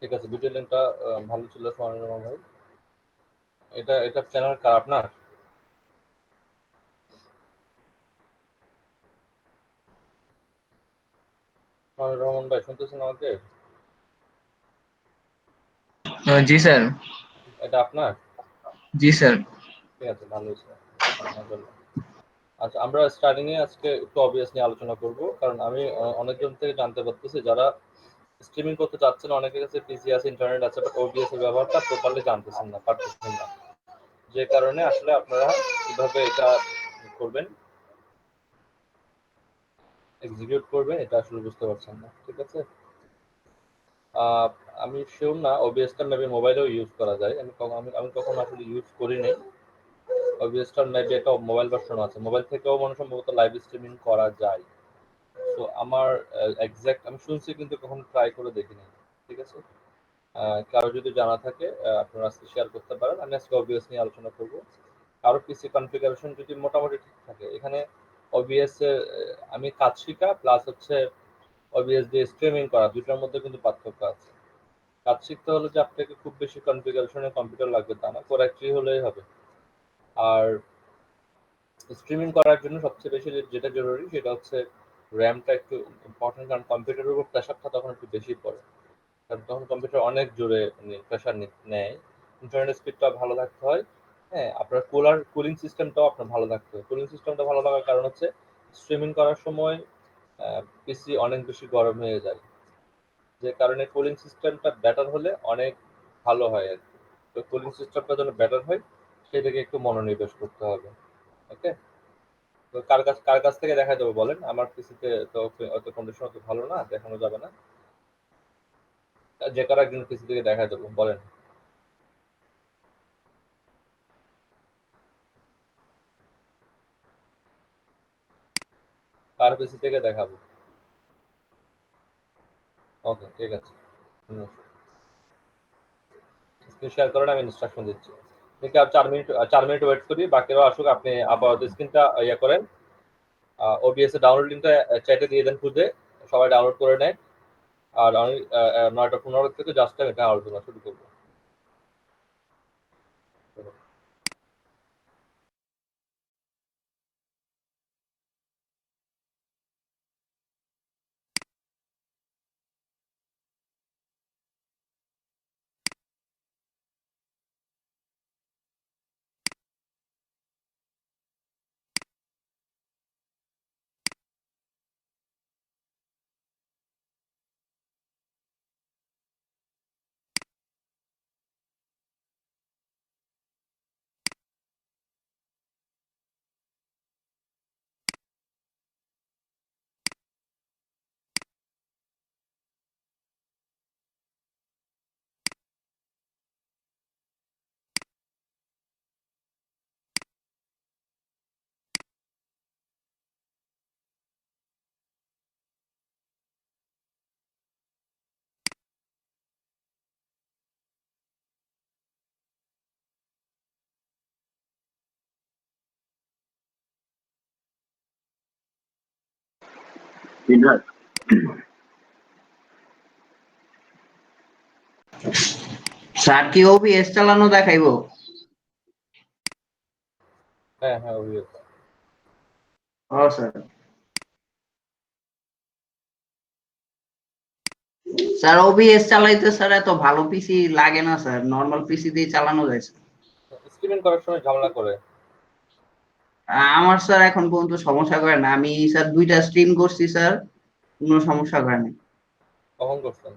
ঠিক আছে, ভিডিও লিঙ্কটা ভালো ছিল সোহানুর রহমান ভাই। এটা চ্যানেল কার আপনার? সোহানুর রহমান ভাই শুনতেছেন আমাকে? জি স্যার। এটা আপনার? জি স্যার। ঠিক আছে, ভালো হয়েছে, মাশাআল্লাহ। আচ্ছা, আমরা স্টার্টিং এ আজকে একটু অবভিয়াস নিয়ে আলোচনা করব, কারণ আমি অনেকজন থেকে জানতে পারতেছি যারা স্ট্রিমিং করতে চাচ্ছেন, অনেকের কাছে পিসি আছে, ইন্টারনেট আছে, বাট ওবিএস এর ব্যবহারটা প্রপারলি জানতেছেন না, পারতেছেন না। যে কারণে আসলে আপনারা কিভাবে এটা করবেন, এক্সিকিউট করবেন, এটা আসলে বুঝতে পারছেন না। ঠিক আছে, আহ, আমি শিওর না ওবিএসটা মেবি মোবাইলেও ইউজ করা যায়। আমি কখনো আসলে ইউজ করি নাই ওবিএসটার। মেবি একটা মোবাইল ভার্সন আছে, মোবাইল থেকেও মনে সম্ভবত লাইভ স্ট্রিমিং করা যায়। তো আমার এক্সাক্ট আমি শুনছি কিন্তু কখনো ট্রাই করে দেখিনি। ঠিক আছে, কারো যদি জানা থাকে আপনারা আজকে শেয়ার করতে পারেন। আমি আজকে ওবিএস নিয়ে আলোচনা করব। কারো পিসি কনফিগারেশন যদি মোটামুটি ঠিক থাকে, এখানে ওবিএস এর আমি কাজ শিখা প্লাস হচ্ছে ওবিএস দিয়ে স্ট্রিমিং করা, দুটার মধ্যে কিন্তু পার্থক্য আছে। কাজ শিখতে হলে যে আপনাকে খুব বেশি কনফিগারেশনের কম্পিউটার লাগবে তা না, কোর আই3 হলেই হবে। আর স্ট্রিমিং করার জন্য সবচেয়ে বেশি যেটা জরুরি সেটা হচ্ছে র্যামটা একটু ইম্পর্টেন্ট, কারণ কম্পিউটারের উপর প্রেশারটা তখন একটু বেশি পড়ে, কারণ তখন কম্পিউটার অনেক জোরে প্রেশার নেয়। ইন্টারনেট স্পিডটাও ভালো থাকতে হয়। হ্যাঁ, আপনার কুলিং সিস্টেমটাও আপনার ভালো থাকতে হয়। কুলিং সিস্টেমটা ভালো থাকার কারণ হচ্ছে স্ট্রিমিং করার সময় পিসি অনেক বেশি গরম হয়ে যায়, যে কারণে কুলিং সিস্টেমটা বেটার হলে অনেক ভালো হয় আর কি। তো কুলিং সিস্টেমটা যেন বেটার হয় সেদিকে একটু মনোনিবেশ করতে হবে। ওকে, তো কার কাছ থেকে দেখা যাবে বলেন? আমার পিসিতে তো অত কন্ডিশন অত ভালো না, দেখানো যাবে না। যে কারো একজন পিসি থেকে দেখা যাবে বলেন। কার পিসি থেকে দেখাবো? ওকে, ঠিক আছে, স্ক্রিন শেয়ার করেন, আমি ইনস্ট্রাকশন দিচ্ছি। ঠিক আছে, 4 মিনিট ওয়েট করি, বাকিরাও আসুক। আপনি আপাতত স্ক্রিনটা ইয়ে করেন, ওবিএস এর ডাউনলোড লিঙ্কটা চ্যাটে দিয়ে দেন খুঁজে, সবাই ডাউনলোড করে নেয়। আর আমি 9টা 15 থেকে জাস্ট আমি এটা আলোচনা শুরু করবো। স্যার কি ওবিএস চালানো দেখাইবো? হ্যাঁ হ্যাঁ, ওবিএস। ও স্যার। স্যার ওবিএস চালাইতে স্যার এত ভালো পিসি লাগে না স্যার, নরমাল পিসি দিয়ে চালানো যায় স্যার। স্ট্রিমিং করার সময় ঝামেলা করে। আমার স্যার এখন পর্যন্ত সমস্যা করে না, আমি স্যার 2টা স্ট্রিম করছি স্যার, কোনো সমস্যা করে না। কখন করছেন?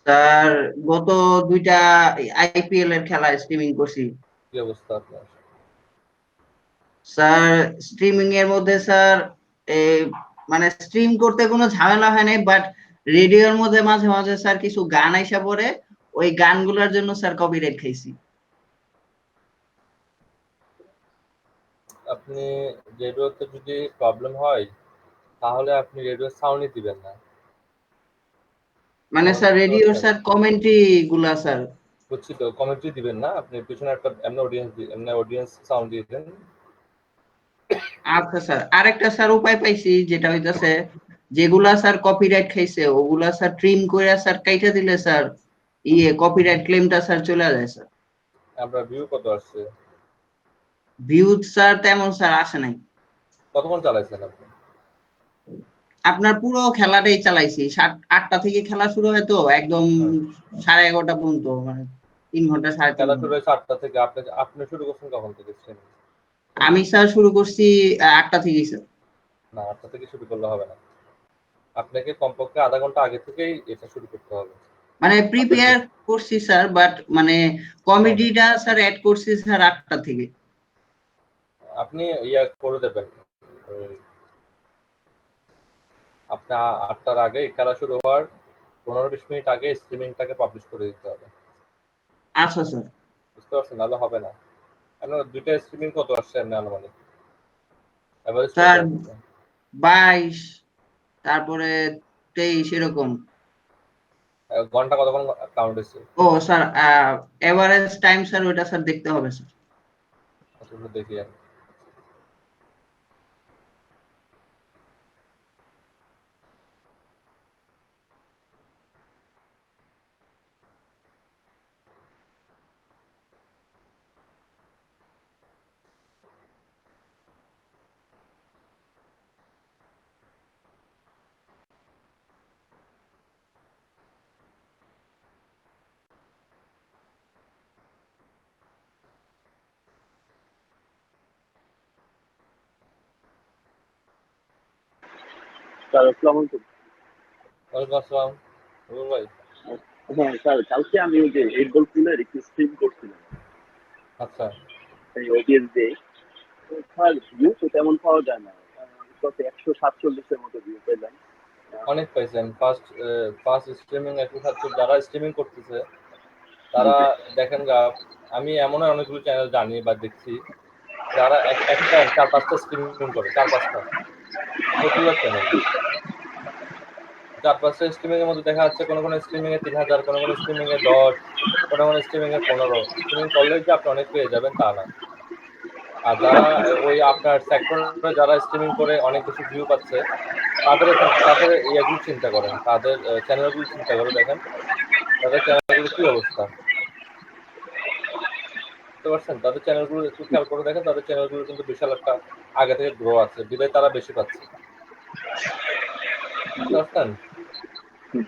স্যার গত 2টা আইপিএল এর খেলা স্ট্রিমিং করছি। কি অবস্থা আপনার? স্যার স্ট্রিমিং এর মধ্যে স্যার এই মানে স্ট্রিম করতে কোনো ঝামেলা হয় নাই, বাট রেডিওর মধ্যে মাঝে মাঝে স্যার কিছু গান আইসা পড়ে, ওই গানগুলোর জন্য স্যার কপিরাইট খাইছি। আপনি রেডিওতে যদি প্রবলেম হয় তাহলে আপনি রেডিও সাউন্ডই দিবেন না। মানে সাউন্ড স্যার বুঝতে রেডিওর পারছেন? স্যার কমেন্ট্রি গুলা স্যার। বুঝছি তো, কমেন্ট্রি দিবেন না, আপনি পিছনে একটা এমনি অডিয়েন্স সাউন্ড দিয়ে দেন। আচ্ছা স্যার, আরেকটা স্যার উপায় পাইছি, যেটা হইতাছে যেগুলা স্যার কপিরাইট খাইছে ওগুলা স্যার ট্রিম করে স্যার কাইটা দিলে স্যার কপিরাইট ক্লেমটা স্যার চলে যায় স্যার। আপনার ভিউ কত আসছে? ভিউ স্যার তেমন স্যার আসে নাই। কতক্ষণ চালাইছেন আপনি? আপনার পুরো খেলাটাই চালাইছি, 8টা থেকে খেলা শুরু হয় তো একদম হুম। 11:30 পর্যন্ত, মানে 3 ঘন্টা 3.5 খেলা শুরু ঘন্টা। হয়েছে 8টা থেকে। আপনি শুরু করছেন কখন থেকে স্ট্রিমিং? আমি স্যার শুরু করছি 8টা থেকেই স্যার। না, 8টা থেকে শুরু করলে হবে না। আপনাকে কমপক্ষে আধা ঘন্টা আগে থেকেই এটা শুরু করতে হবে। মানে আপনার প্রিপেয়ার করছি স্যার, বাট মানে শোন, কমেডিটা স্যার অ্যাড করছি স্যার 8টা থেকে। আপনি ইয়া করে দেবেন, ওই আপনি 8টার আগে খেলা শুরু হওয়ার 15-20 মিনিট আগে স্ট্রিমিংটাকে পাবলিশ করে দিতে হবে। আচ্ছা স্যার। বুঝতে পারছেন? নাহলে হবে না। আপনার 2টা স্ট্রিমিং কত আসছে এমনি আনুমানিক? এভারেজ কত স্যার আসছে? 22, তারপরে 23 এরকম। ঘন্টা কতক্ষণ কাউন্ট হয়েছে? ও স্যার এভারেজ টাইম স্যার ওইটা স্যার দেখতে হবে স্যার। একটু দেখি আমি। স্যার আসসালামু আলাইকুম। ওয়ালাইকুম আসসালাম। রুবেল ভাই। হ্যাঁ স্যার, কালকে আমি ওই যে 8 বল পুলের একটু স্ট্রিম করছিলাম আচ্ছা, এই ওবিএস দিয়ে। তো স্যার ভিউ তো তেমন পাওয়া যায় না। কত 147-এর মতো ভিউ পেলাম। অনেক পাইছেন। ফার্স্ট স্ট্রিমিং একটু খাচ্ছে যারা স্ট্রিমিং করতেছে জি তারা জি। দেখেন গা। আমি এমন অনেকগুলো চ্যানেল জানি বা দেখছি যারা এক টাইম 4-5টা স্ট্রিমিং করে, 4-5টা পপুলার চ্যানেল। 4-5টা স্ট্রিমিং এর মধ্যে দেখা যাচ্ছে কোনো স্ট্রিমিং এ 3000, কোনো স্ট্রিমিং এ 10, কোনো স্ট্রিমিং এ 15। স্ট্রিমিং করলেই যে আপনি অনেক পেয়ে যাবেন তা না। আর যারা ওই আপনার সেক্টরে যারা স্ট্রিমিং করে অনেক বেশি ভিউ পাচ্ছে তাদের ইয়েগুলো চিন্তা করেন, তাদের চ্যানেলগুলো চিন্তা করে দেখেন তাদের চ্যানেলগুলো কি অবস্থা। বুঝতে পারছেন? তাদের চ্যানেলগুলো একটু খেয়াল করে দেখেন, তাদের চ্যানেলগুলো কিন্তু বিশাল একটা আগে থেকে গ্রো আছে, বিদায় তারা বেশি পাচ্ছে। বুঝতে পারছেন? হুম।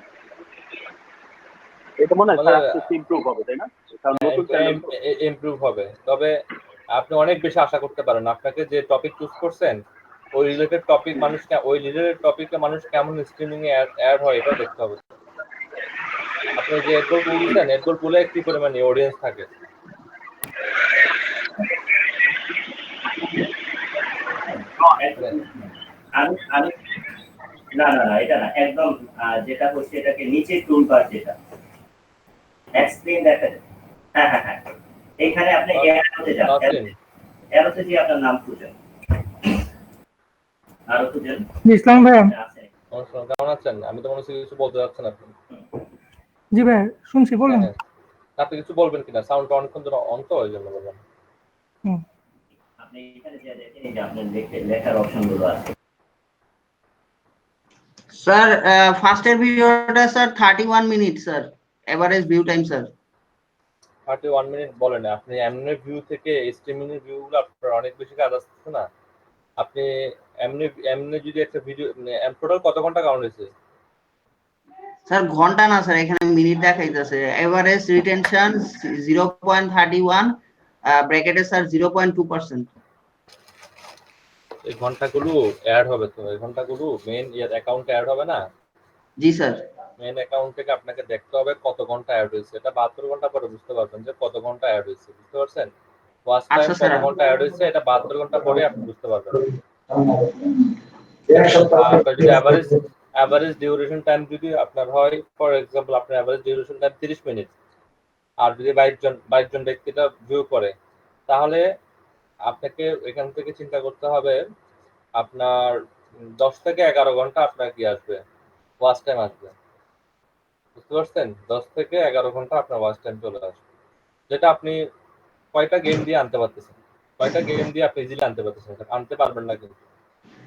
এটা মনে হয় স্যার আমাদের আস্তে আস্তে ইমপ্রুভ হবে, তাই না? কারণ নতুন চ্যানেল তো। ইমপ্রুভ হবে, তবে আপনি অনেক বেশি আশা করতে পারেন। আপনাকে যে টপিক চুজ করছেন ওই রিলেটেড টপিক মানুষ কেমন স্ট্রিমিং এ অ্যাড হয় এটাও দেখতে হবে। আপনি যে এডগোল পুল দিচ্ছেন, এডগোল পুলে কি পরিমাণ অডিয়েন্স থাকে। মানে আমি আমি না না না, এটা না একদম। যেটা হচ্ছে এটাকে নিচে টুল বার, যেটা এক্সপ্লেইন দেখা যায়। হ্যাঁ হ্যাঁ হ্যাঁ, এইখানে আপনি এরোতে যান, নাসরিন, এরোতে গিয়ে আপনার নাম খুঁজেন, আরো খুঁজেন। ইসলাম ভাইয়া। আছে। কেমন আছেন? আমি তো মনে হচ্ছে কিছু বলতে যাচ্ছেন আপনি। জি ভাই, শুনছি, হ্যাঁ বলুন। হ্যাঁ, আপনি কিছু বলবেন কিনা? সাউন্ডটা অনেকক্ষণ ধরে অন তো, ওই জন্য বললাম। হুম। আপনি এখানে যে দেখেন, এই যে আপনার লেখার অপশনগুলো আছে। স্যার ফার্স্টের ভিডিওটা sir 31 minute sir, average view time sir. 31 minute বলেন, আপনি এমনি ভিউ থেকে স্ট্রিমিং এর ভিউ গুলো আপনার অনেক বেশি কাজ আসছে না? আপনি এমনি এমনি যদি একটা ভিডিও টোটাল কত ঘন্টা কাউন্ট হয়েছে? স্যার ঘন্টা না স্যার, এখানে মিনিট দেখাইতেছে। এভারেজ রিটেনশন 0.31, ব্র্যাকেটে স্যার 0.2%। এই ঘন্টাগুলো অ্যাড হবে তো, এই ঘন্টাগুলো মেইন ইয়ার অ্যাকাউন্টে অ্যাড হবে না? জি স্যার। মেইন অ্যাকাউন্ট থেকে আপনাকে দেখতে হবে কত ঘন্টা অ্যাড হয়েছে। এটা 72 ঘন্টা পরে বুঝতে পারবেন যে কত ঘন্টা অ্যাড হয়েছে। বুঝতে পারছেন? ফার্স্ট টাইম আচ্ছা স্যার। কত ঘন্টা অ্যাড হয়েছে এটা 72 ঘন্টা পরে আপনি বুঝতে পারবেন। আর আপনার যদি অ্যাভারেজ ডিউরেশন টাইম যদি আপনার হয়, ফর এক্সাম্পল আপনার অ্যাভারেজ ডিউরেশন টাইম 30 মিনিট, আর যদি 22 জন ব্যক্তিটা ভিউ করে, তাহলে আপনাকে এখান থেকে চিন্তা করতে হবে আপনার 10 থেকে 11 ঘন্টা আপনার কি আসবে, ওয়াচ টাইম আসবে। বুঝতে পারছেন? 10 থেকে 11 ঘন্টা আপনার ওয়াচ টাইম চলে আসবে, যেটা আপনি কয়টা গেম দিয়ে আনতে পারতেছেন। কয়টা গেম দিয়ে আপনি ইজিলি আনতে পারতেছেন, আনতে পারবেন না কিন্তু।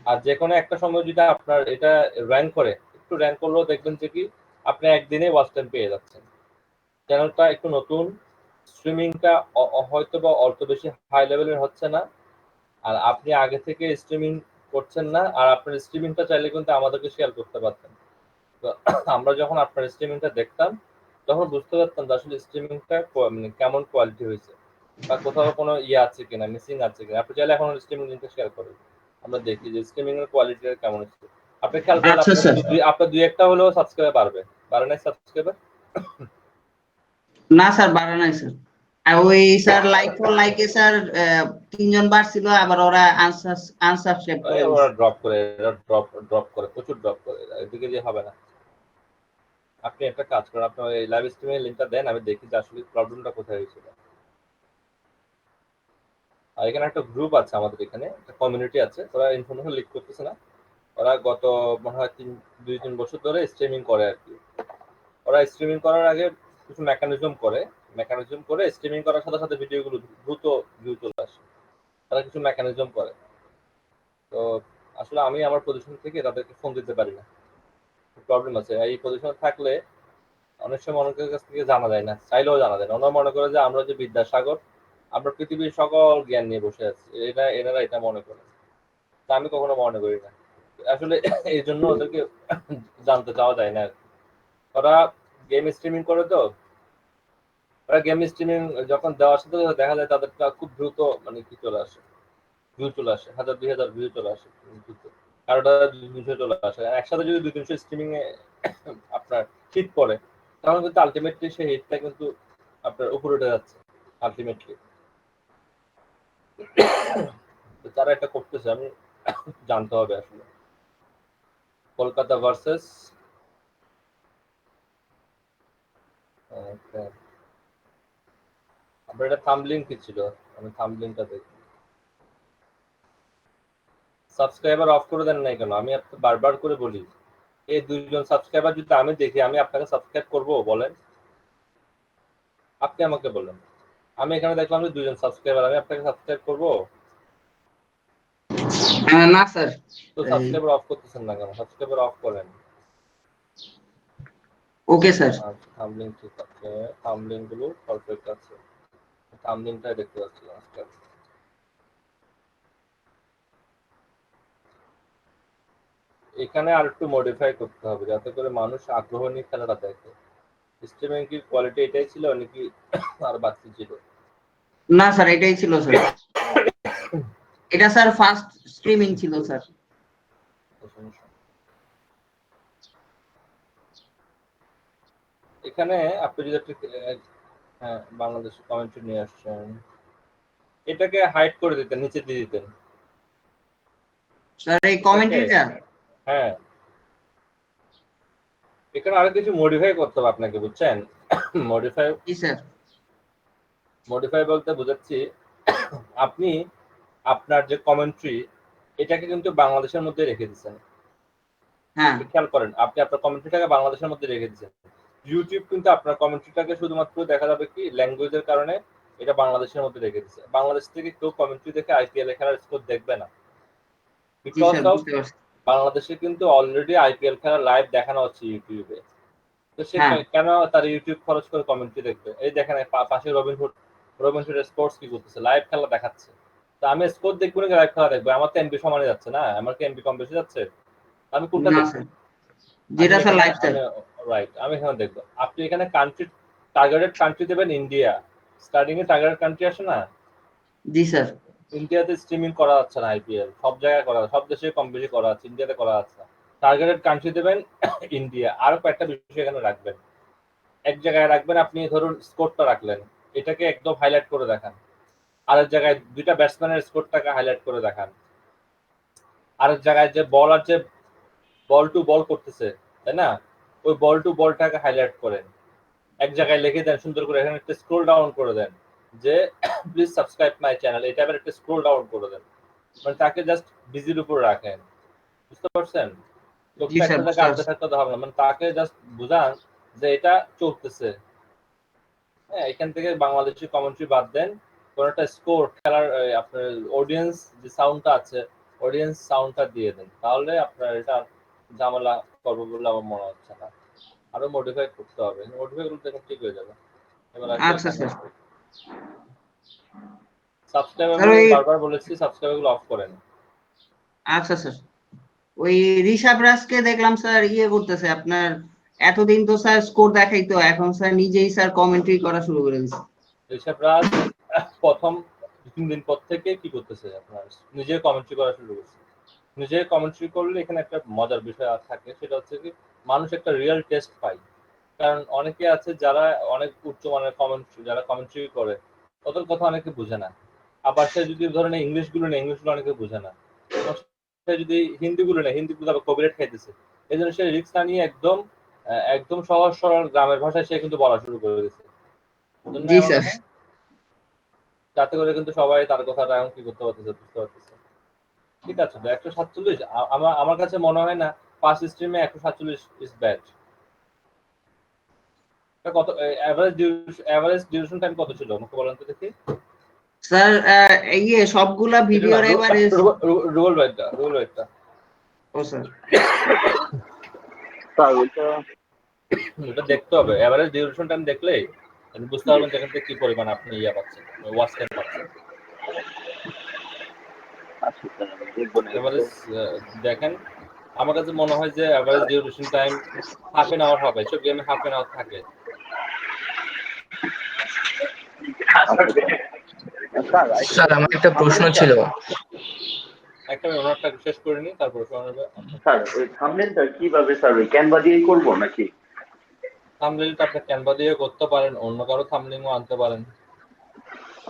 আর যে কোনো একটা সময় যদি আপনার এটা র্যাঙ্ক করে, একটু র্যাঙ্ক করলেও দেখবেন যে কি আপনি একদিনে ওয়াচ টাইম পেয়ে যাচ্ছেন। চ্যানেলটা একটু নতুন, স্ট্রিমিংটা হয়তো বা অল্প বেশি হাই লেভেলের হচ্ছে না, আর আপনি আগে থেকে স্ট্রিমিং করছেন না, আর আপনার স্ট্রিমিংটা চাইলে কিন্তু আমাদেরকে শেয়ার করতে পারতেন। তো আমরা যখন আপনার স্ট্রিমিংটা দেখতাম তখন বুঝতে পারতাম যে আসলে স্ট্রিমিংটা মানে কেমন কোয়ালিটি হয়েছে, বা কোথাও কোনো ইয়ে আছে কিনা, মিসিং আছে কিনা। আপনি চাইলে এখন স্ট্রিমিং লিঙ্কটা শেয়ার করেন, আমরা দেখি যে স্ট্রিমিং এর কোয়ালিটি কেমন হচ্ছে। আপনি খেয়াল করলে আচ্ছা স্যার। আপনার দুই একটা হলেও সাবস্ক্রাইবার বাড়বে, বাড়ে নাই সাবস্ক্রাইবার? না স্যার, বাড়ে নাই স্যার। আর ওই স্যার লাইক ফর লাইকে স্যার 3 জন বাড়ছিল, আবার ওরা আনসাবস্ক্রাইব করে ওরা দিছে। ড্রপ করে, ড্রপ করে, প্রচুর ড্রপ করে, এদিকে দিয়ে হবে না। আপনি একটা কাজ করেন, আপনি ওই লাইভ স্ট্রিমের লিঙ্কটা দেন, আমি দেখি যে আসলে প্রবলেমটা কোথায় হয়েছিল। আর এখানে একটা গ্রুপ আছে আমাদের, এখানে একটা কমিউনিটি আছে, ওরা ইনফরমেশন লিক করতেছে না। ওরা গত মনে হয় 2-3 বছর ধরে স্ট্রিমিং করে আর কি। ওরা স্ট্রিমিং করার আগে কিছু মেকানিজম করে স্ট্রিমিং করার সাথে সাথে ভিডিওগুলো দ্রুত ভিউ চলে আসে। তারা কিছু মেকানিজম করে। তো আসলে আমি আমার পজিশন থেকে তাদেরকে ফোন দিতে পারি না, প্রবলেম আছে। এই পজিশনে থাকলে অনেক সময় অনেকের কাছ থেকে জানা যায় না, চাইলেও জানা যায় না। ওনারা মনে করে যে আমরা যে বিদ্যাসাগর, আমরা পৃথিবীর সকল জ্ঞান নিয়ে বসে আছি, এনারা এটা মনে করে। তা আমি কখনো মনে করি না। আসলে এই জন্য ওদেরকে জানতে চাওয়া যায় না আর কি। ওরা গেম স্ট্রিমিং করে, তো ওরা গেম স্ট্রিমিং যখন দেওয়ার সাথে সাথে দেখা যায় তাদেরটা খুব দ্রুত মানে কি চলে আসে, ভিউ চলে আসে, 1000-2000 ভিউ চলে আসে দ্রুত। কারোটা 200 চলে আসে। একসাথে যদি 200-300 স্ট্রিমিং এ আপনার হিট পড়ে, তখন কিন্তু আলটিমেটলি সেই হিটটা কিন্তু আপনার উপরে উঠে যাচ্ছে আলটিমেটলি। তো তারা এটা করতেছে, আমি জানতে হবে আসলে। কলকাতা ভার্সেস আপনার এটা থাম্বলিং কি ছিল? আমি থাম্বলিংটা দেখি। সাবস্ক্রাইবার অফ করে দেন নাই কেন? আমি আপনাকে বারবার করে বলি, এই 2জন সাবস্ক্রাইবার যদি আমি দেখি, আমি আপনাকে সাবস্ক্রাইব করব বলেন? আপনি আমাকে বলেন। আমি এখানে দেখলাম যে 2জন সাবস্ক্রাইবার, আমি আপনাকে সাবস্ক্রাইব করব? না স্যার। তো সাবস্ক্রাইবার অফ করতেছেন না কেন? সাবস্ক্রাইবার অফ করেন। Okay sir. থাম্বলিং ঠিক আছে, থাম্বলিং গুলো পারফেক্ট আছে, থাম্বলিংটাই দেখতে পাচ্ছি আজকে। এখানে আর একটু মডিফাই করতে হবে যাতে করে মানুষ আগ্রহ নিয়ে খেলাটা দেখে। স্ট্রিমিং কি কোয়ালিটি এটাই ছিল নাকি আর বাড়তি ছিল? না স্যার, এটাই ছিল স্যার। এটা স্যার ফার্স্ট স্ট্রিমিং ছিল স্যার। এখানে আপনি যদি একটু হ্যাঁ, বাংলাদেশি কমেন্ট্রি নিয়ে আসছেন, এটাকে হাইড করে দিতেন, নিচে দিয়ে দিতেন। স্যার এই ওকে, কমেন্ট্রিটা। হ্যাঁ। এখানে আরো কিছু মডিফাই করতে হবে আপনাকে, বুঝছেন? মডিফাই জি স্যার। মডিফাই বলতে বোঝাচ্ছি, আপনি আপনার যে কমেন্ট্রি, এটাকে কিন্তু বাংলাদেশের মধ্যে রেখে দিচ্ছেন। হ্যাঁ। খেয়াল করেন, আপনি আপনার কমেন্ট্রিটাকে বাংলাদেশের মধ্যে রেখে দিচ্ছেন। ইউটিউব কিন্তু আপনার কমেন্ট্রিটাকে শুধুমাত্র দেখা যাবে কি ল্যাঙ্গুয়েজের কারণে এটা বাংলাদেশের মধ্যে রেখে দিচ্ছে। বাংলাদেশ থেকে কেউ কমেন্ট্রি দেখে আইপিএল খেলার স্কোর দেখবে না, জি বিকজ স্যার, অফ বুঝতে পারছি। বাংলাদেশে কিন্তু অলরেডি আইপিএল খেলা লাইভ দেখানো হচ্ছে ইউটিউবে। তো সে হ্যাঁ। কেন তার ইউটিউব খরচ করে কমেন্ট্রি দেখবে? এই দেখেন পাশে রবিনহুড স্পোর্টস কি করতেছে, লাইভ খেলা দেখাচ্ছে। তো আমি স্কোর দেখবো নাকি লাইভ খেলা দেখবো? আমার তো এমবি সমানে যাচ্ছে না, আমার কি এমবি কম বেশি যাচ্ছে? আমি কোনটা না দেখবো? স্যার, যেটা স্যার লাইভ স্যার। রাইট, আমি এখানে দেখবো। আপনি এখানে কান্ট্রি, টার্গেটেড কান্ট্রি দেবেন ইন্ডিয়া। স্টার্টিং এ টার্গেটেড কান্ট্রি আসে না? জি স্যার। ইন্ডিয়াতে স্ট্রিমিং করা যাচ্ছে না আইপিএল, সব জায়গায় করা, সব দেশে কম বেশি করা আছে, ইন্ডিয়াতে করা যাচ্ছে না। টার্গেটেড কান্ট্রি দেবেন ইন্ডিয়া। আরো কয়েকটা বিষয় এখানে রাখবেন। এক জায়গায় রাখবেন, আপনি ধরুন স্কোরটা রাখলেন, এটাকে একদম হাইলাইট করে দেখান। আরেক জায়গায় দুইটা ব্যাটসম্যানের স্কোরটাকে হাইলাইট করে দেখান। আরেক জায়গায় যে বলার যে বল টু বল করতেছে, তাই না, ওই বল টু বলটাকে হাইলাইট করেন। এক জায়গায় লিখে দেন সুন্দর করে, এখানে একটা স্ক্রোল ডাউন করে দেন যে প্লিজ সাবস্ক্রাইব মাই চ্যানেল, এটা আবার একটা স্ক্রোল ডাউন করে দেন। মানে তাকে জাস্ট বিজির উপর রাখেন, বুঝতে পারছেন? জি চোখটা স্যার, একটা বুঝতে জায়গায় আটকে পারছি। থাকতে হবে না, মানে তাকে জাস্ট বুঝান যে এটা চলতেছে। হ্যাঁ, এখান থেকে বাংলাদেশি কমেন্ট্রি বাদ দেন, কোন একটা স্কোর খেলার আপনার অডিয়েন্স যে সাউন্ডটা আছে, অডিয়েন্স সাউন্ডটা দিয়ে দেন, তাহলে আপনার এটা ঝামেলা করবে বলে আমার মনে হচ্ছে না। আরো মডিফাই করতে হবে, মডিফাই করলে দেখুন ঠিক হয়ে যাবে। এবার আসি আচ্ছা এখানে, স্যার। সাবস্ক্রাইব স্যার আমি ওই বারবার বলেছি সাবস্ক্রাইবগুলো অফ করেন। আচ্ছা স্যার, ওই ঋষাব রাজকে দেখলাম স্যার ইয়ে করতেছে আপনার, এতদিন তো স্যার স্কোর দেখাইতো, এখন স্যার নিজেই স্যার কমেন্ট্রি করা শুরু করে দিচ্ছে। ঋষভ রাজ প্রথম 2-3 দিন পর থেকে কি করতেছে, আপনার নিজে কমেন্ট্রি করা শুরু করছে। নিজে কমেন্ট্রি করলে এখানে একটা মজার বিষয় আর থাকে, সেটা হচ্ছে কি মানুষ একটা রিয়েল টেস্ট পায়। কারণ অনেকে আছে যারা অনেক উচ্চমানের কমেন্ট্রি, যারা কমেন্ট্রি করে ওদের কথা অনেকে বুঝে না। আবার সে যদি ধরেন ইংলিশগুলো নেই, ইংলিশগুলো অনেকে বুঝে না। এবং সে যদি হিন্দিগুলো নেই, হিন্দিগুলো আবার কপিরাইট খাইতেছে। এই জন্য সে রিস্ক না নিয়ে একদম একদম সহজ সরল গ্রামের ভাষায় সে কিন্তু বলা শুরু করে দিচ্ছে। জন্য জি আমার স্যার। কথা, যাতে করে কিন্তু সবাই তার কথাটা এখন কি করতে পারতেছে, বুঝতে পারতেছে। ঠিক আছে, তো 147 আমার আমার কাছে মনে হয় না পাঁচ স্ট্রিমে 147 ইজ ব্যাড। কত এভারেজ ডিউরেশন টাইম কত ছিল আমাকে বলেন তো দেখি। স্যার ইয়ে সবগুলা এটা না ভিডিওর এভারেজ। রুল একটা ও স্যার। স্যার ওইটা এটা দেখতে হবে, এভারেজ ডিউরেশন টাইম দেখলেই আপনি বুঝতে পারবেন যে এখান থেকে কি পরিমাণ আপনি ইয়া পাচ্ছেন, ওয়াচ টাইম পাচ্ছেন। আচ্ছা স্যার আমি দেখবো না এভারেজ দেখেন, আমার কাছে মনে হয় যে average duration time half an hour হবে, সব গেমে হাফ এন আওয়ার থাকে। স্যার স্যার আমার একটা প্রশ্ন ছিল। একটা আমি ওনারটা শেষ করে নিই, তারপর শোনাবে। স্যার ওই থাম্বনেলটা কিভাবে স্যার ওই ক্যানভা দিয়ে করবো নাকি? থাম্বনেইলটা আপনি ক্যানভা দিয়ে করতে পারেন, অন্য কারো থাম্বনেইলও আনতে পারেন,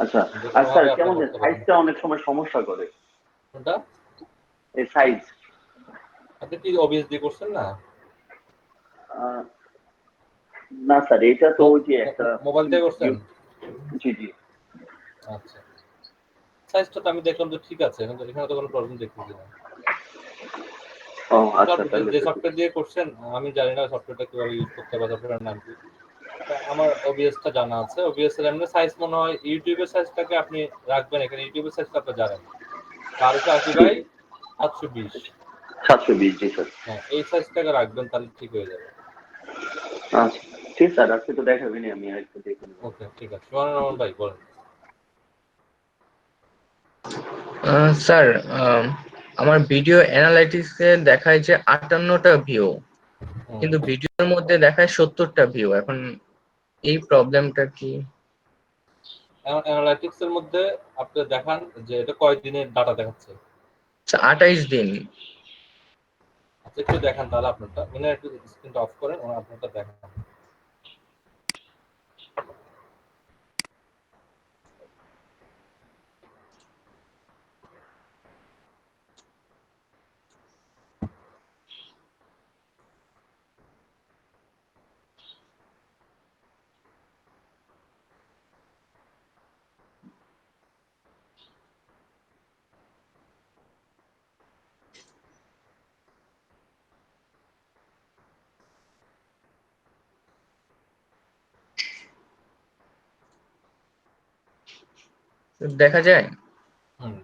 আচ্ছা। যে আর স্যার কোনোভাবে আপনি কেমন করতে পারেন। সাইজটা অনেক সময় সমস্যা করে, কোনটা? এই সাইজ। আপনি কি ওবিএস দিয়ে করছেন না? না স্যার এটা তো ওই যে একটা মোবাইল দিয়ে করছেন? জি জি। আচ্ছা, সাইজটা তো আমি দেখলাম যে ঠিক আছে, কিন্তু এখানে তো কোনো প্রবলেম দেখতেছি না। ও কিন্তু আচ্ছা আপনি তাহলে যে তো ঠিক। সফটওয়্যার দিয়ে করছেন, আমি জানি না সফটওয়্যারটা কিভাবে ইউজ করতে হবে, সফটওয়্যারের নাম কি। আমার ওবিএসটা জানা আছে, ওবিএস এর এমনি সাইজ মনে হয় ইউটিউবের সাইজটাকে আপনি রাখবেন, এখানে ইউটিউবের সাইজটা আপনি জানেন 1280 বাই 720। 720 G sir. হ্যাঁ, এই সাইজটাকে রাখবেন, তাহলে ঠিক হয়ে যাবে। আচ্ছা ঠিক স্যার, আজকে তো দেখাবেনি, আমি আরেকটু দেখে নেবো। ওকে, ঠিক আছে। সুমান ভাই বলেন। স্যার আমার ভিডিও অ্যানালাইটিক্সে দেখায় যে 58টা ভিউ, কিন্তু ভিডিওর মধ্যে দেখায় 70টা ভিউ। এখন এই প্রবলেমটা কি? অ্যানালাইটিক্স এর মধ্যে আপনি দেখান যে এটা কয় দিনের ডাটা দেখাচ্ছে। 28 দিন। আচ্ছা, একটু দেখান তাহলে আপনারটা, মানে একটু স্ক্রিনটা অফ করেন, ওরা আপনারটা দেখান। দেখা যায়?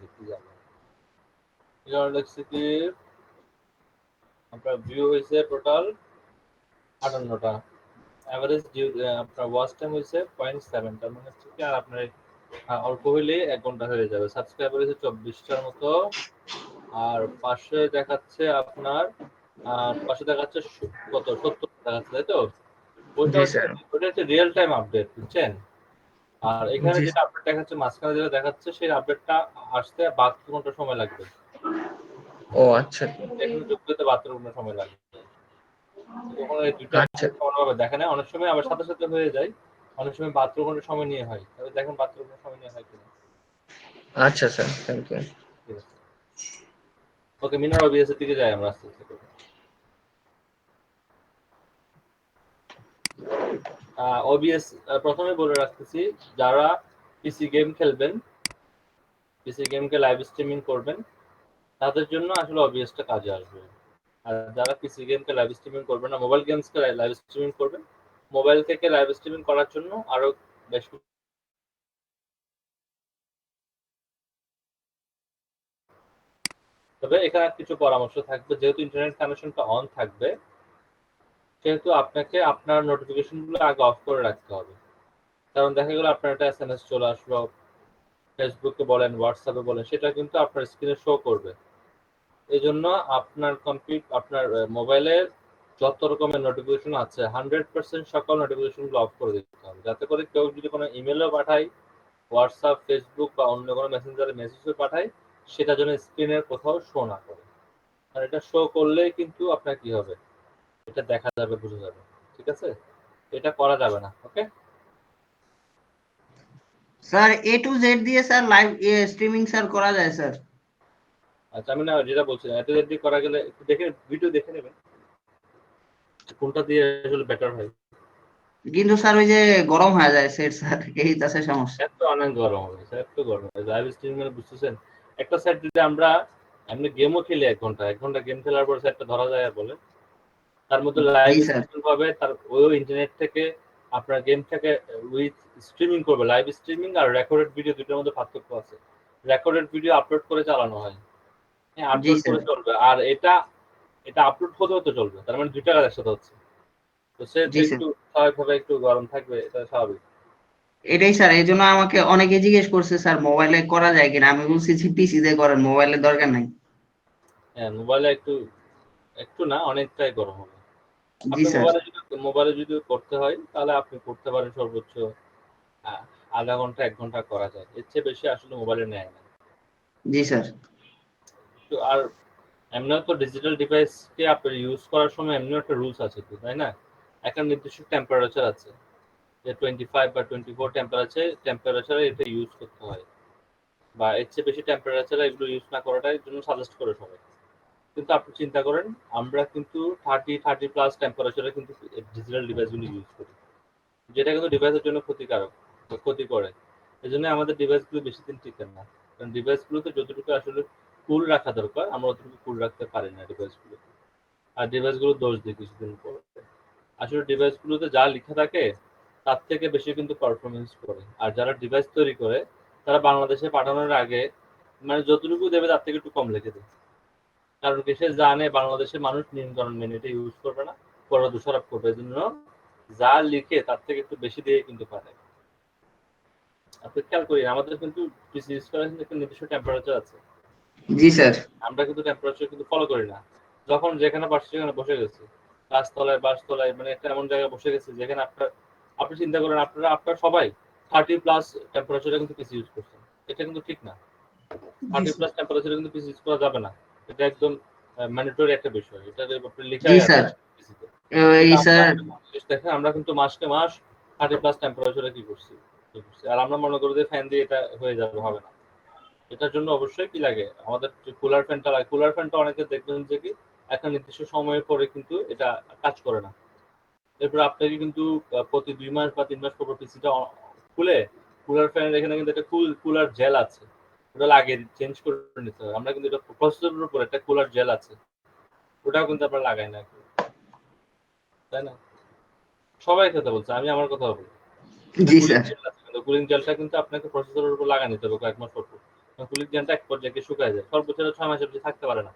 দেখতে যাবেন। এটা হচ্ছে কি আপনার ভিউ হয়েছে টোটাল 58টা, এভারেজ আপনার ওয়াচ টাইম হয়েছে 0.7, তার মানে হচ্ছে কি আর আপনার অল্প হইলে 1 ঘন্টা হয়ে যাবে। সাবস্ক্রাইবার হয়েছে 24টার মতো, আর পাশে দেখাচ্ছে আপনার পাশে দেখাচ্ছে কত 70 দেখাচ্ছে, তাই তো? ওইটা জি হচ্ছে স্যার। ওটা হচ্ছে রিয়েল টাইম আপডেট, বুঝছেন? আর এখানে জি যেটা আপডেট দেখাচ্ছে, মাঝখানে যেটা দেখাচ্ছে, সেই আপডেটটা আসতে 72 ঘন্টা সময় লাগবে। ও আচ্ছা এখানে যোগ করতে 72 ঘন্টা সময় লাগবে। কখনো এই দুইটা আচ্ছা সমানভাবে দেখে না, অনেক সময় আবার সাথে সাথে হয়ে যায়, অনেক সময় 72 ঘন্টা সময় নিয়ে হয়। তবে দেখেন 72 ঘন্টা সময় নিয়ে হয় কিনা। আচ্ছা স্যার, থ্যাংক ইউ। ঠিক আছে, ওকে। মিনার ওবিএস এর দিকে যাই আমরা আস্তে আস্তে করে। ওবিএস প্রথমে বলে রাখতেছি, যারা পিসি গেম খেলবেন, পিসি গেমকে লাইভ স্ট্রিমিং করবেন, তাদের জন্য আসলে ওবিএসটা কাজে আসবে। আর যারা পিসি গেমকে লাইভ স্ট্রিমিং করবেন না, মোবাইল গেমসকে লাইভ স্ট্রিমিং করবেন, মোবাইল থেকে লাইভ স্ট্রিমিং করার জন্য আরো বেশ তবে এখানে কিছু পরামর্শ থাকবে, যেহেতু ইন্টারনেট কানেকশনটা অন থাকবে সেহেতু আপনাকে আপনার নোটিফিকেশনগুলো আগে অফ করে রাখতে হবে। কারণ দেখা গেল আপনার একটা এসএমএস চলে আসলো, ফেসবুকে বলেন, হোয়াটসঅ্যাপে বলেন, সেটা কিন্তু আপনার স্ক্রিনে শো করবে। এই জন্য আপনার আপনার মোবাইলের যত রকমের নোটিফিকেশন আছে 100% সকল নোটিফিকেশনগুলো অফ করে দিতে হবে, যাতে করে কেউ যদি কোনো ইমেলও পাঠায়, হোয়াটসঅ্যাপ, ফেসবুক বা অন্য কোনো মেসেঞ্জারে মেসেজও পাঠায়, সেটা যেন স্ক্রিনের কোথাও শো না করে। আর এটা শো করলেই কিন্তু আপনার কি হবে, এটা দেখা যাবে, বোঝা যাবে। ঠিক আছে, এটা করা যাবে না। Okay sir A to Z দিয়ে স্যার লাইভ স্ট্রিমিং স্যার করা যায় স্যার? আচ্ছা, আমি না যেটা বলছি এটা যদি করা গেলে একটু দেখে ভিডিও দেখে নেবেন কোনটা দিয়ে আসলে বেটার হয়। কিন্তু স্যার ওই যে গরম হয়ে যায় সেট স্যার, এই তাছে সমস্যা। এত অনেক গরম হবে স্যার, এত গরম হবে লাইভ স্ট্রিম মানে বুঝতেছেন। একটা সেট যদি আমরা এমনি গেমও খেলি 1 ঘন্টা গেম খেলার পর সেটটা ধরা যায় আর বলে, তার মধ্যে লাইভ জি স্যার। স্ট্রিমিং হবে, তার ওই ইন্টারনেট থেকে আপনার গেমটাকে উইথ স্ট্রিমিং করবে। লাইভ স্ট্রিমিং আর রেকর্ডেড ভিডিও দুটোর মধ্যে পার্থক্য আছে। রেকর্ডেড ভিডিও আপলোড করে চালানো হয়, হ্যাঁ জি আপলোড স্যার। করে চলবে, আর এটা এটা আপলোড হতে হতে চলবে, তার মানে দুইটা কাজ একসাথে হচ্ছে। তো সেহেতু জি স্যার। একটু স্বাভাবিকভাবে একটু গরম থাকবে, এটা স্বাভাবিক। এটাই স্যার, এই জন্য আমাকে অনেকে জিজ্ঞেস করছে স্যার মোবাইলে করা যায় কিনা, আমি বলছি পিসি দিয়ে করেন, মোবাইলের দরকার নাই। হ্যাঁ মোবাইলে একটু একটু না অনেকটাই গরম হবে। জি আপনি স্যার। মোবাইলে যদি করতে হয় তাহলে আপনি করতে পারেন সর্বোচ্চ আধা ঘন্টা 1 ঘন্টা করা যায়, এর চেয়ে বেশি আসলে মোবাইলে নেয় না। জি স্যার। তো আর এমনিও তো ডিজিটাল ডিভাইসকে আপনি ইউজ করার সময় এমনিও একটা রুলস আছে তো, তাই না? একটা নির্দিষ্ট টেম্পারেচার আছে, যে 25 বা 24 টেম্পারেচারে এটা ইউজ করতে হয়, বা এর চেয়ে বেশি টেম্পারেচারে এগুলো ইউজ না করাটাই জন্য সাজেস্ট করে সবাই। কিন্তু আপনি চিন্তা করেন, আমরা কিন্তু 30+ টেম্পারেচারে কিন্তু ডিজিটাল ডিভাইসগুলো ইউজ করি, যেটা কিন্তু ডিভাইসের জন্য ক্ষতিকারক বা ক্ষতি করে। এই জন্য আমাদের ডিভাইসগুলো বেশি দিন টিকে না, কারণ ডিভাইসগুলোতে যতটুকু আসলে কুল রাখা দরকার আমরা অতটুকু কুল রাখতে পারি না ডিভাইসগুলো, আর ডিভাইসগুলো দোষ দিই কিছুদিন পর। আসলে ডিভাইসগুলোতে যা লেখা থাকে তার থেকে বেশি কিন্তু পারফরমেন্স করে, আর যারা ডিভাইস তৈরি করে তারা বাংলাদেশে পাঠানোর আগে মানে যতটুকু দেবে তার থেকে একটু কম লিখে দেয়। কারণ কি, সে জানে বাংলাদেশের মানুষ নিয়ন্ত্রণ মেনে এটা ইউজ করবে না, পরে দোষারোপ করবে, এই জন্য যা লিখে তার থেকে একটু বেশি দিয়ে কিন্তু পাঠায়। আপনি খেয়াল করি আমাদের কিন্তু পিসি ইউজ করার কিন্তু একটা নির্দিষ্ট টেম্পারেচার আছে, জি স্যার। আমরা কিন্তু টেম্পারেচার কিন্তু ফলো করি না। যখন যেখানে পারছি সেখানে বসে গেছি, গাছতলায় বাসতলায়, মানে একটা এমন জায়গায় বসে গেছি যেখানে আপনি চিন্তা করেন আপনারা সবাই 30+ টেম্পারেচারে কিন্তু পিসি ইউজ করছেন, এটা কিন্তু ঠিক না। জি 30+ টেম্পারেচারে কিন্তু পিসি ইউজ করা যাবে না, এটা একদম ম্যান্ডেটরি একটা বিষয়, এটা আপনি জি লেখাই আছে স্যার। পিসিতে। এই কিন্তু আমরা স্যার। দেখেন আমরা কিন্তু মাসকে মাস 30+ টেম্পারেচারে কি করছি, আর আমরা মনে করি যে ফ্যান দিয়ে এটা হয়ে যাবে, হবে না। এটার জন্য অবশ্যই কি লাগে, আমাদের যে কুলার ফ্যানটা লাগে, কুলার ফ্যানটা অনেকে দেখবেন যে কি একটা নির্দিষ্ট সময়ের পরে কিন্তু এটা কাজ করে না। এরপর আপনাকে কিন্তু প্রতি 2 মাস বা 3 মাস পর পিসিটা খুলে কুলার ফ্যানের এখানে কিন্তু একটা কুলার জেল আছে, ওটা লাগিয়ে চেঞ্জ করে নিতে হবে। আমরা কিন্তু এটা প্রসেসরের উপর একটা কুলার জেল আছে, ওটাও কিন্তু আমরা লাগাই না, তাই না? সবাই কথা বলছে, আমি আমার কথা বলি। এটা জি কুলিং স্যার। জেল আছে, কিন্তু কুলিং জেলটা কিন্তু আপনাকে প্রসেসরের উপর লাগা নিতে হবে কয়েক মাস পর পর। কুলিং জেলটা এক পর্যায়ে গিয়ে শুকায় যায়, সর্বোচ্চ 6 মাসের বেশি থাকতে পারে না।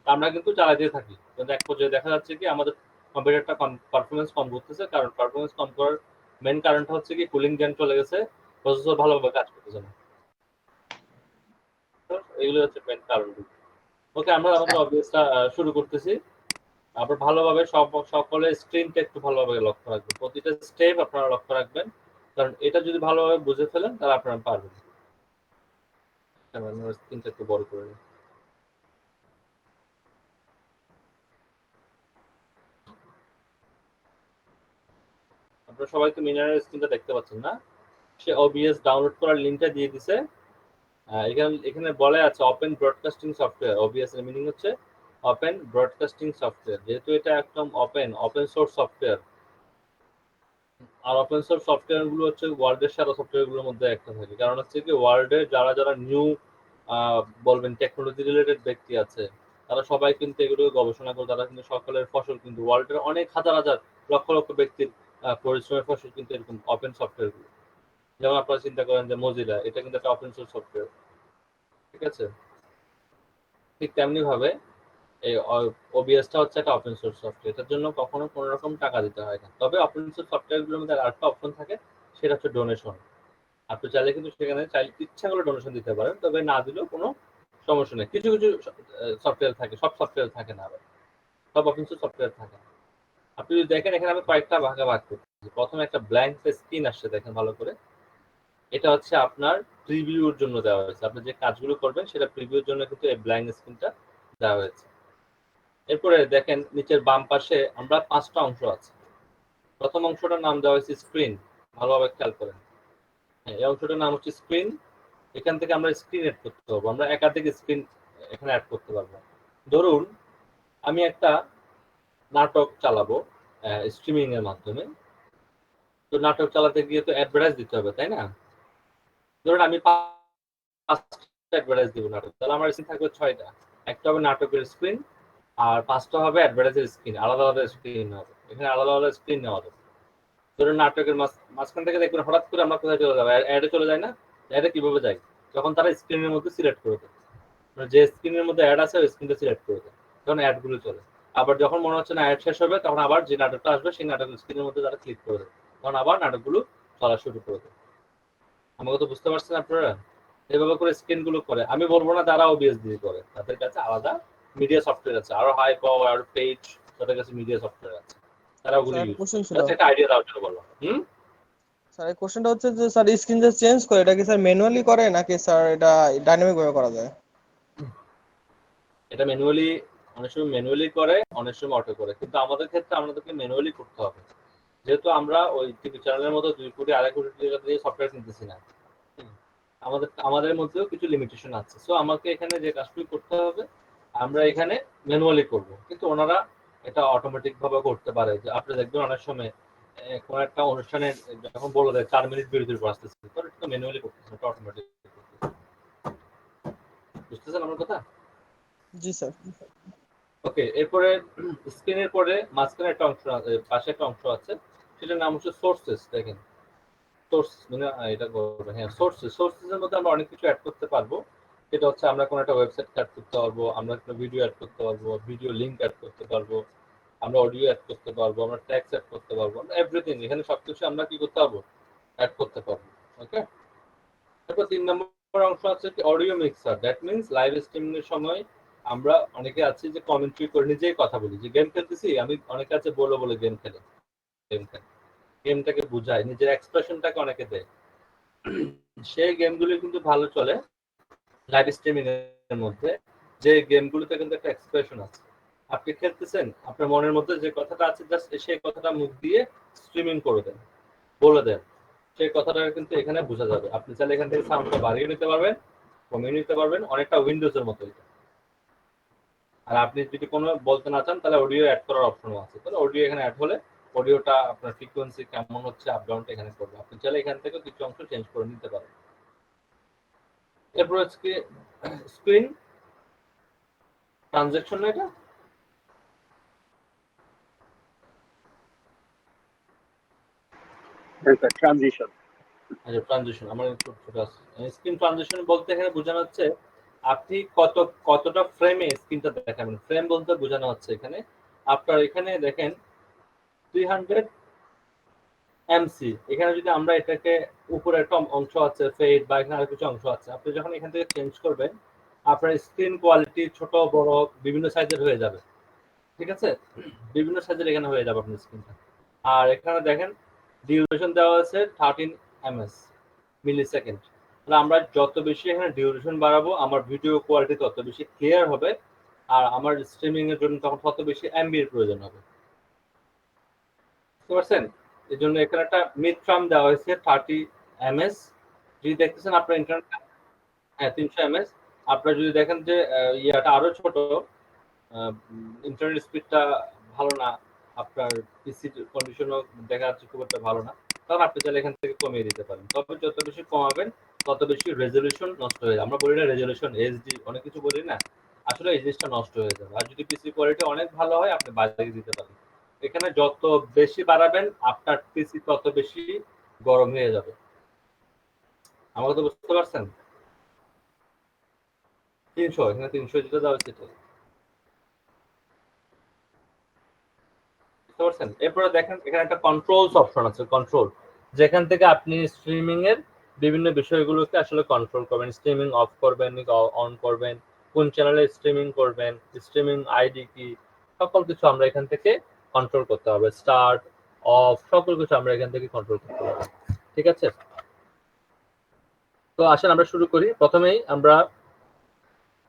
তা আমরা কিন্তু চালাতেই থাকি, কিন্তু এক পর্যায়ে দেখা যাচ্ছে কি আমাদের কম্পিউটারটা পারফরমেন্স কম করতেছে, কারণ পারফরমেন্স কম করার মেইন কারণটা হচ্ছে কি কুলিং জেন চলে গেছে, প্রসেসর ভালোভাবে কাজ করতেছে না। তো এগুলো হচ্ছে মেইন কারণ। ওকে, আমরা আমাদের অভ্যাসটা শুরু করতেছি। আপনার ভালোভাবে সকলের স্ক্রিনটা একটু ভালোভাবে লক্ষ্য রাখবেন, প্রতিটা স্টেপ আপনারা লক্ষ্য রাখবেন, কারণ এটা যদি ভালোভাবে বুঝে ফেলেন তাহলে আপনারা পারবেন। স্ক্রিনটা একটু বড় করে নিন। আপনারা সবাই তো মিনারের স্ক্রিনটা দেখতে পাচ্ছেন না? সে ওবিএস ডাউনলোড করার লিঙ্কটা দিয়ে দিছে। এখানে বলে আছে ওপেন ব্রডকাস্টিং সফটওয়্যার। ওবিএস এর মিনিং হচ্ছে ওপেন ব্রডকাস্টিং সফটওয়্যার। যেহেতু এটা একদম ওপেন সোর্স সফটওয়্যার, আর ওপেন সোর্স সফটওয়্যার গুলো হচ্ছে ওয়ার্ল্ডের সেরা সফটওয়্যার গুলোর মধ্যে একটা থাকে। কারণ হচ্ছে কি ওয়ার্ল্ডে যারা নিউ বলবেন টেকনোলজি রিলেটেড ব্যক্তি আছে, তারা সবাই কিন্তু এগুলো গবেষণা করে, তারা কিন্তু সকলের ফসল কিন্তু ওয়ার্ল্ডের অনেক হাজার হাজার লক্ষ লক্ষ ব্যক্তির পরিশ্রমের ফসল কিন্তু এরকম ওপেন সফটওয়্যার গুলো। যেমন আপনারা চিন্তা করেন যে মজিলা, এটা কিন্তু একটা ওপেন সোর্স সফটওয়্যার, ঠিক আছে? ঠিক তেমনি ভাবে এই ওবিএসটা হচ্ছে একটা ওপেন সোর্স সফটওয়্যার, এটার জন্য কখনো কোনো রকম টাকা দিতে হয় না। তবে ওপেন সোর্স সফটওয়্যারগুলোর মধ্যে আরেকটা অপশন থাকে, সেটা হচ্ছে ডোনেশন। আপনি চাইলে কিন্তু সেখানে চাইলে ইচ্ছা করে ডোনেশন দিতে পারেন, তবে না দিলেও কোনো সমস্যা নেই। কিছু কিছু সফটওয়্যার থাকে, সব সফটওয়্যার থাকে না, আবার সব ওপেন সোর্স সফটওয়্যার থাকে না। আপনি যদি দেখেন এখানে আমি কয়েকটা ভাগে ভাগ করতেছি। প্রথমে একটা ব্ল্যাঙ্ক স্ক্রিন আসছে, দেখেন ভালো করে। এটা হচ্ছে আপনার প্রিভিউর জন্য দেওয়া হয়েছে। আপনি যে কাজগুলো করবেন সেটা প্রিভিউর জন্য কিন্তু এই ব্ল্যাঙ্ক স্ক্রিনটা দেওয়া হয়েছে। এরপরে দেখেন নিচের বাম পাশে আমরা 5টা অংশ আছে। প্রথম অংশটার নাম দেওয়া হয়েছে স্ক্রিন, ভালোভাবে খেয়াল করেন। হ্যাঁ, এই অংশটার নাম হচ্ছে স্ক্রিন। এখান থেকে আমরা স্ক্রিন অ্যাড করতে পারবো, আমরা একাধিক স্ক্রিন এখানে অ্যাড করতে পারবো। ধরুন আমি একটা নাটক চালাবো স্ট্রিমিং এর মাধ্যমে, তো নাটক চালাতে গিয়ে তো অ্যাডভার্টাইজ দিতে হবে, তাই না? ধরুন আমি 5টা অ্যাডভার্টাইজ দিব নাটক, তাহলে আমার স্ক্রিন থাকবে 6টা। একটা হবে নাটকের স্ক্রিন, আর 5টা হবে অ্যাডভার্টাইজের স্ক্রিন। আলাদা আলাদা স্ক্রিন হবে, এখানে আলাদা আলাদা স্ক্রিন নেওয়া হবে। ধরুন নাটকের মাঝখান থেকে দেখবেন হঠাৎ করে আমরা কোথায় চলে যাবো, অ্যাডে চলে যায় না? অ্যাডে কিভাবে যায়? যখন তারা স্ক্রিনের মধ্যে সিলেক্ট করে দেয়, মানে যে স্ক্রিনের মধ্যে অ্যাড আছে ওই স্ক্রিনটা সিলেক্ট করে দেয়, তখন অ্যাডগুলো চলে। আবার যখন মনে হচ্ছে না অ্যাড শেষ হবে, তখন আবার যে নাটকটা আসবে সেই নাটকের স্ক্রিনের মধ্যে তারা ক্লিক করে দেয়, তখন আবার নাটকগুলো চলা শুরু করে দেয়। আমার কথা বুঝতে পারছেন আপনারা? এভাবে করে স্ক্রিন গুলো করে। আমি বলবো না তারা ওবিএস দিয়ে করে, তাদের কাছে আলাদা মিডিয়া সফটওয়্যার আছে, আরো হাই পাওয়ার আর পেজ, তাদের কাছে মিডিয়া সফটওয়্যার আছে, তারা ওগুলো স্যার ইউজ কোশ্চেন করে। ছিল জাস্ট একটা আইডিয়া দেওয়ার জন্য বললাম। স্যার, এই কোশ্চেনটা হচ্ছে যে স্যার স্ক্রিন যে চেঞ্জ করে এটা কি স্যার ম্যানুয়ালি করে নাকি স্যার এটা ডাইনামিক ভাবে করা যায়? এটা ম্যানুয়ালি, অনেক সময় ম্যানুয়ালি করে, অনেক সময় অটো করে, কিন্তু আমাদের ক্ষেত্রে আমাদেরকে ম্যানুয়ালি করতে হবে, যেহেতু আমরা ওই টিভি চ্যানেলের মতো 2 কোটি 2.5 কোটি টাকা দিয়ে সফটওয়্যার কিনতেছি না। আমাদের মধ্যেও কিছু লিমিটেশন আছে। সো আমাকে এখানে যে কাজগুলো করতে হবে আমরা এখানে ম্যানুয়ালি করব, কিন্তু ওনারা এটা অটোমেটিক ভাবে করতে পারে। যে আপনি দেখবেন অনেক সময় কোন একটা অনুষ্ঠানে যখন বলে দেয় 4 মিনিট বিরতির পর আসতেছে, তো এটা ম্যানুয়ালি করতেছে, এটা অটোমেটিক করতেছে। বুঝতেছেন আমার কথা? জি স্যার। ওকে, এরপরে স্ক্রিনের পরে মাঝখানে একটা অংশ আছে, পাশে একটা অংশ আছে, সেটার নাম হচ্ছে সোর্সেস। দেখেন সোর্স মানে এটা করবে, হ্যাঁ সোর্সেসের মধ্যে আমরা অনেক কিছু অ্যাড করতে পারবো। এটা হচ্ছে আমরা কোনো একটা ওয়েবসাইট অ্যাড করতে পারবো, আমরা একটা ভিডিও অ্যাড করতে পারবো, ভিডিও লিংক অ্যাড করতে পারবো, আমরা অডিও অ্যাড করতে পারবো, আমরা টেক্সট অ্যাড করতে পারবো, আমরা এভরিথিং এখানে সবকিছু আমরা কি করতে পারবো, অ্যাড করতে পারবো। ওকে, তারপর 3 নম্বর অংশ আছে কি audio mixer. That means live streaming এর সময় আমরা অনেকে আছি যে কমেন্ট্রি করে নিজেই কথা বলি, যে গেম খেলতেছি আমি, অনেকে আছে বলে বলে গেম খেলে, গেমটাকে বুঝায়, নিজের এক্সপ্রেশনটাকে অনেকে দেয়, সেই গেমগুলো কিন্তু ভালো চলে লাইভ স্ট্রিমিং এর মধ্যে। যে গেমগুলোতে কিন্তু একটা এক্সপ্রেশন আছে, আপনি খেলতেছেন, আপনার মনের মধ্যে যে কথাটা আছে জাস্ট সেই কথাটা মুখ দিয়ে স্ট্রিমিং করে দেন, বলে দেন, সেই কথাটা কিন্তু এখানে বোঝা যাবে। আপনি চাইলে এখান থেকে সাউন্ডটা বাড়িয়ে নিতে পারবেন, কমিয়ে নিতে পারবেন, অনেকটা উইন্ডোজ এর মতো এটা। আর আপনি যদি কোনো বলতে না চান তাহলে অডিও অ্যাড করার অপশনও আছে, তাহলে অডিও এখানে অ্যাড হলে অডিওটা আপনার ফ্রিকোয়েন্সি কেমন হচ্ছে আপ ডাউনটা এখানে করবে, আপনি চাইলে এখান থেকে কিছু অংশ চেঞ্জ করে নিতে পারেন। এরপর হচ্ছে স্ক্রিন ট্রানজেকশন, না এটা ট্রানজিশন। আচ্ছা ট্রানজিশন আমার ছোট ছোট আছে। স্ক্রিন ট্রানজিশন বলতে এখানে বোঝানো হচ্ছে আপনি কতটা ফ্রেমে স্ক্রিনটা দেখাবেন। ফ্রেম বলতে বোঝানো হচ্ছে এখানে আপনার এখানে দেখেন 300 এমসি, এখানে যদি আমরা এটাকে উপরে একটা অংশ আছে ফেড বা এখানে আরো কিছু অংশ আছে, আপনি যখন এখান থেকে চেঞ্জ করবেন আপনার স্ক্রিন কোয়ালিটি ছোট বড় বিভিন্ন সাইজের হয়ে যাবে, ঠিক আছে? বিভিন্ন সাইজের এখানে হয়ে যাবে আপনার স্ক্রিনটা। আর এখানে দেখেন ডিউরেশন দেওয়া আছে 13 ms মিলি সেকেন্ড। তাহলে আমরা যত বেশি এখানে ডিউরেশন বাড়াবো আমার ভিডিও কোয়ালিটি তত বেশি ক্লিয়ার হবে, আর আমার স্ট্রিমিং এর জন্য তখন তত বেশি এমবি এর প্রয়োজন হবে। বুঝতে পারছেন? এই জন্য এখানে একটা মিড ট্রাম দেওয়া হয়েছে 30 ms। যদি দেখতেছেন আপনার ইন্টারনেট, হ্যাঁ 300 ms। আপনারা যদি দেখেন যে ইয়াটা আরো ছোট, ইন্টারনেট স্পিডটা ভালো না, আপনার পিসি কন্ডিশনও দেখা যাচ্ছে খুব একটা ভালো না, তখন আপনি চাইলে এখান থেকে কমিয়ে দিতে পারেন। তবে যত বেশি কমাবেন তত বেশি রেজলিউশন নষ্ট হয়ে যাবে। আমরা বলি না রেজলিউশন এইচডি অনেক কিছু বলি না, আসলে এই জিনিসটা নষ্ট হয়ে যাবে। আর যদি পিসি কোয়ালিটি অনেক ভালো হয় আপনি বাড়িয়ে দিতে পারেন। এখানে যত বেশি বাড়াবেন আপনার পিসি তত বেশি গরম হয়ে যাবে। আমার কথা বুঝতে পারছেন? 300, এখানে 300 যেটা দেওয়া হচ্ছে এটা। বুঝতে পারছেন? এরপরে দেখেন এখানে একটা কন্ট্রোলস অপশন আছে, কন্ট্রোল, যেখান থেকে আপনি স্ট্রিমিং এর বিভিন্ন বিষয়গুলোকে আসলে কন্ট্রোল করবেন। স্ট্রিমিং অফ করবেন নাকি অন করবেন, কোন চ্যানেলে স্ট্রিমিং করবেন, স্ট্রিমিং আইডি কি, সকল কিছু আমরা এখান থেকে কন্ট্রোল করতে হবে। স্টার্ট, অফ, সকল কিছু আমরা এখান থেকে কন্ট্রোল করতে হবে। ঠিক আছে? তো আসেন আমরা শুরু করি। প্রথমেই আমরা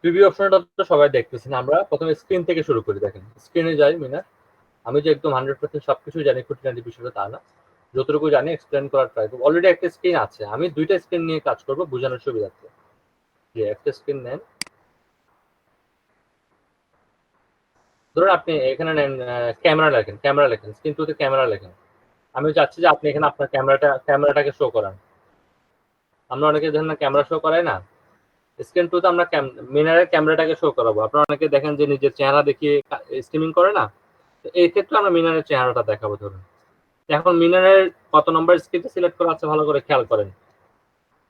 প্রিভিউ অপশনটা তো সবাই দেখতেছেন, আমরা প্রথমে স্ক্রিন থেকে শুরু করি। দেখেন স্ক্রিনে যাই মিনা, আমি যে একদম 100% সবকিছু জানি খুঁটিনাটি বিষয়টা তা না, যতটুকু জানি এক্সপ্লেন করার ট্রাই করবো। অলরেডি একটা স্ক্রিন আছে, আমি দুইটা স্ক্রিন নিয়ে কাজ করবো বোঝানোর সুবিধার্থে। যে একটা স্ক্রিন নেন, ধরুন আপনি এখানে নেন ক্যামেরা লেখেন, ক্যামেরা লেখেন, স্ক্রিন টুতে ক্যামেরা লেখেন। আমি চাচ্ছি যে আপনি এখানে আপনার ক্যামেরাটাকে শো করান। আমরা অনেকে দেখেন না ক্যামেরা শো করাই না, স্ক্রিন টুতে আমরা মিনারের ক্যামেরাটাকে শো করাবো। আপনারা অনেকে দেখেন যে নিজের চেহারা দেখিয়ে স্ট্রিমিং করে না, তো এই ক্ষেত্রে আমরা মিনারের চেহারাটা দেখাবো। ধরুন এখন মিনারের কত নম্বর স্ক্রিনটা সিলেক্ট করা আছে ভালো করে খেয়াল করেন।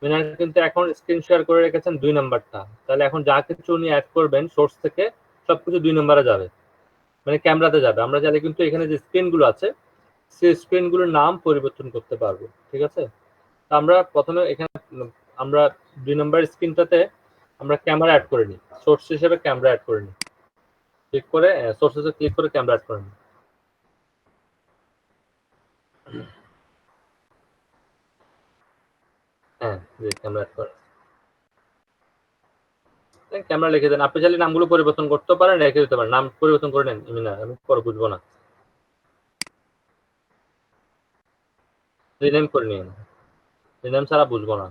মিনার কিন্তু এখন স্ক্রিন শেয়ার করে রেখেছেন 2 নাম্বারটা, তাহলে এখন যা কিছু উনি অ্যাড করবেন সোর্স থেকে সবকিছু 2 নম্বরে যাবে, মানে ক্যামেরাতে যাবে। আমরা চাইলে কিন্তু এখানে যে স্ক্রিনগুলো আছে সেই স্ক্রিনগুলোর নাম পরিবর্তন করতে পারবো। ঠিক আছে? তো আমরা প্রথমে এখানে আমরা 2 নম্বর স্ক্রিনটাতে আমরা ক্যামেরা অ্যাড করে নিই, সোর্স হিসেবে ক্যামেরা অ্যাড করে নিই। ক্লিক করে সোর্সেসে ক্লিক করে ক্যামেরা অ্যাড করে নিই। হ্যাঁ, যে ক্যামেরা অ্যাড করে ক্যামেরা লিখে দেন। আপনি চাইলে নামগুলো পরিবর্তন করতে পারেন, রেখে দিতে পারেন। নাম পরিবর্তন করে নেন, আমি না, আমি পরে বুঝবো না, রিনেম করে নিন, রিনেম ছাড়া বুঝবো না।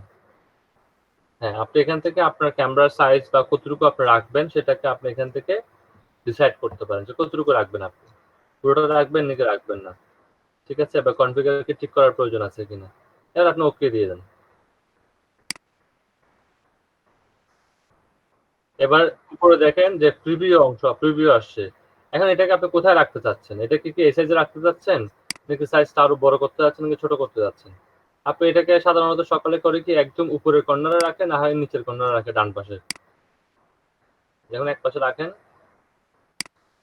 হ্যাঁ, আপনি এখান থেকে আপনার ক্যামেরার সাইজ বা কতটুকু আপনি রাখবেন সেটাকে আপনি এখান থেকে ডিসাইড করতে পারেন যে কতটুকু রাখবেন। আপনি পুরোটা রাখবেন নাকি রাখবেন না। ঠিক আছে? বা কনফিগারকে ঠিক করার প্রয়োজন আছে কিনা, এবার আপনি ওকে দিয়ে দেন। এবার উপরে দেখেন যে প্রিভিউ অংশ, প্রিভিউ আসছে। এখন এটাকে আপনি কোথায় রাখতে চাচ্ছেন? এটা কি এই সাইজে রাখতে চাচ্ছেন নাকি সাইজটা আরো বড় করতে যাচ্ছেন নাকি ছোট করতে যাচ্ছেন? আপনি এটাকে সাধারণত সকালে করে কি একদম উপরের কর্নারে রাখেন না হয় নিচের কর্নারে রাখেন, ডান পাশে। যখন এক পাশে রাখেন,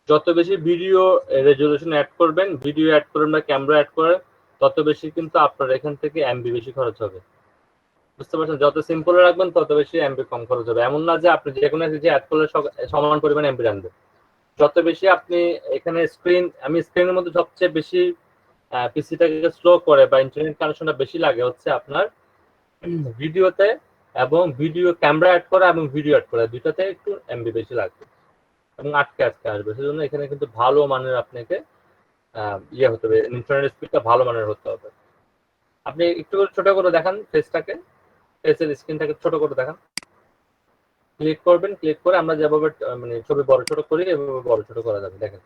যত বেশি ভিডিও রেজলিউশন অ্যাড করবেন, ভিডিও অ্যাড করেন বা ক্যামেরা অ্যাড করেন, তত বেশি কিন্তু আপনার এখান থেকে এমবি বেশি খরচ হবে। বুঝতে পারছেন? যত সিম্পল রাখবেন তত বেশি এমবি কম খরচ হবে। এমন না যে আপনি যে কোনো কিছু অ্যাড করলে সমান পরিমাণ এমবি রাখবে। যত বেশি আপনি এখানে আমি স্ক্রিনের মধ্যে সবচেয়ে বেশি পিসিটাকে স্লো করে বা ইন্টারনেট কানেকশনটা বেশি লাগে হচ্ছে আপনার ভিডিওতে, এবং ভিডিও ক্যামেরা অ্যাড করা এবং ভিডিও অ্যাড করা দুইটাতে একটু এমবি বেশি লাগবে এবং আটকে আসবে। সেজন্য এখানে কিন্তু ভালো মানের আপনাকে ইয়ে হতে হবে, ইন্টারনেট স্পিডটা ভালো মানের হতে হবে। আপনি একটু ছোট করে দেখান ফেসটাকে, ফেসের স্ক্রিনটাকে ছোট করে দেখান। ক্লিক করবেন, ক্লিক করে আমরা যেভাবে মানে ছবি বড় ছোট করি এভাবে বড় ছোট করা যাবে। দেখেন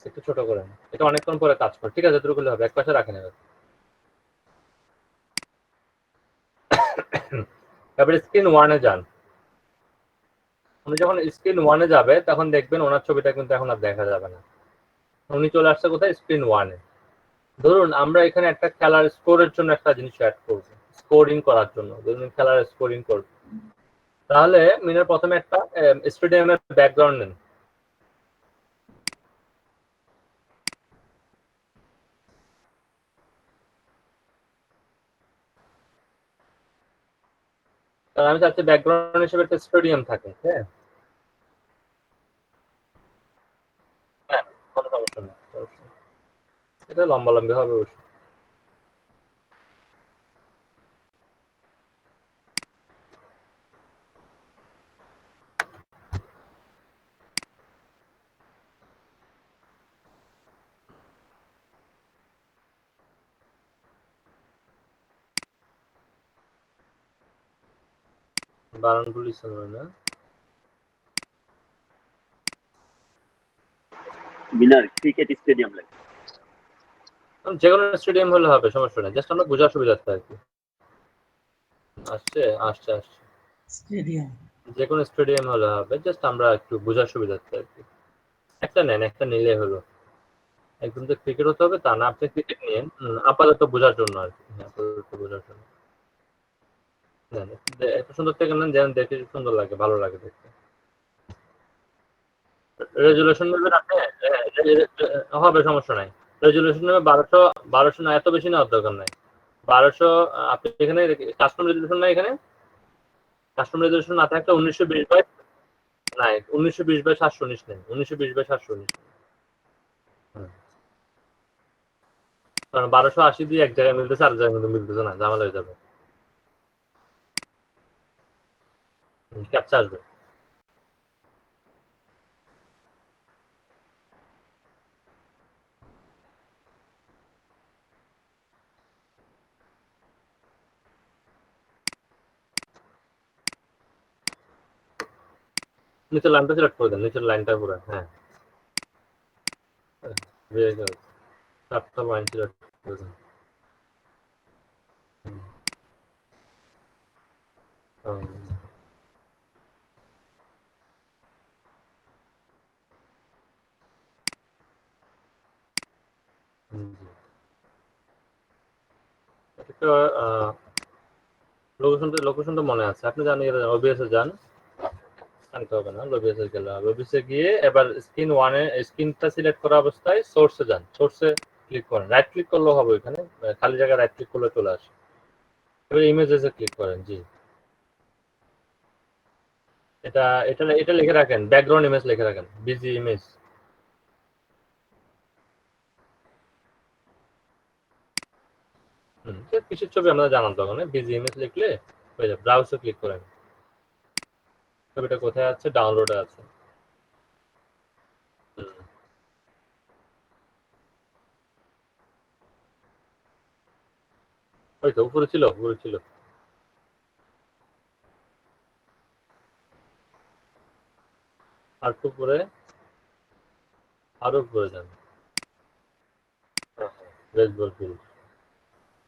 একটু ছোট করেন, এটা অনেকক্ষণ পরে কাজ করে। ঠিক আছে, এতটুকু করলে হবে। এক পাশে রাখেন। এবার স্ক্রিন 1-এ যান। উনি যখন স্ক্রিন 1-এ যাবে তখন দেখবেন ওনার ছবিটা কিন্তু এখন আর দেখা যাবে না। উনি চলে আসছে কোথায়? স্ক্রিন 1-এ। ধরুন আমরা এখানে একটা খেলার স্কোরের জন্য একটা জিনিস অ্যাড করব, স্কোরিং করার জন্য। ধরুন খেলার স্কোরিং করব, তাহলে মিনার প্রথমে একটা স্টেডিয়ামের ব্যাকগ্রাউন্ড নেন। কারণ আমি চাচ্ছি ব্যাকগ্রাউন্ড হিসেবে একটা স্টেডিয়াম থাকে। হ্যাঁ, হ্যাঁ, কোনো সমস্যা নেই, এটা লম্বা লম্বি হবে অবশ্যই। বারানগুলি না, মিনার ক্রিকেট স্টেডিয়াম লাগে। যে কোনো স্টেডিয়াম হলে হবে, সমস্যা নেই। জাস্ট আমরা বোঝার সুবিধার্থে আর কি। আসছে আসছে আসছে স্টেডিয়াম। যে কোনো স্টেডিয়াম হলে হবে, জাস্ট আমরা একটু বোঝার সুবিধার্থে আর কি। একটা নেন, একটা নিলে হলো। একদম যে ক্রিকেট হতে হবে তা না, আপনি ক্রিকেট নিন আপাতত বোঝার জন্য আর কি। হ্যাঁ, আপাতত বোঝার জন্য। নেন, এত সুন্দর থেকে নেন যেন দেখে সুন্দর লাগে, ভালো লাগে দেখতে। রেজুলেশন নেবেন আপনি, হবে সমস্যা নাই। রেজুলেশন নেবে 1200 না, এত বেশি নেওয়ার দরকার নাই। 1200 আপনি এখানে কাস্টম রেজুলেশন নাই, এখানে কাস্টম রেজুলেশন না থাকলে 1920 বাই নাই, 1920 বাই 719 নেই, 1920 বাই 719। কারণ 1280 দিয়ে এক জায়গায় মিলতেছে, আর জায়গায় কিন্তু মিলতেছে না, ঝামেলা হয়ে যাবে। ক্যাপচা আসবে। নিচের লাইনটা সিলেক্ট করে দেন, নিচের লাইনটা পুরো, হ্যাঁ ভেরি গুড, 4টা লাইন সিলেক্ট করে দেন। একটা লোকেশনটা মনে আছে, আপনি জানেন ওবিএস এ যান, আনতে হবে না, ওবিএস এ গেলে হবে। ওবিএস এ গিয়ে এবার স্ক্রিন 1 এ স্ক্রিনটা সিলেক্ট করা অবস্থায় সোর্সে যান, সোর্সে ক্লিক করেন, রাইট ক্লিক করলেও হবে, ওইখানে খালি জায়গায় রাইট ক্লিক করলে চলে আসে। এবার ইমেজেসে ক্লিক করেন, জি এটা এটা এটা লিখে রাখেন, ব্যাকগ্রাউন্ড ইমেজ লিখে রাখেন, বিজি ইমেজ। কিসের ছবি আমরা জানান তখন, বিজি ইমেজ লিখলে হয়ে যাবে। ব্রাউজে ক্লিক করেন, ছবিটা কোথায় আছে, ডাউনলোডে আছে। ওই তো উপরে ছিল, উপরে ছিল। আর একটু উপরে, আরো উপরে যান, বেসবল ফিল্ড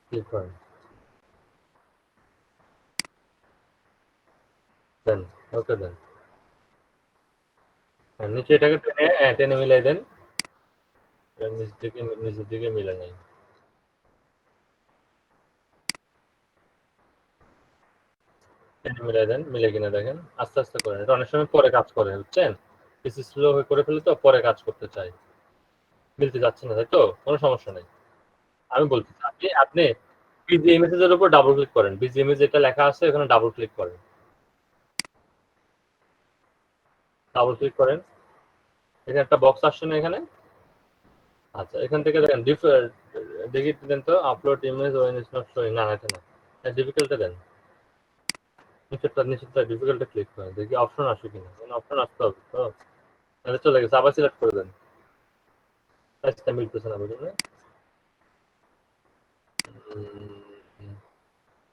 ক্লিক করেন, দেন ওকে দেন। নিচে এটাকে টেনে টেনে মিলাই দেন, নিচের দিকে মিলে নেই। টেনে মিলাই দেন, মিলে কিনা দেখেন, আস্তে আস্তে করেন, এটা অনেক সময় পরে কাজ করে, বুঝছেন, বেশি স্লো হয়ে করে ফেলে তো পরে কাজ করতে চাই, মিলতে যাচ্ছে না, তাই তো কোনো সমস্যা নেই। আমি বলছি আপনি আপনি বিজি ইমেজের উপর ডাবল ক্লিক করেন, বিজি ইমেজ যেটা লেখা আছে ওখানে ডাবল ক্লিক করেন, ডাবল ক্লিক করেন, এখানে একটা বক্স আসছে না এখানে, আচ্ছা এখান থেকে দেখেন দেখি দেন তো, upload image when is not showing, না এটা না, ডিফিকাল্টে দেন, নিচেরটা ডিফিকাল্টে ক্লিক করেন, দেখি অপশন আসে কিনা, অপশন আসতে হবে তো, তাহলে চলে গেছে, আবার সিলেক্ট করে দেন, সাইজটা মিলতেছে না বুঝলেন,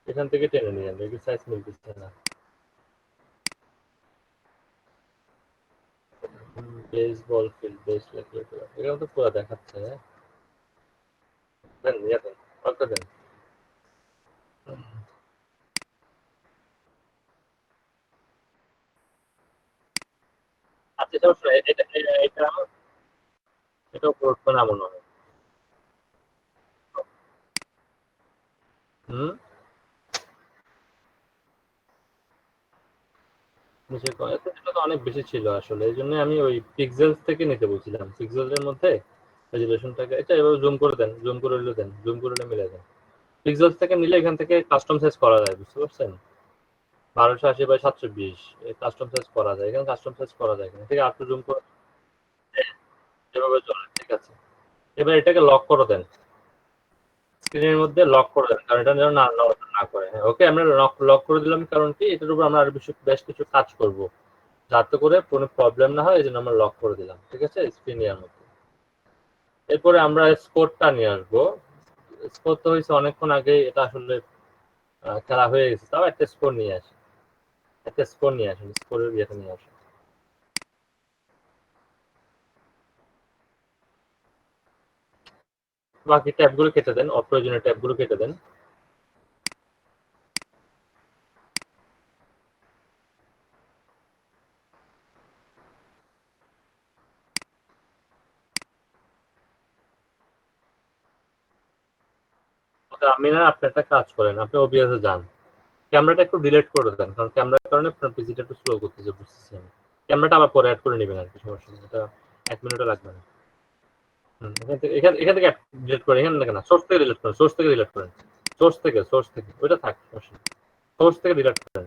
এখান থেকে টেনে নিয়ে দেখি সাইজ মিলতেছে না, বেসবল ফিল্ড বেস লিখলে এখানে তো পুরো দেখাচ্ছে, হ্যাঁ দেন ইয়ে দেন, ওকে দেন। আচ্ছা এটা এটা এটা এটা উপর না মনে হয়। হুম, নিচে এটা তো অনেক বেশি ছিল আসলে, এই জন্য আমি ওই পিক্সেলস থেকে নিতে বলছিলাম, পিক্সেলসের মধ্যে রেজুলেশনটাকে এটা এভাবে জুম করে দেন, জুম করে দেন, জুম করে মিলে দেন, পিক্সেলস থেকে নিলে এখান থেকে কাস্টম সাইজ করা যায়, বুঝতে পারছেন, 1280 বাই 720 কাস্টম সাইজ করা যায়, এখানে কাস্টম সাইজ করা যায়, এখান থেকে আরেকটু জুম করে এভাবে চলে, ঠিক আছে। এবার এটাকে লক করে দেন, স্ক্রিনের মধ্যে লক করে দেন, কারণ এটা যেন না করে, হ্যাঁ ওকে আমরা লক করে দিলাম, কারণ কি এটার উপর আমরা আরো বেশ কিছু কাজ করব, যাতে করে কোনো প্রবলেম না হয়, এই জন্য আমরা লক করে দিলাম, ঠিক আছে, স্ক্রিনের মধ্যে। এরপরে আমরা স্কোরটা নিয়ে আসবো, স্কোর তো হয়েছে অনেকক্ষণ আগে, এটা আসলে খেলা হয়ে গেছে, তাও একটা স্কোর নিয়ে আসি, একটা স্কোর নিয়ে আসুন, স্কোরের ইয়েটা নিয়ে আসুন। বাকি ট্যাবগুলো কেটে দেন, অপ্রয়োজনীয় ট্যাবগুলো কেটে দেন। আমি না, আপনি একটা কাজ করেন, আপনি ওবিএস এ যান, ক্যামেরাটা একটু ডিলিট করে দেন, কারণ ক্যামেরার কারণে আপনার পিসিটা একটু স্লো করতেছে, বুঝতেছি আমি। ক্যামেরাটা আবার পরে অ্যাড করে নেবেন আর কি, সমস্যা নেই, এটা 1 মিনিটও লাগবে না। এখান থেকে ডিলিট করেন, এখানে দেখেন না, সোর্স থেকে ডিলিট করেন, সোর্স থেকে ডিলিট করেন, সোর্স থেকে ওইটা থাক, সমস্যা নেই। সোর্স থেকে ডিলিট করেন,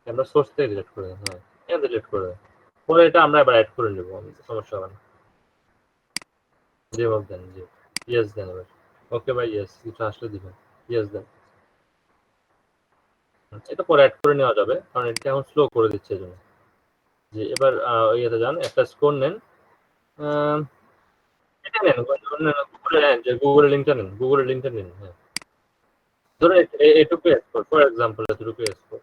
ক্যামেরা সোর্স থেকে ডিলিট করে দেন, হ্যাঁ এখানে ডিলিট করে দেন। পরে এটা আমরা এবার অ্যাড করে নেব, সমস্যা হবে না। জি হোক দেন, জি ইয়েস দেন এবার। ওকে ভাই, ইয়েস কিছু আসলে দিবেন, ইয়েস দেন। এটা পরে অ্যাড করে নেওয়া যাবে, কারণ এটা এখন স্লো করে দিচ্ছে এজন্য। জি এবার ইয়েতে যান, একটা স্কোর নেন, এটা নেন, গুগলের লিঙ্কটা নেন, গুগলের লিঙ্কটা নিন। হ্যাঁ ধরুন এটুকু এক্সপোর্ট, ফর এক্সাম্পল এতটুকু এক্সপোর্ট।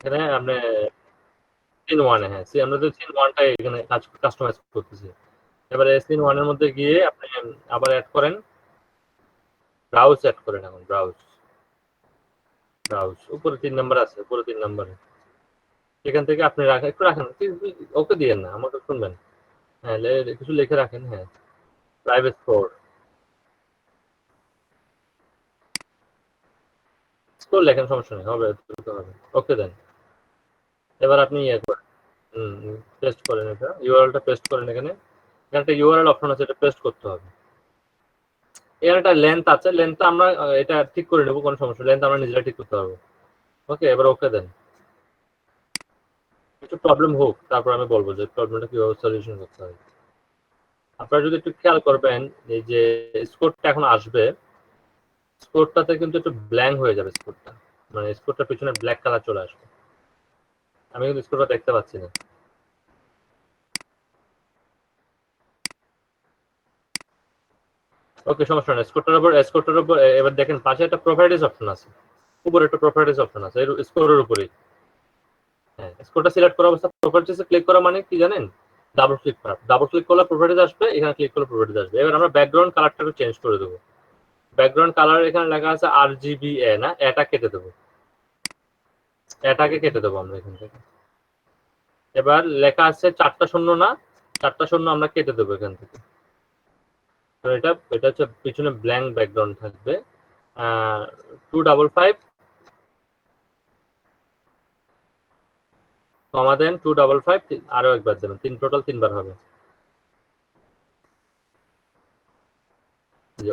এখানে আপনি সিন ওয়ানে, হ্যাঁ আমরা তো সিন ওয়ানটাই এখানে কাস্টমাইজ করতেছি। এবারে সিন ওয়ানের মধ্যে গিয়ে আপনি আবার অ্যাড করেন, ব্রাউজ অ্যাড করেন, এখন ব্রাউজ উপরে 3 নাম্বার আছে, উপরে 3 নাম্বারে এখান থেকে আপনি একটু রাখেন, ওকে দিয়েন না, আমাকে শুনবেন। হ্যাঁ কিছু লিখে রাখেন, হ্যাঁ প্রাইভেট স্টোর লেখেন, সমস্যা নেই, হবে হবে। ওকে দেন। এবার আপনি ইয়ে করেন, পেস্ট করেন, এটা ইউআরএলটা পেস্ট করেন। এখানে একটা ইউআরএল অপশন আছে, এটা পেস্ট করতে হবে। এর একটা লেন্থ আছে, লেন্থটা আমরা এটা ঠিক করে নেব, কোনো সমস্যা, লেন্থ আমরা নিজেরা ঠিক করতে পারবো। ওকে এবার ওকে দেন। একটু প্রবলেম হোক, তারপর আমি বলবো যে প্রবলেমটা কিভাবে সলিউশন করতে হয়। আপনারা যদি একটু খেয়াল করবেন, এই যে স্কোরটা এখন আসবে, স্কোরটাতে কিন্তু একটু ব্ল্যাঙ্ক হয়ে যাবে, স্কোরটা মানে স্কোরটার পিছনে ব্ল্যাক কালার চলে আসবে। আমি কিন্তু স্কোরটা দেখতে পাচ্ছি না। ওকে সমস্যা নেই, স্কোরটার উপর এবার দেখেন পাশে একটা প্রপার্টিজ অপশন আছে, উপরে একটা প্রপার্টিজ অপশন আছে এর স্কোরের উপরেই। হ্যাঁ স্কোরটা সিলেক্ট করা অবস্থা প্রপার্টিজে ক্লিক করা মানে কি জানেন, ডাবল ক্লিক করলে প্রপার্টিজ আসবে, এখানে ক্লিক করলে প্রপার্টিজ আসবে। এবার আমরা ব্যাকগ্রাউন্ড কালারটাকে চেঞ্জ করে দেবো। ব্যাকগ্রাউন্ড কালার এখানে লেখা আছে RGBA, না এটা কেটে দেবো, এটাকে কেটে দেবো আমরা এখান থেকে। এবার লেখা আছে 4টা শূন্য, না 4টা শূন্য আমরা কেটে দেবো এখান থেকে। এটা হচ্ছে পিছনে ব্ল্যাঙ্ক ব্যাকগ্রাউন্ড থাকবে। 255 কমা দেন, 255 আরো একবার দেবেন, টোটাল 3 বার হবে।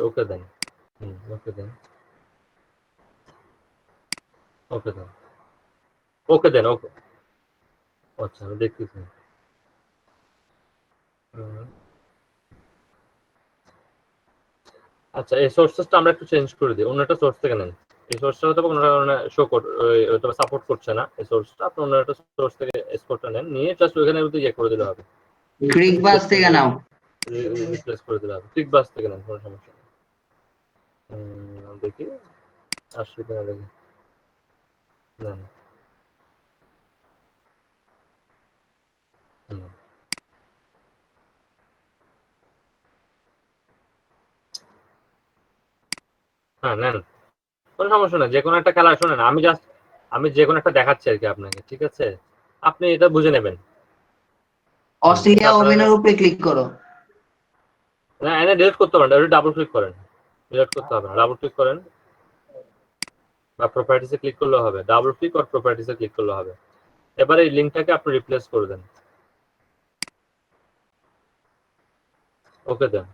ওকে দেন, ওকে দেন, ওকে দেন, ওকে দেন, ওকে। আচ্ছা আমি দেখতেছি। আচ্ছা এই সোর্সেসটা আমরা একটু চেঞ্জ করে দিই, অন্য একটা সোর্স থেকে নেন। এই সোর্সটা হয়তো কোনো কারণে সাপোর্ট করছে না, এই সোর্সটা আপনি অন্য একটা সোর্স থেকে এক্সপোর্টটা নেন, নিয়ে জাস্ট ওখানে ইয়ে করে দিলে হবে, ক্রিকবাস থেকে নাও, রিপ্লেস করে দিলে হবে। ক্লিকবাস থেকে নেন, কোনো সমস্যা নেই। দেখি আসলে কিনা দেখি, নেন। হ্যাঁ নেন, কোনো সমস্যা নেই, যে কোনো একটা খেলা শোনেন, আমি যে কোনো একটা দেখাচ্ছি আর কি আপনাকে, ঠিক আছে আপনি এটা বুঝে নেবেন। অস্ট্রেলিয়া ওমেনের উপরে ক্লিক করো। না এনে ডিলিট করতে পারেন, ওটা ডাবল ক্লিক করেন, ডিলিট করতে হবে না, ডাবল ক্লিক করেন বা প্রপার্টিসে ক্লিক করলে হবে, ডাবল ক্লিক আর প্রপার্টিসে ক্লিক করলে হবে। এবারে এই লিংকটাকে আপনি রিপ্লেস করে দেন, ওকে দেন।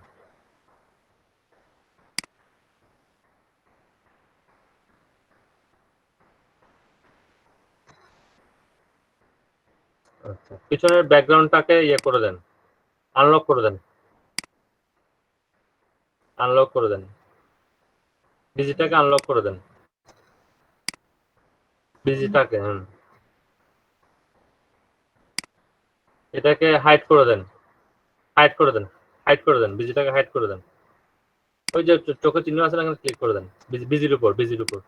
আচ্ছা পিছনের ব্যাকগ্রাউন্ডটাকে ইয়ে করে দেন, আনলক করে দেন, আনলক করে দেন, বিজিটাকে আনলক করে দেন, বিজিটাকে এটাকে হাইড করে দেন, হাইড করে দেন, হাইড করে দেন, বিজিটাকে হাইড করে দেন। ওই যে চোখে চিহ্ন আছে না, ক্লিক করে দেন বিজির উপর, বিজির উপর।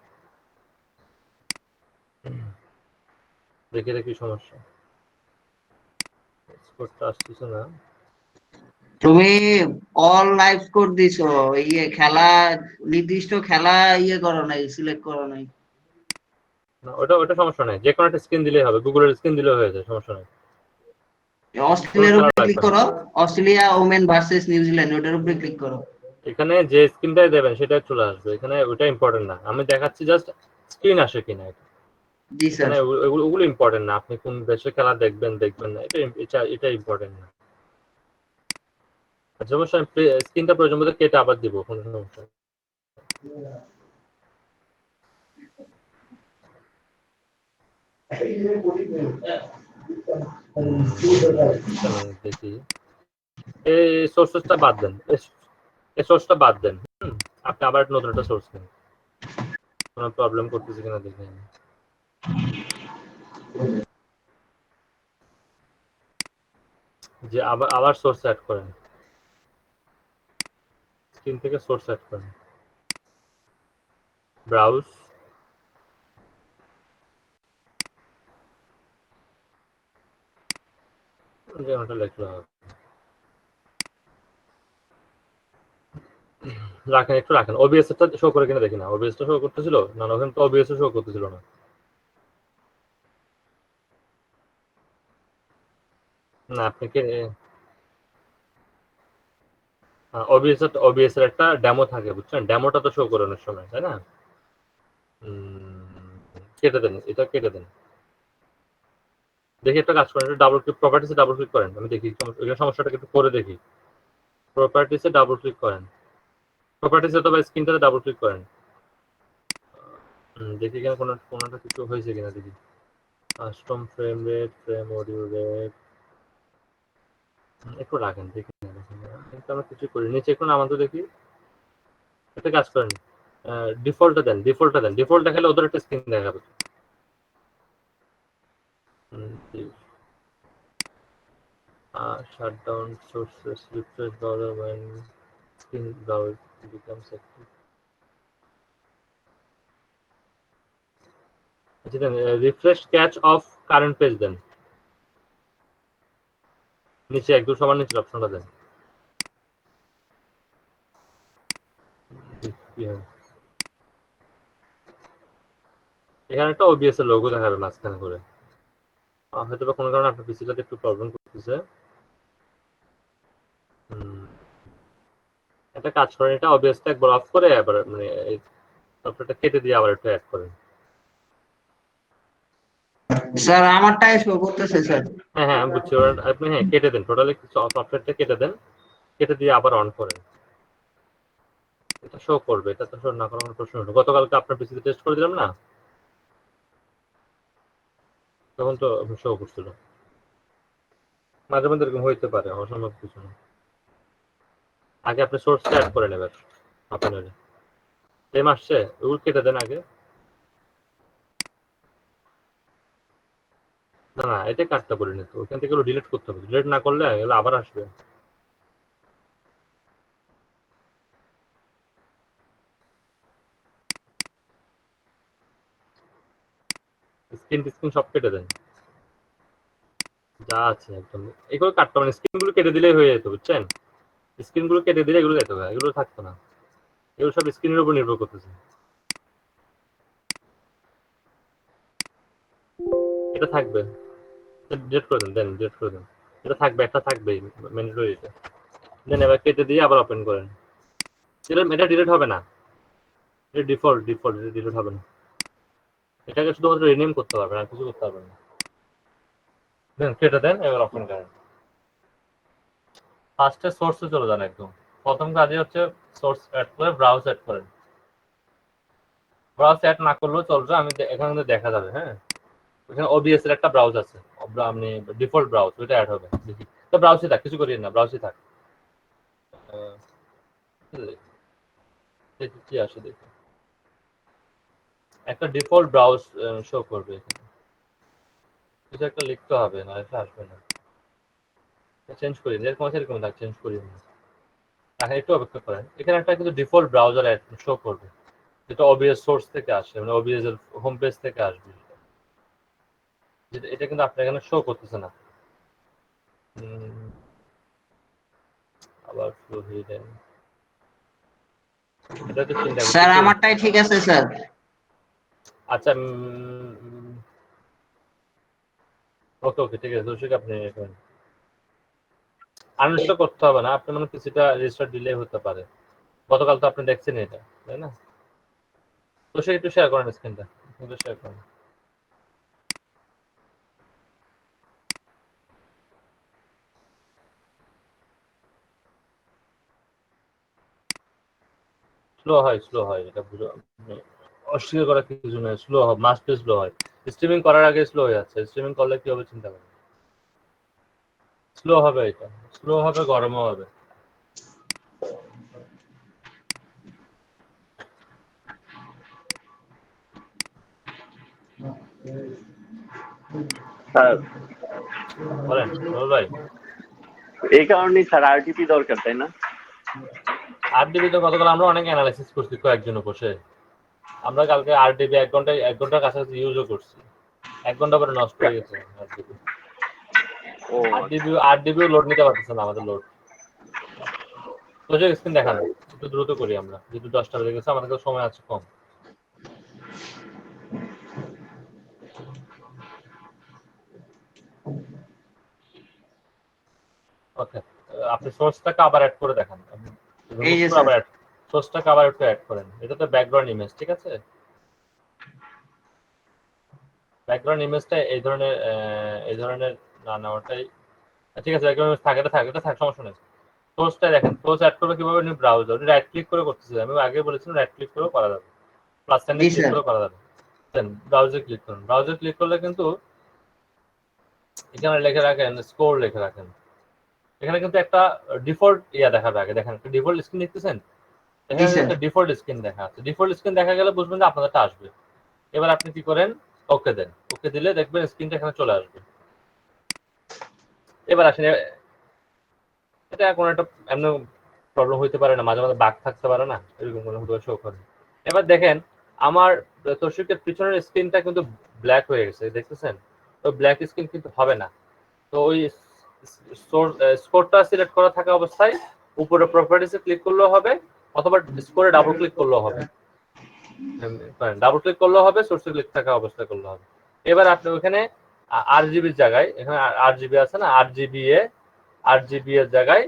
দেখে দেখি সমস্যা, স্কোরটা আসতেছে না। তুমি অল লাইভ স্কোর দিছো, ইয়ে খেলা নির্দিষ্ট খেলা ইয়ে করো নাই, সিলেক্ট করো নাই। না ওটা সমস্যা নাই, যে কোনো একটা স্ক্রিন দিলেই হবে, গুগলের স্ক্রিন দিলেও হয়ে যায়, সমস্যা নাই। অস্ট্রেলিয়ার উপরে ক্লিক করো, অস্ট্রেলিয়া ওমেন ভার্সেস নিউজিল্যান্ড, ওটার উপরে ক্লিক করো। এখানে যে স্ক্রিনটাই দেবেন সেটাই চলে আসবে, এখানে ওটা ইম্পর্টেন্ট না, আমি দেখাচ্ছি জাস্ট স্ক্রিন আসে কিনা। জি স্যার। এখানে ওগুলো ইম্পর্টেন্ট না, আপনি কোন দেশে খেলা দেখবেন দেখবেন না, এটা ইম্পর্টেন্ট না। আচ্ছা অবশ্যই আমি স্ক্রিনটা প্রয়োজন মতো কেটে আবার দিব, কোনো সমস্যা নেই। দেখি এই সোর্সটা বাদ দেন, এই সোর্সটা বাদ দেন। আপনি আবার নতুন একটা সোর্স নেন, কোনো প্রবলেম করতেছে কিনা দেখেন। যে আবার সোর্স অ্যাড করেন, স্ক্রিন থেকে সোর্স অ্যাড করেন, ব্রাউজ, যেমনটা লিখলে হবে। রাখেন, একটু রাখেন। ওবিএস টা শো করে কিনা দেখি না, ওবিএস টা শো করতেছিল না, ওখানে তো ওবিএস শো করতেছিল না। না আপনি কি ওবিএস এর একটা ডেমো থাকে বুঝছেন, ডেমোটা তো শো করে অনেক সময়, তাই না? কেটে দেন, এটা কেটে দেন। দেখি একটা কাজ করেন, ডাবল ক্লিক, প্রপার্টিসে ডাবল ক্লিক করেন, আমি দেখি সমস্যাটা একটু করে দেখি। প্রপার্টিসে ডাবল ক্লিক করেন, প্রপার্টিসে অথবা স্ক্রিনটাতে ডাবল ক্লিক করেন। দেখি এখানে কোনটা কিছু হয়েছে কিনা দেখি। Custom frame rate, frame audio rate, একটু রাখেন দেখি না, কিন্তু আমরা কিছু করি নিচে একটু নামান তো দেখি। একটা কাজ করেন, ডিফল্টটা দেন, ডিফল্ট দেখালে ওদের একটা স্ক্রিন দেখাবে। Shutdown sources, refresh browser when screen browser becomes active. আচ্ছা then refresh cache of current page দেন, নিচে একদম সবার নিচে অপশনটা দেন। এখানে একটা ওবিএস এর লোগো দেখাবে মাঝখানে করে, হয়তো বা কোনো কারণে আপনার পিসিটাতে একটু প্রবলেম করতেছে। একটা কাজ করেন, এটা ওবিএসটা একবার অফ করে আবার মানে এই সফটওয়্যারটা কেটে দিয়ে আবার একটু অ্যাড করেন। স্যার আমারটাই শো করতেছে স্যার। হ্যাঁ হ্যাঁ আমি বুঝছি, আপনি হ্যাঁ কেটে দেন, টোটালি সফটওয়্যারটা কেটে দেন, কেটে দিয়ে আবার অন করেন, এটা শো করবে। এটা তো শো না করার কোনো প্রশ্ন নেই। গতকালকে আপনার পিসিতে টেস্ট করে দিলাম না, তখন তো শো করছিল। মাঝে মধ্যে এরকম হইতে পারে, অসম্ভব কিছু না। আগে আপনি সোর্সটা অ্যাড করে নেবেন আপনার সেম আসছে, ওগুলো কেটে দেন আগে। না না এটা কাটটা করে নিত, ওখান থেকে ডিলিট করতে হবে, ডিলিট না করলে এগুলো আবার আসবে। স্ক্রিন সব কেটে দেন যা আছে একদম, এগুলো কাটতে মানে স্ক্রিন গুলো কেটে দিলেই হয়ে যেত বুঝছেন, স্ক্রিন গুলো কেটে দিলে এগুলো যেত, এগুলো থাকতো না, এগুলো সব স্ক্রিনের উপর নির্ভর করতেছে। এটা থাকবে, ডিলিট করে দেন, ডিলিট করে দেন, এটা থাকবে, একটা থাকবেই ম্যান্ডেটরি। এটা দেন এবার কেটে দিয়ে আবার ওপেন করেন, এটা ডিলিট হবে না, এটা ডিফল্ট এটা ডিলিট হবে না। এটাকে শুধুমাত্র রিনেম করতে পারবেন, আর কিছু করতে পারবেন না। দেন কেটে দেন, এবার ওপেন করেন। ফার্স্টে সোর্সে চলে যান, একদম প্রথম কাজই হচ্ছে সোর্স অ্যাড করে ব্রাউজ অ্যাড করেন। ব্রাউজ অ্যাড না করলেও চলবে, আমি এখানে কিন্তু দেখা যাবে। হ্যাঁ এখানে ওবিএস এর একটা ব্রাউজ আছে, আপনি ডিফল্ট ব্রাউজ ওইটা অ্যাড হবে, দেখি তো ব্রাউজে থাক, কিছু করিয়েন না, ব্রাউজে থাক। দেখি কি আসে, দেখি একটা ডিফল্ট ব্রাউজ শো করবে এখানে, কিছু একটা লিখতে হবে, না এটা আসবে না। চেঞ্জ করি, এরকম আছে, এরকম থাক, চেঞ্জ করি না, এখন একটু অপেক্ষা করেন। এখানে একটা কিন্তু ডিফল্ট ব্রাউজার শো করবে, যেটা ওবিএস সোর্স থেকে আসে, মানে ওবিএস এর হোম পেজ থেকে আসবে, এটা কিন্তু আপনার এখানে শো করতেছে না। আবার ফ্লো হিডেন, এটা তো চিন্তা স্যার করতেছি। আমারটাই ঠিক আছে স্যার। আচ্ছা ওকে ওকে ঠিক আছে, দর্শক আপনি আনইনস্টল করতে হবে না, আপনার মানে পিসিটা রেজিস্টার দিলে হতে পারে। গতকাল তো আপনি দেখছেন এটা, তাই না? তো সে একটু শেয়ার করেন স্ক্রিনটা, একটু শেয়ার করেন। স্লো হয় এটা বুঝো, অস্বীকার করার কিছু নেই, স্লো হয়, মাস্ট বি স্লো হয়। স্ট্রিমিং করার আগে স্লো হয়ে যাচ্ছে, স্ট্রিমিং করলে কি হবে চিন্তা করেন। স্লো হবে, এটা স্লো হবে, গরমও হবে। স্যার বলেন রোল ভাই। এই কারণেই স্যার আরটিপি দরকার, তাই না? 8 GB তো গতকাল আমরা অনেক অ্যানালাইসিস করছি কয়েকজন বসে। আমরা কালকে 8 GB 1 ঘন্টার কাছাকাছি ইউজও করছি। 1 ঘন্টা পরে নষ্ট হয়ে গেছে 8 GB। ও 8 GB লোড নিতে পারতেছে না আমাদের লোড। প্রজেক্ট স্ক্রিন দেখান, একটু দ্রুত করি আমরা, যেহেতু 10টা বেজে গেছে, আমাদের কাছে সময় আছে কম। ওকে, আপনি সোর্সটাকে আবার অ্যাড করে দেখান। এই যে স্যার, সোর্সটাকে আবার একটু অ্যাড করেন। এটা তো ব্যাকগ্রাউন্ড ইমেজ, ঠিক আছে? ব্যাকগ্রাউন্ড ইমেজটা এই ধরনের না ওটাই ঠিক আছে। ব্যাকগ্রাউন্ড ইমেজ থাকে, এটা থাক, সমস্যা নেই। সোর্সটা দেখেন, সোর্স অ্যাড করবে কিভাবে? আপনি ব্রাউজার রাইট ক্লিক করে করতেছেন, আমি আগে বলেছিলাম রাইট ক্লিক করেও করা যাবে, প্লাস সাইনে জি ক্লিক স্যার, করেও করা যাবে। দেন ব্রাউজার ক্লিক করুন, ব্রাউজার ক্লিক করলে কিন্তু এখানে লিখে রাখেন স্কোর লিখে রাখেন। এখানে কিন্তু একটা ডিফল্ট দেখাবে আগে, দেখেন একটা ডিফল্ট স্ক্রিন দেখতেছেন, জি এখানে স্যার। একটা ডিফল্ট স্ক্রিন দেখা আছে। ডিফল্ট স্ক্রিন দেখা গেলে বুঝবেন যে আপনাদেরটা আসবে। এবার আপনি কি করেন, ওকে দেন, ওকে দিলে দেখবেন স্ক্রিনটা এখানে চলে আসবে। এবার আসেন, এটা কোনো একটা এমন প্রবলেম হইতে পারে না, মাঝে মাঝে বাগ থাকতে পারে না, এরকম কোনো শো করে। এবার দেখেন আমার তৌশিকের পিছনের স্ক্রিনটা কিন্তু ব্ল্যাক হয়ে গেছে, দেখতেছেন? তো ব্ল্যাক স্ক্রিন কিন্তু হবে না। তো ওই স্কোরটা সিলেক্ট করা থাকা অবস্থায় উপরে প্রপার্টিসে ক্লিক করলেও হবে, অথবা স্কোরে ডাবল ক্লিক করলেও হবে। ডাবল ক্লিক করলেও হবে, সোর্সে ক্লিক থাকা অবস্থায় করলে হবে। এবার আপনি ওখানে RGBর জায়গায়, এখানে RGB আছে না, RGB এর জায়গায়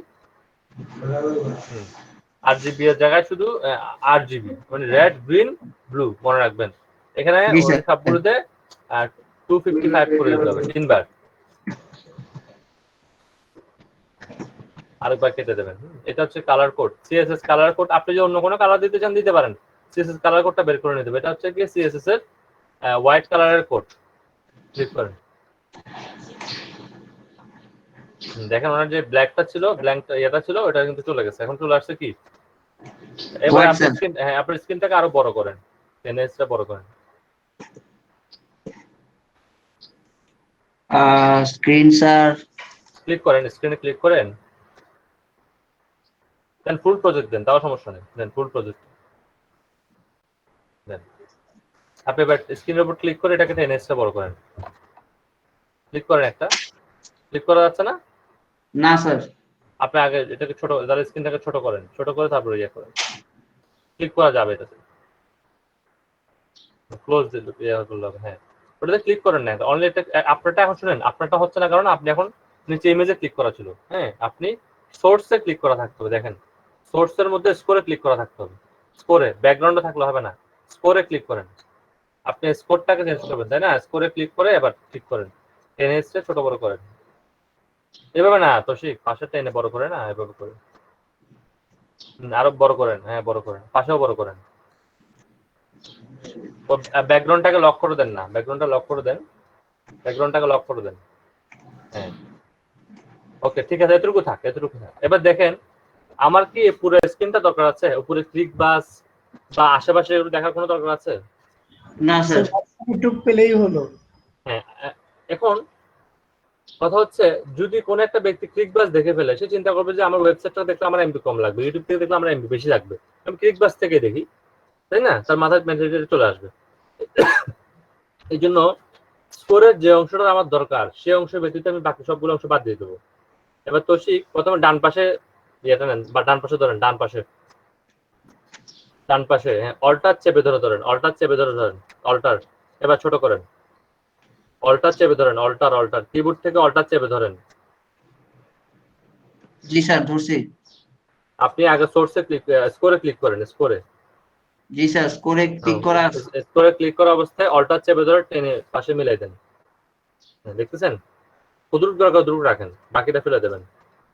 RGB এর জায়গায় শুধু RGB, মানে রেড, গ্রিন, ব্লু মনে রাখবেন। এখানে জি ওই স্যার। সবগুলোতে 255 করে দিতে হবে 3 বার। আরেকবার কেটে দেবেন। এটা হচ্ছে colour code, CSS colour code. আপনি যদি অন্য কোনো কালার দিতে চান দিতে পারেন, CSS কালার কোডটা বের করে নিতে হবে। এটা হচ্ছে কি CSS এর হোয়াইট কালারের কোড। ক্লিক করেন, দেখেন ওনার যে ব্ল্যাকটা ছিল, এটা ছিল, ওটা কিন্তু চলে গেছে, এখন চলে আসছে কি। এবার হোয়াইট আপনি স্যার। স্ক্রিন, আপনার স্ক্রিনটাকে আরো বড় করেন, টেনএসটা বড় করেন। Screen sir. ক্লিক করেন, স্ক্রিনে ক্লিক করেন, দেন ফুল প্রজেক্ট দেন, তাও সমস্যা নেই, দেন ফুল প্রজেক্ট দেন। আপনি এবার স্ক্রিনের উপর ক্লিক করে এটাকে টেনএসটা বড় করেন। ক্লিক করেন, একটা ক্লিক করা যাচ্ছে না? না স্যার। আপনি আগে এটাকে ছোট, তাহলে স্ক্রিনটাকে ছোট করেন, ছোট করে তারপরে ইয়ে করেন, ক্লিক করা যাবে এটাতে। ক্লোজ দিলে করলে হবে, হ্যাঁ ওটাতে ক্লিক করেন না, অনলি এটা আপনারটা এখন শুনেন, আপনারটা হচ্ছে না কারণ আপনি এখন নিচে ইমেজে ক্লিক করা ছিল, হ্যাঁ আপনি সোর্সে ক্লিক করা থাকতে হবে। দেখেন সোর্সের মধ্যে স্কোরে ক্লিক করা থাকতে হবে, স্কোরে ব্যাকগ্রাউন্ডে থাকলে হবে না, স্কোরে ক্লিক করেন। আপনি স্কোরটাকে চেঞ্জ করবেন, তাই না? স্কোরে ক্লিক করে এবার ক্লিক করেন, টেনে ছোট বড় করেন। এভাবে না তৌশিক, পাশেরটা এনে বড় করে না, এভাবে করে আরো বড় করেন, হ্যাঁ বড় করেন, পাশেও বড় করেন। ব্যাকগ্রাউন্ডটাকে লক করে দেন না, ব্যাকগ্রাউন্ডটা লক করে দেন, ব্যাকগ্রাউন্ডটাকে লক করে দেন, হ্যাঁ ওকে ঠিক আছে, এতটুকু থাক, এতটুকু থাক। এবার দেখেন আমার কি পুরো স্ক্রিনটা দরকার আছে? উপরে ক্লিক বাস বা আশেপাশে এগুলো দেখার কোনো দরকার আছে? না স্যার। একটু পেলেই হলো। হ্যাঁ এখন কথা হচ্ছে, যদি কোনো একটা ব্যক্তি ক্লিক বাস দেখে ফেলে, সে চিন্তা করবে যে আমার ওয়েবসাইটটা দেখলে আমার এমবি কম লাগবে, ইউটিউব থেকে দেখলে আমার এমবি বেশি লাগবে, আমি ক্লিক বাস থেকে দেখি, তাই না? তার মাথায় মেন্টালিটি চলে আসবে। এই জন্য স্কোরের যে অংশটা আমার দরকার, সে অংশ ব্যতীত আমি বাকি সবগুলো অংশ বাদ দিয়ে দেবো। এবার তৌশিক প্রথমে ডান পাশে ইয়েটা নেন, বা ডান পাশে ধরেন, ডান পাশে হ্যাঁ, অল্টার চেপে ধরেন, অল্টার চেপে ধরেন, অল্টার। এবার ছোট করেন, অল্টার চেপে ধরেন, অল্টার কিবোর্ড থেকে অল্টার চেপে ধরেন। জি স্যার, ধরছি। আপনি আগে সোর্সে ক্লিক স্কোরে ক্লিক করেন, স্কোরে জি স্যার, স্কোরে ক্লিক করা আছে। স্কোরে ক্লিক করা অবস্থায় অল্টার চেপে ধরে টেনে পাশে মিলাই দেন। দেখতেছেন? কতটুকু রাখেন, বাকিটা ফেলে দেবেন।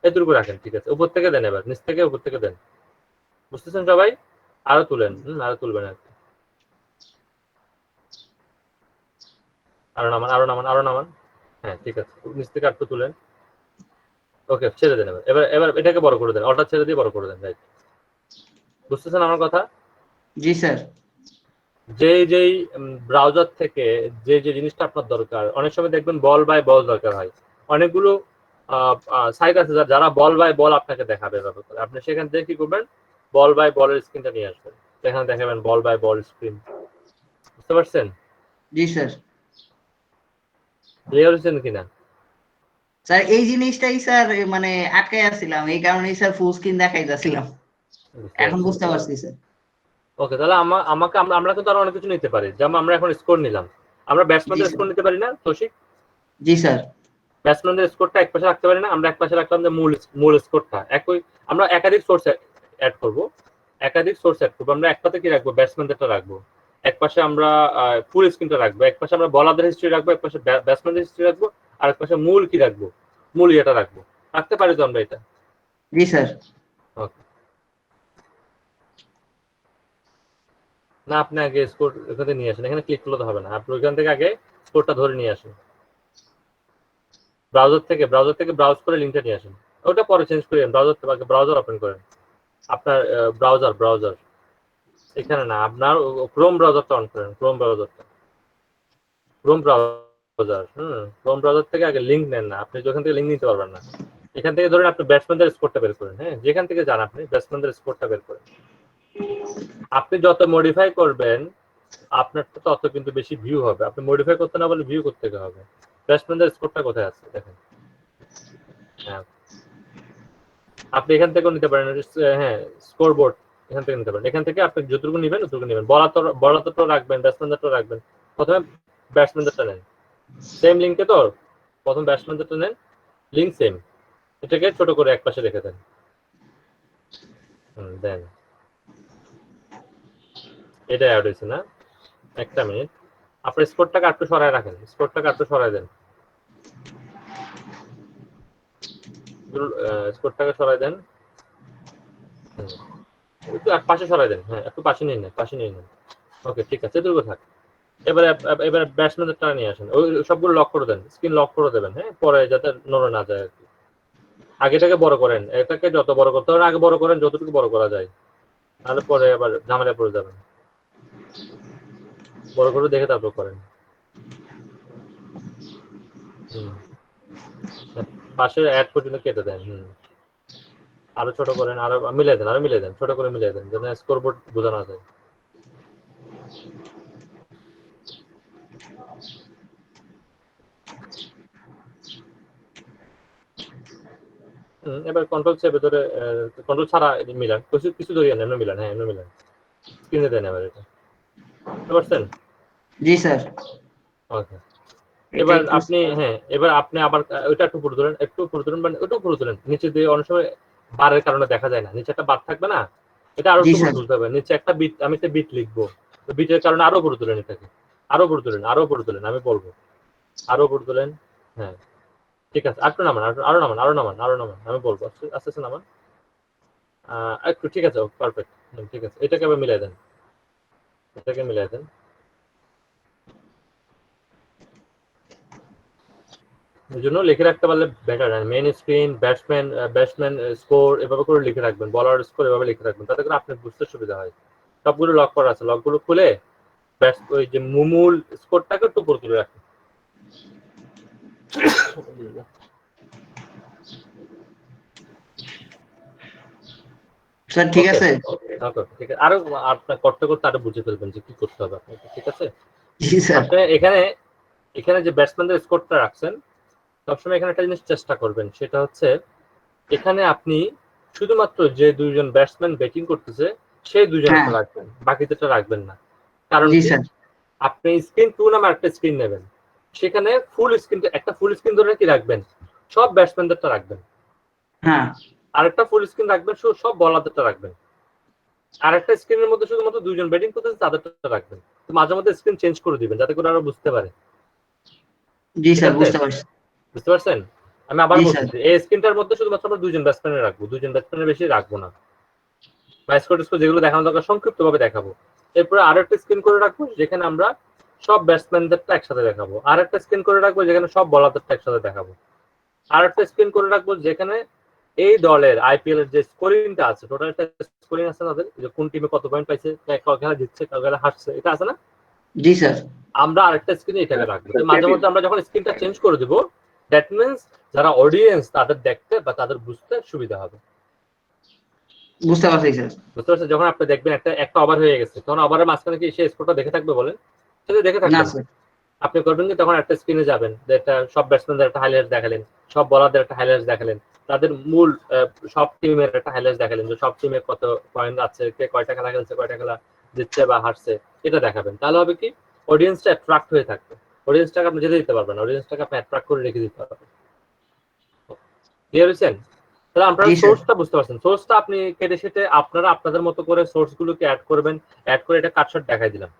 এতটুকু রাখেন, ঠিক আছে। উপর থেকে দেন, এবার নিচ থেকে উপর থেকে দেন। বুঝতেছেন সবাই? আরো তুলেন, আরো তুলবেন আর কি। আরো নামান, আরো নামান, আরো নামান। হ্যাঁ ঠিক আছে, নিচ থেকে আরেকটু তুলেন। ওকে, ছেড়ে দেন। এবার এবার এটাকে বড় করে দেন, অল্টার ছেড়ে দিয়ে বড় করে দেন। রাইট, বুঝতেছেন আমার কথা? জি স্যার। যেই ব্রাউজার থেকে যে জিনিসটা আপনার দরকার, অনেক সময় দেখবেন বল বাই বল দরকার হয়। অনেকগুলো সাইট আছে যারা বল বাই বল আপনাকে দেখাবে। ব্যাপার করে আপনি সেখান থেকে কি করবেন, বল বাই বলের স্ক্রিনটা নিয়ে আসবেন, সেখানে দেখাবেন বল বাই বল স্ক্রিন। বুঝতে পারছেন? জি স্যার। ক্লিয়ার হয়েছেন কিনা? স্যার এই জিনিসটাই স্যার মানে আটকাই আসছিলাম, এই কারণেই স্যার ফুল স্ক্রিন দেখাই যাচ্ছিলাম। এখন বুঝতে পারছি স্যার। ওকে, তাহলে আমাকে আমরা কিন্তু আরো অনেক কিছু নিতে পারি। যেমন আমরা এখন স্কোর নিলাম, আমরা ব্যাটসম্যানদের স্কোর নিতে পারি না তৌশিক? জি স্যার। ব্যাটসম্যানদের স্কোরটা এক পাশে রাখতে পারি না? আমরা এক পাশে রাখলাম যে মূল স্কোরটা একই। আমরা একাধিক সোর্স অ্যাড করব, আমরা এক পাশে কি রাখবো, ব্যাটসম্যানদেরটা রাখবো এক পাশে, আমরা ফুল স্ক্রিনটা রাখবো এক পাশে, আমরা বলারদের হিস্ট্রি রাখবো এক পাশে, ব্যাটসম্যানদের হিস্ট্রি রাখবো আর এক পাশে মূল কি রাখবো, মূল ইয়েটা রাখবো। রাখতে পারি তো আমরা এটা? জি স্যার। ওকে, না আপনি আগে স্কোর এখান থেকে নিয়ে আসেন, এখানে ক্লিক করলে তো হবে না, আপনি ওইখান থেকে আগে স্কোরটা ধরে নিয়ে আসেন। ব্রাউজার থেকে ব্রাউজ করে লিঙ্কটা নিয়ে আসেন। ওটা পরে চেঞ্জ করেন, ব্রাউজার ওপেন করেন, আপনার ব্রাউজার এখানে না, আপনার ক্রোম ব্রাউজারটা অন করেন, ক্রোম ব্রাউজার ক্রোম ব্রাউজার থেকে আগে লিঙ্ক নেন না, আপনি যেখান থেকে লিঙ্ক নিতে পারবেন না। এখান থেকে ধরেন আপনি ব্যাটসম্যানদের স্কোরটা বের করেন, হ্যাঁ যেখান থেকে যান আপনি ব্যাটসম্যানদের স্কোরটা বের করেন। আপনি যত মডিফাই করবেন আপনার তত কিন্তু বেশি ভিউ হবে। আপনি মডিফাই করতে না বলে ভিউ করতে হবে। ব্যাটসম্যানদের স্কোরটা কোথায় আছে দেখেন। হ্যাঁ, আপনি এখান থেকেও নিতে পারেন, হ্যাঁ স্কোর বোর্ড এখান থেকে নিতে পারেন। এখান থেকে আপনি যতটুকু নেবেন ততটুকু নেবেন, বলারটা রাখবেন, ব্যাটসম্যানদেরটা রাখবেন। প্রথমে ব্যাটসম্যানদেরটা নেন, সেম লিঙ্কে তো প্রথম ব্যাটসম্যানদেরটা নেন, লিঙ্ক সেম, এটাকে ছোট করে এক পাশে রেখে দেন। দেন এটা অ্যাড হয়েছে না? একটা মিনিট, আপনার স্কোরটাকে একটু সরায় রাখেন, স্কোরটাকে একটু সরায় দেন, স্কোরটাকে সরাই দেন, একটু এক পাশে সরাই দেন, হ্যাঁ একটু পাশে নিয়ে নেন, পাশে নিয়ে নেন। ওকে ঠিক আছে, এটুকু থাক। এবারে ব্যাটসম্যানদেরটা নিয়ে আসেন, ওই সবগুলো লক করে দেন, স্ক্রিন লক করে দেবেন, হ্যাঁ পরে যাতে নড়ে না যায় আর কি। আগেটাকে বড় করেন, এটাকে যত বড় করতে হবে আগে বড় করেন, যতটুকু বড় করা যায়, তাহলে পরে আবার ঝামেলা পড়ে যাবেন। বড় করে দেখে তারপর করেন। পাশে অ্যাড পর্যন্ত কেটে দেন। আরো ছোট করেন, আরো মিলিয়ে দেন, ছোট করে মিলিয়ে দেন, যেন স্কোরবোর্ড বোঝানো যায়। এবার কন্ট্রোল চেপে ধরে, কন্ট্রোল ছাড়া মিলান, কিছু ধরিয়ে নেন, মিলান, হ্যাঁ এমনি মিলান, স্ক্রিনে দেন এবার এটা। বুঝতে পারছেন? জি স্যার। ওকে, এবার আপনি এবার আপনি আবার ওইটা একটু পুরো ধরেন, মানে ওটাও পুরো ধরেন, নিচে দিয়ে অনেক সময় বারের কারণে দেখা যায় না, নিচে একটা বার থাকবে না, এটা আরো একটু পুরো তুলতে হবে। নিচে একটা বিট, আমি একটা বিট লিখবো, তো বিটের কারণে আরো পুরো তুলেন, এটাকে আরো পুরো তুলেন, আমি বলবো আরো পুরো তুলেন। হ্যাঁ ঠিক আছে, আরো নামান, আমি বলবো আস্তে আস্তে নামান, একটু ঠিক আছে, পারফেক্ট, ঠিক আছে। এটাকে আবার মিলাই দেন, এই জন্য লিখে রাখতে পারলে better. Main screen, batsman score এভাবে করে লিখে রাখবেন, বলার স্কোর এভাবে লিখে রাখবেন, তাতে করে আপনার বুঝতে সুবিধা হয়। সবগুলো লক করা আছে, লকগুলো খুলে ওই যে মূল স্কোরটাকে একটু উপরে তুলে রাখেন। স্যার ঠিক আছে। ঠিক আছে, আরো আপনার করতে করতে আরো বুঝে ফেলবেন যে কি করতে হবে আপনাকে, ঠিক আছে? জি স্যার। আপনি এখানে যে ব্যাটসম্যানদের স্কোরটা রাখছেন, সবসময় এখানে একটা জিনিস চেষ্টা করবেন, সেটা হচ্ছে এখানে আপনি শুধুমাত্র যে দুইজন ব্যাটসম্যান ব্যাটিং করতেছে সেই দুইজনটা রাখবেন, বাকিদেরটা রাখবেন না। কারণ আপনি স্ক্রিন 2 নামে একটা স্ক্রিন নেবেন, সেখানে ফুল স্ক্রিন ধরে কি রাখবেন, সব ব্যাটসম্যানদেরটা রাখবেন। হ্যাঁ আরেকটা ফুল স্ক্রিন রাখবেন, শুধু সব বলারটা রাখবেন। আরেকটা স্ক্রিনের মধ্যে শুধুমাত্র দুইজন ব্যাটিং করতেছে তাদেরটা রাখবেন। তো মাঝে মধ্যে স্ক্রিন চেঞ্জ করে দিবেন যাতে করে আরো বুঝতে পারে। জি ঠিক স্যার, আছে? বুঝতে পারছি। বুঝতে পারছেন? আমি আবার জি স্যার। বলতেছি, এই স্ক্রিনটার মধ্যে শুধুমাত্র আমরা দুইজন ব্যাটসম্যানের রাখবো, দুইজন ব্যাটসম্যানের বেশি রাখবো না। বা স্কোর যেগুলো দেখানো দরকার সংক্ষিপ্ত ভাবে দেখাবো। এরপরে আরো একটা স্ক্রিন করে রাখবো যেখানে আমরা সব ব্যাটসম্যানদেরটা একসাথে দেখাবো। আর একটা স্ক্রিন করে রাখবো যেখানে সব বলারদেরটা একসাথে দেখাবো। আর একটা স্ক্রিন করে রাখবো যেখানে এই দলের আইপিএল এর যে স্কোরিংটা আছে, টোটাল একটা স্কোরিং আছে তাদের, যে কোন টিমে কত পয়েন্ট পাইছে, কার খেলা জিতছে, কার খেলা হারছে, এটা আছে না? জি স্যার। আমরা আরেকটা স্ক্রিনে এটাকে রাখবো। তো মাঝে মধ্যে আমরা যখন স্ক্রিনটা চেঞ্জ করে দেবো, দ্যাট মিনস যারা অডিয়েন্স তাদের দেখতে বা তাদের বুঝতে সুবিধা হবে। বুঝতে পারছি স্যার। বুঝতে পারছেন? যখন আপনি দেখবেন একটা ওভার হয়ে গেছে, তখন ওভারের মাঝখানে কি সেই স্কোরটা দেখে থাকবে বলেন? সেটা দেখে না থাকবে না। স্যার। আপনি করবেন কি, তখন একটা স্ক্রিনে যাবেন, যেটা সব ব্যাটসম্যানদের একটা হাইলাইট দেখালেন, সব বলারদের একটা হাইলাইট দেখালেন, তাদের মূল সব টিমের একটা হাইলাইট দেখালেন, যে সব টিমে কত পয়েন্ট আছে, কে কয়টা খেলা খেলছে, কয়টা খেলা জিতছে বা হারছে, এটা দেখাবেন। তাহলে হবে কি, অডিয়েন্সটা অ্যাট্রাক্ট হয়ে থাকবে। অডিয়েন্সটাকে আপনি যেতে দিতে পারবেন, অডিয়েন্সটাকে আপনি অ্যাট্রাক্ট করে রেখে দিতে পারবেন। ক্লিয়ার হয়েছেন? তাহলে আপনারা জি স্যার। সোর্সটা বুঝতে পারছেন। সোর্সটা আপনি কেটে সেটে আপনারা আপনাদের মতো করে সোর্সগুলোকে অ্যাড করবেন, অ্যাড করে এটা কাটশট দেখাই দিলাম।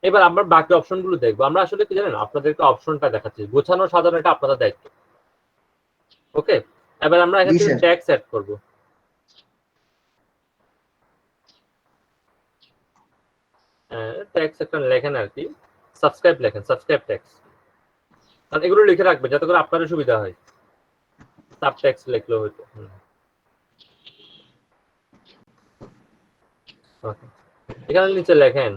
এবার আমরা বাকি অপশনগুলো দেখবো। আমরা আসলে কি জানেন, আপনাদেরকে অপশনটা দেখাচ্ছি, গোছানো সাজানো এটা আপনাদের দায়িত্ব। ওকে, এবার আমরা এখান জি থেকে স্যার। ট্যাক্স অ্যাড করব। ট্যাক্স একটা লেখেন আর কি, সাবস্ক্রাইব লেখেন, সাবস্ক্রাইব ট্যাক্স। কারণ এগুলো লিখে রাখবেন যাতে করে আপনারও সুবিধা হয়, সাব ট্যাক্স লিখলেও হয়তো। ওকে, এখানে নিচে লেখেন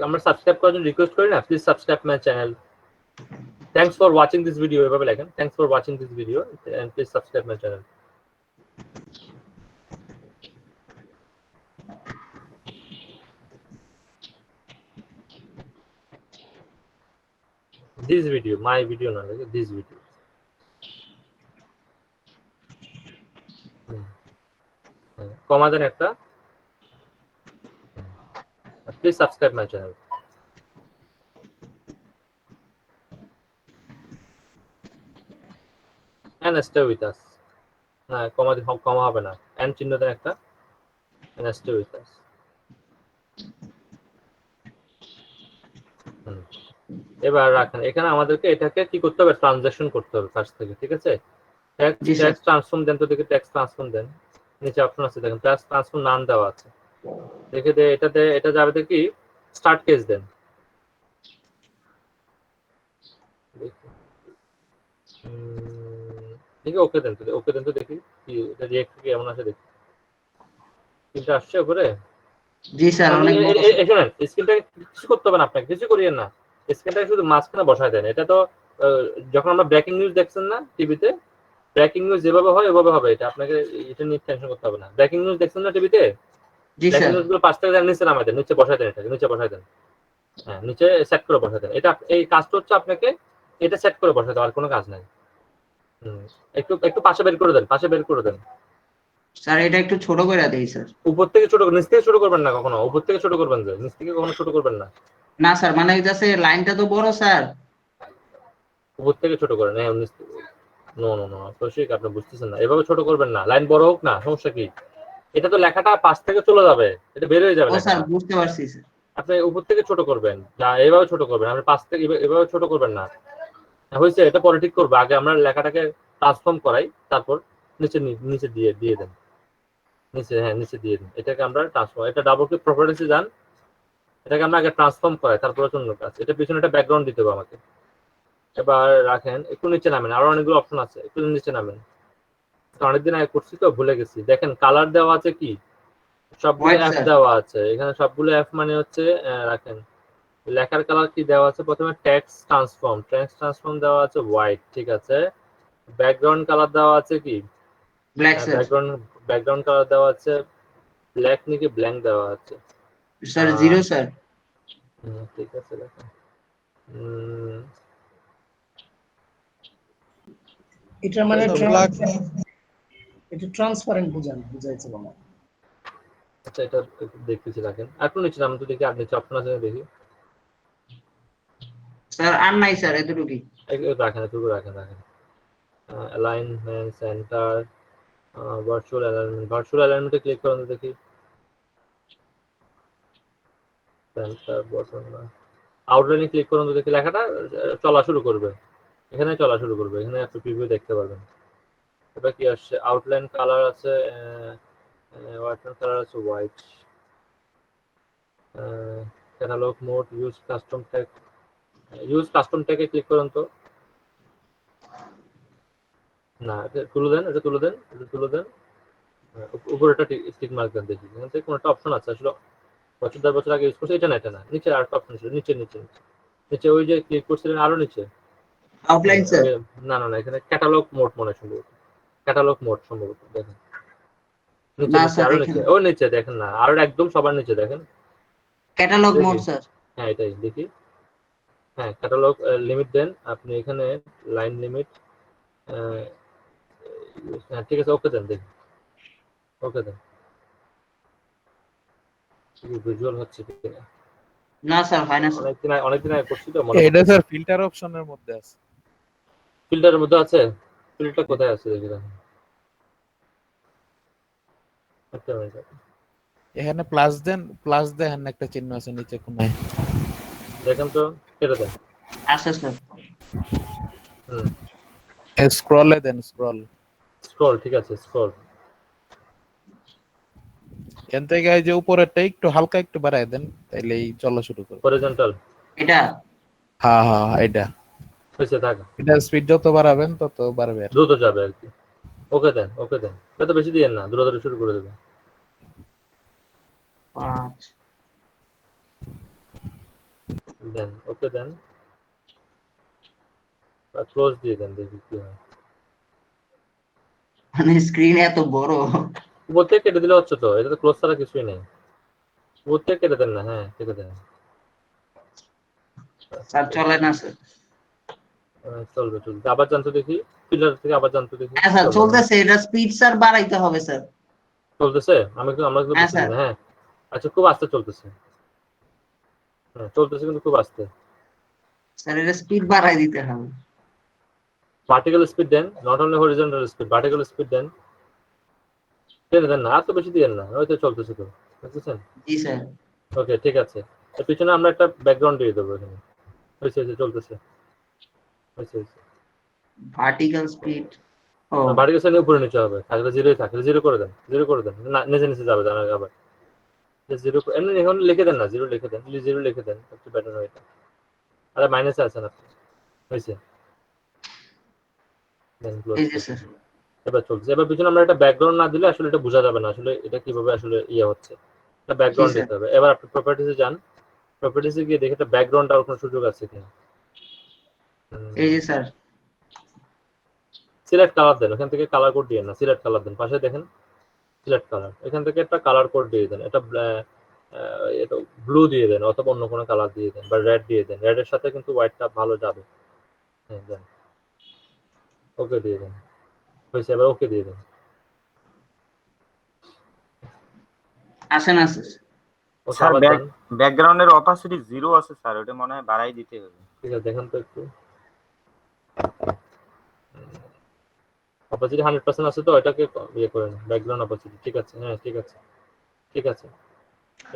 আমরা সাবস্ক্রাইব করার জন্য রিকোয়েস্ট করি না, please subscribe my channel, thanks for watching this video, এভাবে লেখেন, thanks for watching this video and please subscribe my channel. This video, my video না, দিস ভিডিও। কমা দেন একটা, please subscribe my channel. and stay with us. না, কমা হবে না, and চিহ্ন দেন একটা, and stay with us. এবার রাখেন এখানে, আমাদেরকে এটাকে কি করতে হবে, ট্রানজাকশন করতে হবে কাছ থেকে, ঠিক আছে? জি স্যার। ট্যাক্স ট্রান্সফর্ম দেন তো দেখে, ট্যাক্স ট্রান্সফর্ম দেন, নিচে অপশন আছে দেখেন, ট্যাক্স ট্রান্সফর্ম নাম দেওয়া আছে, দেখে দে এটাতে, এটা যাবে দেখি স্টার্ট কেস দেন। দেখি ওকে দেন তো, ওকে দেন তো দেখি কি এটা রিঅ্যাক্ট কি এমন আছে দেখি, কিন্তু আসছে উপরে। জি স্যার, অনেক বড়। শোনেন, স্ক্রিনটা কিছু করতে হবে না, আপনাকে কিছু করিয়েন না, স্ক্রিনটাকে শুধু মাঝখানে বসায় দেন। এটা তো যখন আমরা ব্রেকিং নিউজ দেখছেন না টিভিতে, ব্রেকিং নিউজ যেভাবে হয় ওভাবে হবে, এটা আপনাকে এটা নিয়ে টেনশন করতে হবে না। ব্রেকিং নিউজ দেখছেন না টিভিতে, জি ব্রেকিং স্যার। নিউজ গুলো 5 থেকে নিচে নামাই দেন, নিচে বসায় দেন, এটাকে নিচে বসায় দেন। হ্যাঁ, নিচে সেট করে বসায় দেন। এটা এই কাজটা হচ্ছে আপনাকে এটা সেট করে বসায় দেওয়ার কোনো কাজ নাই। একটু একটু পাশে বের করে দেন, পাশে বের করে দেন। স্যার এটা একটু ছোট করে দেই স্যার। উপর থেকে ছোট, নিচ থেকে ছোট করবেন না কখনো, উপর থেকে ছোট করবেন, যে নিচ থেকে কখনো ছোট করবেন না। না স্যার, মানে যাচ্ছে লাইনটা তো বড় স্যার। উপর থেকে ছোট করেন, হ্যাঁ নিচ থেকে। নো নো নো, কৌশিক আপনি বুঝতেছেন না, এভাবে ছোট করবেন না। লাইন বড় হোক না, সমস্যা কি? এটা তো লেখাটা পাশ থেকে চলে যাবে, এটা বের হয়ে যাবে ও স্যার, লেখাটা। বুঝতে পারছি স্যার। আপনি উপর থেকে ছোট করবেন, যা এভাবে ছোট করবেন, আপনি পাশ থেকে এভাবে ছোট করবেন না। হয়েছে, এটা পরে ঠিক করবো, আগে আমরা লেখাটাকে ট্রান্সফর্ম করাই, তারপর নিচে নিচে দিয়ে দিয়ে দেন, নিচে, হ্যাঁ নিচে দিয়ে দিন। এটাকে আমরা ট্রান্সফর্ম, এটা ডাবল ক্লিক প্রপার্টিসে যান, এটাকে আমরা আগে ট্রান্সফর্ম করাই, তারপরে অন্য কাজ। এটা পিছনে একটা ব্যাকগ্রাউন্ড দিতে হবে আমাকে। এবার রাখেন, একটু নিচে নামেন, আরো অনেকগুলো অপশন আছে, একটু নিচে নামেন। অনেকদিন আগে করছি তো ভুলে গেছি। দেখেন কালার দেওয়া আছে কি, সবগুলো হোয়াইট এফ স্যার। দেওয়া আছে এখানে, সবগুলো এফ মানে হচ্ছে রাখেন লেখার কালার কি দেওয়া আছে, প্রথমে টেক্সট ট্রান্সফর্ম দেওয়া আছে হোয়াইট, ঠিক আছে। ব্যাকগ্রাউন্ড কালার দেওয়া আছে কি, ব্ল্যাক স্যার। ব্যাকগ্রাউন্ড কালার দেওয়া আছে ব্ল্যাক, নাকি ব্ল্যাঙ্ক দেওয়া আছে? Sir zero sir. ঠিক আছে, দেখেন এটা মানে ব্ল্যাক। এটা ট্রান্সপারেন্ট বুঝাইছে বলা। আচ্ছা, এটা দেখতেছি, রাখেন একটু নিচে নাম তো দেখি, আর নিচে অপশন আছে দেখি। স্যার আর নাই স্যার, এতটুকুই। রাখেন, এতটুকু রাখেন। Alignment, centre, virtual alignment. Virtual অ্যালাইনমেন্টে ক্লিক করুন তো দেখি। সেন্টার বটন না, আউটলাইনে ক্লিক করুন তো দেখি। লেখাটা চলা শুরু করবে, এখানে চলা শুরু করবে, এখানে আপনি প্রিভিউ দেখতে পারবেন। এবার কি আসছে? আউটলাইন কালার আছে, আউটলাইন কালার আছে white. Catalogue mode, use custom tag. Use custom ট্যাগে ক্লিক করুন তো। না, এটা তুলে দেন, এটা তুলে দেন, এটা তুলে দেন। উপরে একটা টিক মার্ক দেন দেখি। এখান থেকে কোনো একটা অপশন আছে আসলে, বছর 10 বছর আগে ইউজ করছে, এটা না, এটা না। নিচে আর একটা অপশন ছিল, নিচে নিচে নিচে নিচে ওই যে ক্লিক করছিলেন আরো নিচে। Outline sir. না না না, এখানে ক্যাটালগ মোড মনে হয় সম্ভবত। ক্যাটালগ মোড সম্ভবত, দেখেন নিচে না নিচে স্যার, আরো এখানে নিচে, ও নিচে দেখেন না, আরো একদম সবার নিচে দেখেন। ক্যাটালগ দেখি। Mode sir. হ্যাঁ এটাই দেখি। হ্যাঁ, ক্যাটালগ লিমিট দেন আপনি এখানে, লাইন লিমিট। হ্যাঁ ঠিক আছে, ওকে দেন দেখি, ওকে দেন। ভিজুয়াল হচ্ছে কিনা? না স্যার, হয় না স্যার। অনেকদিন আগে করছি তো মনে এটা স্যার ফিল্টার অপশনের মধ্যে আছে। ফিল্টারের মধ্যে আছে? ফিল্টার কোথায় আছে দেখি দেখেন। একটা মিনিট। এখানে প্লাস দেন, প্লাস দেখেন একটা চিহ্ন আছে নিচে কোনায়। দেখেন তো, কেটে দেন। আচ্ছা স্যার। হুম, স্ক্রলে দেন, স্ক্রল। স্ক্রল, ঠিক আছে, স্ক্রল। এখান থেকে এই যে উপরেরটা একটু হালকা একটু বাড়ায় দেন, তাইলেই চলা শুরু করবে। হরিজন্টাল। এটা হ্যাঁ হ্যাঁ, এটা হয়েছে, থাক। এটা স্পিড যত বাড়াবেন তত বাড়বে আর কি। দ্রুত যাবে আর কি। ওকে দেন, ওকে দেন। এটা তো বেশি দিয়েন না, দ্রুত শুরু করে দেবেন। 5 দেন, ওকে দেন। ক্লোজ দিয়ে দেন দেখি কি হয়। মানে স্ক্রিন এত বড়। উপর থেকে কেটে দিলে হচ্ছে তো, এটা তো ক্লোজ ছাড়া কিছুই নেই। উপর থেকে কেটে দেন না, হ্যাঁ কেটে দেন। স্যার চলে না স্যার। চলবে চলবে, আবার জানতো দেখি। ফিল্টার থেকে আবার জানতো দেখি। হ্যাঁ স্যার চলতেছে, এটা স্পিড স্যার বাড়াইতে হবে স্যার। চলতেছে? আমরা কিন্তু হ্যাঁ বুঝতেছি স্যার। না। হ্যাঁ আচ্ছা, খুব আস্তে চলতেছে। হ্যাঁ চলতেছে কিন্তু খুব আস্তে। স্যার এটা স্পিড বাড়াই দিতে হবে। ভার্টিক্যাল স্পিড দেন, not only horizontal speed, vertical speed দেন। টেনে দেন না, আর তো বেশি দিয়েন না, ওই তো চলতেছে তো, বুঝতেছেন? জি স্যার। ওকে ঠিক আছে। এর পিছনে আমরা একটা ব্যাকগ্রাউন্ড দিয়ে দেবো এখানে। হয়েছে, চলতেছে। হয়েছে। Vertical speed. ও ভার্টিক্যাল স্পিড উপরে নিচে হবে, থাকলে জিরোই থাকলে জিরো করে দেন, জিরো করে দেন। না, নিচে নিচে যাবে জানা আবার। জিরো এমনি এখন লিখে দেন না, জিরো লিখে দেন, জিরো লিখে দেন, একটু বেটার হয় এটা। আরে মাইনাসে আছেন আপনি। হয়েছে। দেন ক্লোজ। এই যে স্যার। এবার চলছে। এবার পিছনে আমরা একটা ব্যাকগ্রাউন্ড না দিলে আসলে এটা বোঝা যাবে না আসলে এটা কিভাবে আসলে ইয়ে হচ্ছে। একটা ব্যাকগ্রাউন্ড জি, দিতে হবে। এবার আপনি প্রপার্টিসে যান, প্রপার্টিসে গিয়ে দেখে একটা ব্যাকগ্রাউন্ড আর কোনো সুযোগ আছে কিনা। এই যে স্যার। সিলেক্ট কালার দেন, ওখান থেকে কালার কোড দিয়ে না, সিলেক্ট কালার দেন। পাশে দেখেন সিলেক্ট কালার, এখান থেকে একটা কালার কোড দিয়ে দেন। এটা ব্লু দিয়ে দেন অথবা অন্য কোনো কালার দিয়ে দেন, বা রেড দিয়ে দেন। রেডের সাথে কিন্তু হোয়াইটটা ভালো যাবে। হ্যাঁ দেন, ওকে দিয়ে দেন। হয়েছে, এবার ওকে দিয়ে দেন। আসেন আসেন। ওকে স্যার আবার দেন। ব্যাকগ্রাউন্ডের অপাসিটি 0 আছে স্যার, ওটা মনে হয় বাড়াই দিতে হবে। ঠিক আছে, দেখেন তো একটু। অপোজিট 100% আছে তো, এটাকে ইয়ে করেন, ব্যাকগ্রাউন্ড অপোজিট। ঠিক আছে, হ্যাঁ ঠিক আছে, ঠিক আছে।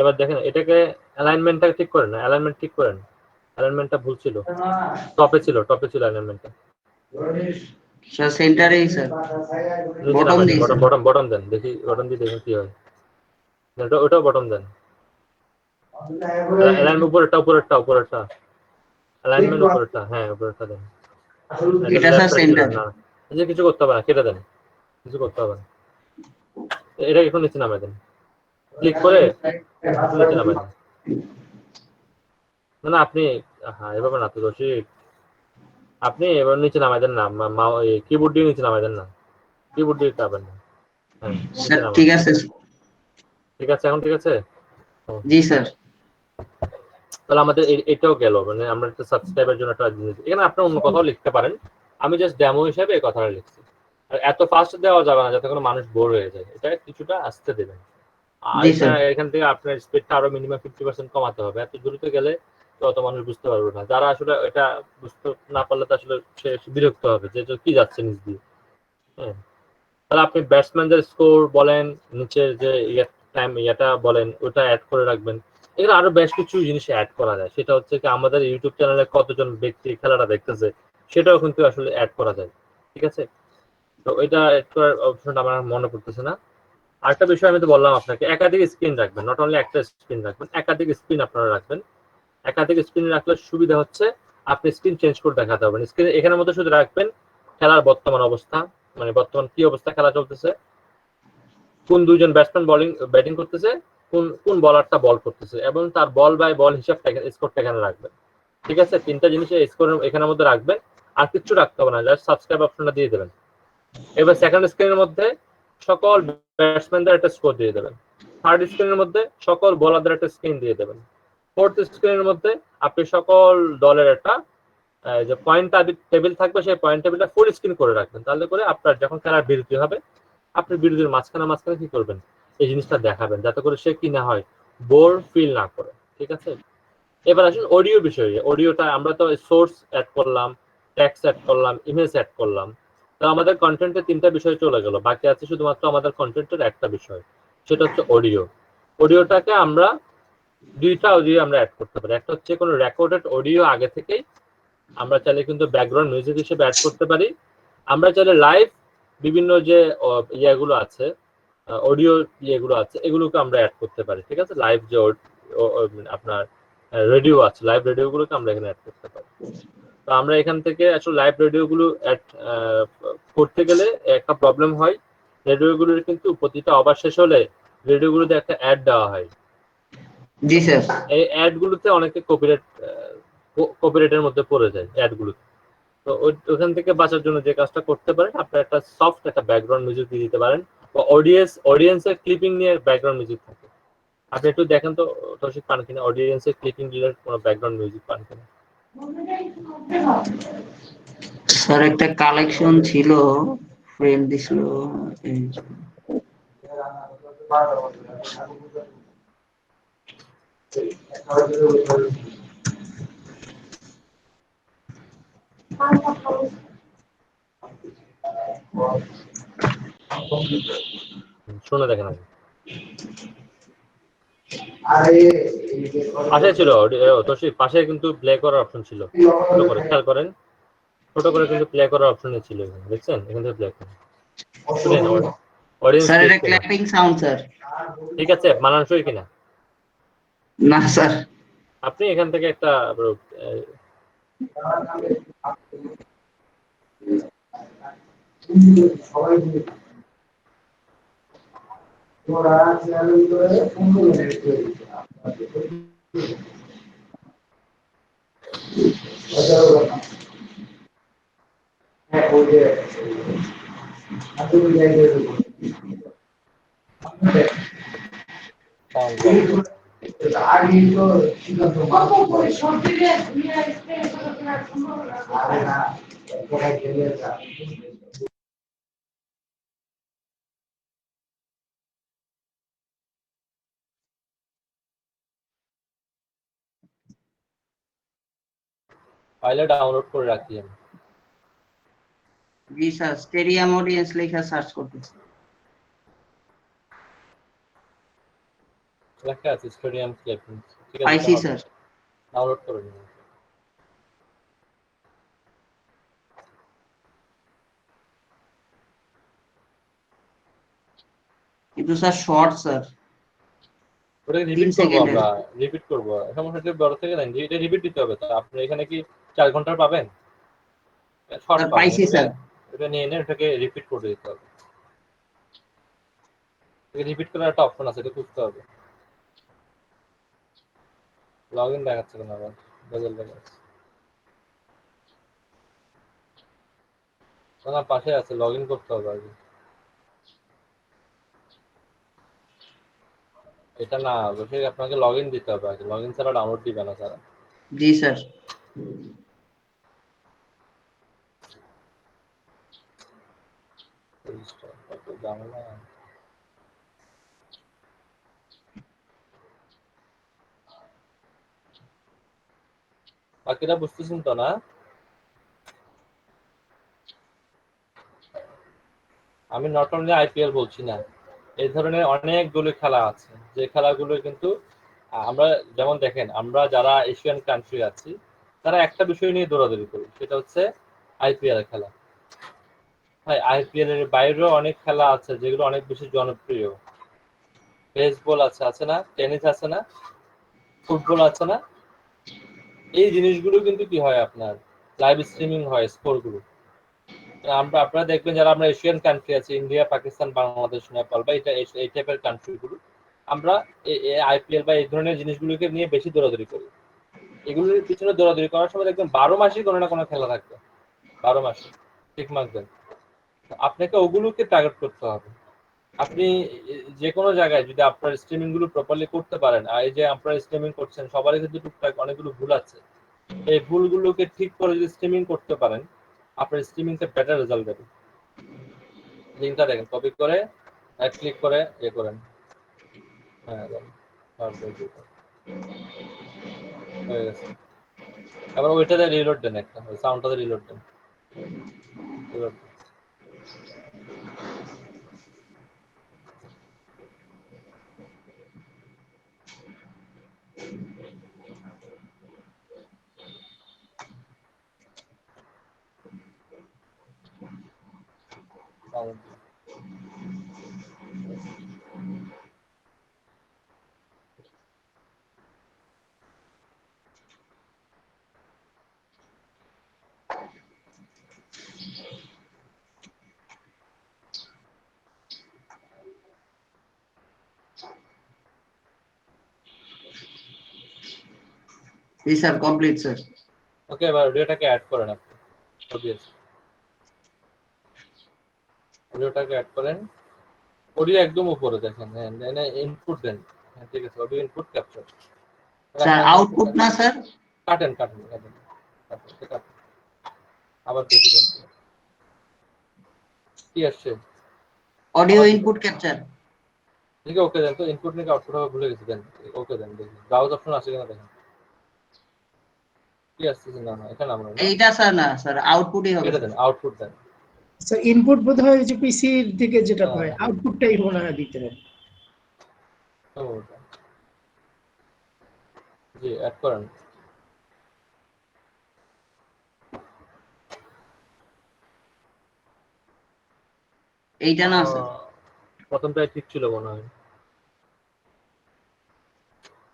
এবার দেখেন এটাকে অ্যালাইনমেন্টটা ঠিক করেন না, অ্যালাইনমেন্ট ঠিক করেন। অ্যালাইনমেন্টটা ভুল ছিল, টপে ছিল অ্যালাইনমেন্টটা। স্যার সেন্টারেই স্যার। নিচে বটম নামান দেন, দিয়েছে। বটম দেন দেখি, বটম দিয়ে দেখুন কি হয়। ওটাও বটম দেন। অ্যালাইনমেন্ট উপরেরটা অ্যালাইনমেন্ট উপরেরটা, হ্যাঁ উপরেরটা দেন। এটা স্যার সেন্টার। না, এই যে কিছু করতে হবে না, কেটে দেন, কিছু করতে হবে না। এটা এখন নিচে নামাই দেন, ক্লিক করে নিচে নামাই দেন। না আপনি, হ্যাঁ এভাবে না তো রশিদ, আপনি এবার নিচে নামাই দেন না, কিবোর্ড দিয়ে নিচে নামাই দেন না, কিবোর্ড দিয়ে পাবেন না। হ্যাঁ স্যার ঠিক আছে। ঠিক আছে, এখন ঠিক আছে। জি স্যার। তাহলে আমাদের এটাও গেল, মানে আমরা একটা সাবস্ক্রাইবের জন্য একটা জিনিস, এখানে আপনি অন্য কথাও লিখতে পারেন। আমি জাস্ট ডেমো হিসেবে এই কথাটা লিখছি। আর এত ফাস্ট দেওয়া যাবে না যাতে কোনো মানুষ বোর হয়ে যায়, এটা কিছুটা আস্তে দেবেন। আর জি স্যার। এখান থেকে আপনার স্পিডটা আরো মিনিমাম 50% কমাতে হবে, এত দ্রুত গেলে অত মানুষ বুঝতে পারবে না। যারা আসলে এটা বুঝতে না পারলে তো আসলে সে বিরক্ত হবে যে এটা কি যাচ্ছে নিচ দিয়ে। হ্যাঁ, তাহলে আপনি ব্যাটসম্যানদের স্কোর বলেন, নিচের যে ইয়েটা বলেন, ওটা অ্যাড করে রাখবেন। এখানে আরো বেশ কিছু জিনিস অ্যাড করা যায়, সেটা হচ্ছে কি আমাদের ইউটিউব চ্যানেলে কতজন ব্যক্তি খেলাটা দেখতেছে সেটাও কিন্তু আসলে অ্যাড করা যায়। ঠিক আছে, তো এটা অ্যাড করার অপশনটা আমার মনে পড়তেছে না। আরেকটা বিষয় আমি তো বললাম আপনাকে, একাধিক স্ক্রিন রাখবেন, নট অনলি একটা স্ক্রিন রাখবেন, একাধিক স্ক্রিন আপনারা রাখবেন। একাধিক স্ক্রিন রাখলে সুবিধা হচ্ছে আপনি স্ক্রিন চেঞ্জ করে দেখাতে পারবেন। স্ক্রিন এখানের মধ্যে শুধু রাখবেন খেলার বর্তমান অবস্থা, মানে বর্তমান কি অবস্থা খেলা চলতেছে, কোন দুইজন ব্যাটসম্যান ব্যাটিং করতেছে, কোন কোন বলারটা বল করতেছে, এবং তার বল বাই বল হিসাবটা স্কোরটা এখানে রাখবেন। ঠিক আছে, তিনটা জিনিস স্কোর এখানের মধ্যে রাখবেন, আর কিচ্ছু রাখতে হবে না, জাস্ট সাবস্ক্রাইব অপশনটা দিয়ে দেবেন। এবার সেকেন্ড স্ক্রিনের মধ্যে সকল ব্যাটসম্যানদের একটা স্কোর দিয়ে দেবেন। থার্ড স্ক্রিনের মধ্যে সকল বোলারদের একটা স্ক্রিন দিয়ে দেবেন। ফোর্থ স্ক্রিনের মধ্যে আপনি সকল দলের একটা যে পয়েন্ট টেবিল থাকবে, সেই পয়েন্ট টেবিলটা ফুল স্ক্রিন করে রাখবেন। তাহলে করে আপনার যখন খেলার বিরতি হবে, আপনি বিরতির মাঝখানে কি করবেন, এই জিনিসটা দেখাবেন, যাতে করে সে কি না হয়, বোর ফিল না করে। ঠিক আছে, এবার আসুন অডিও বিষয়ে। অডিওটা আমরা তো সোর্স অ্যাড করলাম, টেক্সট অ্যাড করলাম, ইমেজ অ্যাড করলাম, তো আমাদের কন্টেন্টের তিনটা বিষয় চলে গেল, বাকি আছে শুধুমাত্র আমাদের কন্টেন্টের একটা বিষয়, সেটা হচ্ছে অডিও। অডিওটাকে আমরা দুইটা অডিও আমরা অ্যাড করতে পারি। একটা হচ্ছে কোনো রেকর্ডেড অডিও আগে থেকেই আমরা চাইলে কিন্তু ব্যাকগ্রাউন্ড মিউজিক হিসেবে অ্যাড করতে পারি। আমরা চাইলে লাইভ বিভিন্ন যে ইয়েগুলো আছে, অডিও ইয়েগুলো আছে, এগুলোকে আমরা অ্যাড করতে পারি। ঠিক আছে, লাইভ যে আপনার রেডিও আছে, লাইভ রেডিওগুলোকে আমরা এখানে অ্যাড করতে পারি। তো আমরা এখান থেকে আসলে লাইভ রেডিওগুলো অ্যাড করতে গেলে একটা প্রবলেম হয়, রেডিওগুলোর কিন্তু প্রতিটা ওভার শেষ হলে রেডিওগুলোতে একটা অ্যাড দেওয়া হয়। জি স্যার। এই অ্যাডগুলোতে অনেকে কপিরাইটের মধ্যে পড়ে যায় অ্যাডগুলোতে। তো ওখান থেকে বাঁচার জন্য যে কাজটা করতে পারেন, আপনার একটা সফট একটা ব্যাকগ্রাউন্ড মিউজিক দিয়ে দিতে পারেন, বা অডিয়েন্সের ক্লিপিং নিয়ে ব্যাকগ্রাউন্ড মিউজিক থাকে। আপনি একটু দেখেন তো তৌশিক, পান কিনা অডিয়েন্সের ক্লিপিং রিলেটেড কোনো ব্যাকগ্রাউন্ড মিউজিক পান কিনা। স্যার একটা কালেকশন ছিল, ফ্রেন্ড দিছিল। শুনে দেখেন আপনি। পাশে ছিল তৌশিক, পাশে কিন্তু প্লে করার অপশন ছিল, ছোট করে খেয়াল করেন, ছোট করে কিন্তু প্লে করার অপশন ছিল এখানে, দেখছেন? এখান থেকে প্লে করেন, শুনেন অডিয়েন্স স্যার ঠিক এটা কিনা, ক্ল্যাপিং সাউন্ড স্যার। ঠিক আছে, মানানসই কিনা। না স্যার। আপনি এখান থেকে একটা সাউন্ড বক্স ফাইলে ডাউনলোড করে রাখি আমি। জি স্যার, স্টেডিয়াম অডিয়েন্স লেখা সার্চ করতেছি। লেখা আছে স্টেডিয়াম ক্লিপিং, ঠিক আছে, পাইছি স্যার। ডাউনলোড করে নিন। কিন্তু স্যার শর্ট স্যার, ওটাকে 3 রিপিট করবো, সেকেন্ডের। আমরা রিপিট করবো, সমস্যাটা বড় থেকে নেন, এটা রিপিট দিতে হবে। তো আপনি এখানে কি 4 ঘন্টার পাবেন? শর্ট স্যার পাবেন, পাইছি স্যার। এটা নিয়ে এনে ওটাকে রিপিট করে দিতে হবে। রিপিট করার একটা অপশন আছে, এটা খুঁজতে হবে। লগ ইন দেখাচ্ছে কেন আবার, বদল দেখাচ্ছে না, পাশে আছে, লগ ইন করতে হবে আগে। এটা না, অবশ্যই আপনাকে লগ ইন দিতে হবে আগে, লগ ইন ছাড়া ডাউনলোড দিবে না তারা। জি স্যার। ঝামেলা। বাকিরা বুঝতেছেন তো না? আমি নট অনলি আইপিএল বলছি না, এই ধরনের অনেকগুলো খেলা আছে যে খেলাগুলো কিন্তু আমরা যেমন দেখেন আমরা যারা এশিয়ান কান্ট্রি আছি তারা একটা বিষয় নিয়ে দৌড়াদৌড়ি করি, সেটা হচ্ছে আইপিএল খেলা। ভাই আইপিএল এর বাইরেও অনেক খেলা আছে যেগুলো অনেক বেশি জনপ্রিয়। বেসবল আছে না, টেনিস আছে না, ফুটবল আছে না, এই জিনিসগুলো কিন্তু কি হয় আপনার লাইভ স্ট্রিমিং হয় স্কোরগুলো। আপনারা দেখবেন যারা আমরা এশিয়ান কান্ট্রি আছে, ইন্ডিয়া, পাকিস্তান, বাংলাদেশ, নেপাল বা এই টাইপের কান্ট্রিগুলো, আমরা আইপিএল বা এই ধরনের জিনিসগুলোকে নিয়ে বেশি দৌড়াদৌড়ি করি। এগুলোর পিছনে দৌড়াদৌড়ি করার সময় দেখবেন 12 মাসই কোনো না কোনো খেলা থাকবে, 12 মাস ঠিক মাসবেন। আপনাকে ওগুলোকে টার্গেট করতে হবে। আপনি যে কোনো জায়গায় যদি আপনার স্ট্রিমিং গুলো প্রপারলি করতে পারেন, আর এই যে আপনারা স্ট্রিমিং করছেন সবারই কিন্তু টুকটাক অনেকগুলো ভুল আছে, এই ভুলগুলোকে ঠিক করে যদি স্ট্রিমিং করতে পারেন আপনার স্ট্রিমিংটা বেটার রেজাল্ট দেবে। লিঙ্কটা দেখেন, কপি করে ক্লিক করে করেন। হ্যাঁ হয়ে গেছে। এবার ওইটাতে রিলোড দেন, একটা সাউন্ডটাতে রিলোড দেন। জি স্যার, কমপ্লিট স্যার। ওকে, এবার অডিওটাকে অ্যাড করেন আপনি। অডিওটাকে অ্যাড করেন, অডিও একদম উপরে দেখেন, হ্যাঁ ইনপুট দেন। হ্যাঁ ঠিক আছে, audio input capture. Sir output না স্যার? কাটেন আবার দেখে দেন কি আসছে। Audio input capture. ঠিক আছে, ওকে দেন তো। ইনপুট নাকি আউটপুট হবে ভুলে গেছি, দেন ওকে দেন, দেখি ব্রাউজ অপশন আছে কিনা দেখেন কি আসছে না। এখানে আমরা এইটা স্যার না স্যার, আউটপুটই হবে। এটা দেন, আউটপুট দেন। স্যার ইনপুট বোধহয় যে পিসির দিকে যেটা হয়, আউটপুটটাই মনে হয় দিতে হবে। জি অ্যাড করেন। এইটা না স্যার? প্রথমটাই ঠিক ছিল মনে হয়,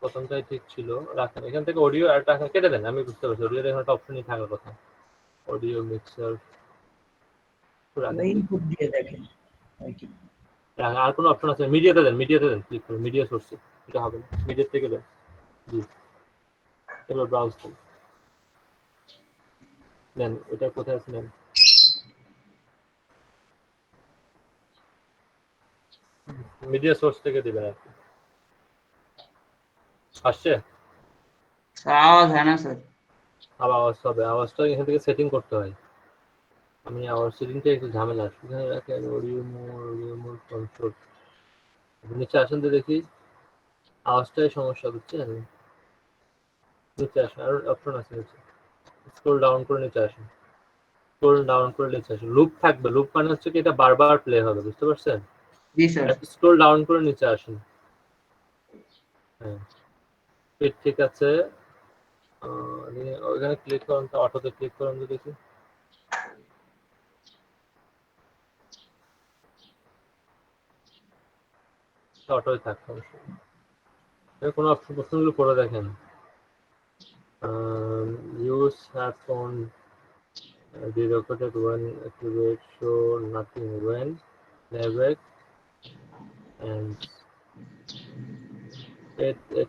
প্রথমটাই ঠিক ছিল। রাখেন এখান থেকে অডিও আর রাখেন, কেটে দেন। আমি বুঝতে পারছি অডিওর এখানে একটা অপশনই থাকার কথা, অডিও মিক্সার। ইনপুট দিয়ে দেখেন আর কোনো অপশন আছে? মিডিয়াতে দেন, ক্লিক করুন মিডিয়া সোর্সে। এটা হবে না, মিডিয়া থেকে দেন। জি এবার ব্রাউজ করুন, নেন এটা কোথায় আছে নেন। মিডিয়া সোর্স থেকে দিবেন আর কি। আসছে? আওয়াজ হয় না স্যার। আবার আওয়াজ হবে, আওয়াজটা এখান থেকে সেটিং করতে হয়। আমি আওয়াজ সেটিংটা একটু ঝামেলা, এখানে রাখেন অডিও মোড কন্ট্রোল। নিচে আসেন তো দেখি, আওয়াজটাই সমস্যা বুঝছেন। নিচে আসেন, আর অপশন আছে নিচে, স্ক্রল ডাউন করে নিচে আসেন, স্ক্রল ডাউন করে নিচে আসেন। লুপ থাকবে, লুপ মানে হচ্ছে কি এটা বারবার প্লে হবে, বুঝতে পারছেন? জি স্যার। স্ক্রল ডাউন করে নিচে আসেন। হ্যাঁ ঠিক আছে, ওইখানে ক্লিক করুন তো, অটোতে ক্লিক করুন তো দেখি। অটোই থাকবে, কোনো অপশনগুলো করে দেখেন। Use headphone derecorded when activate, show nothing when playback and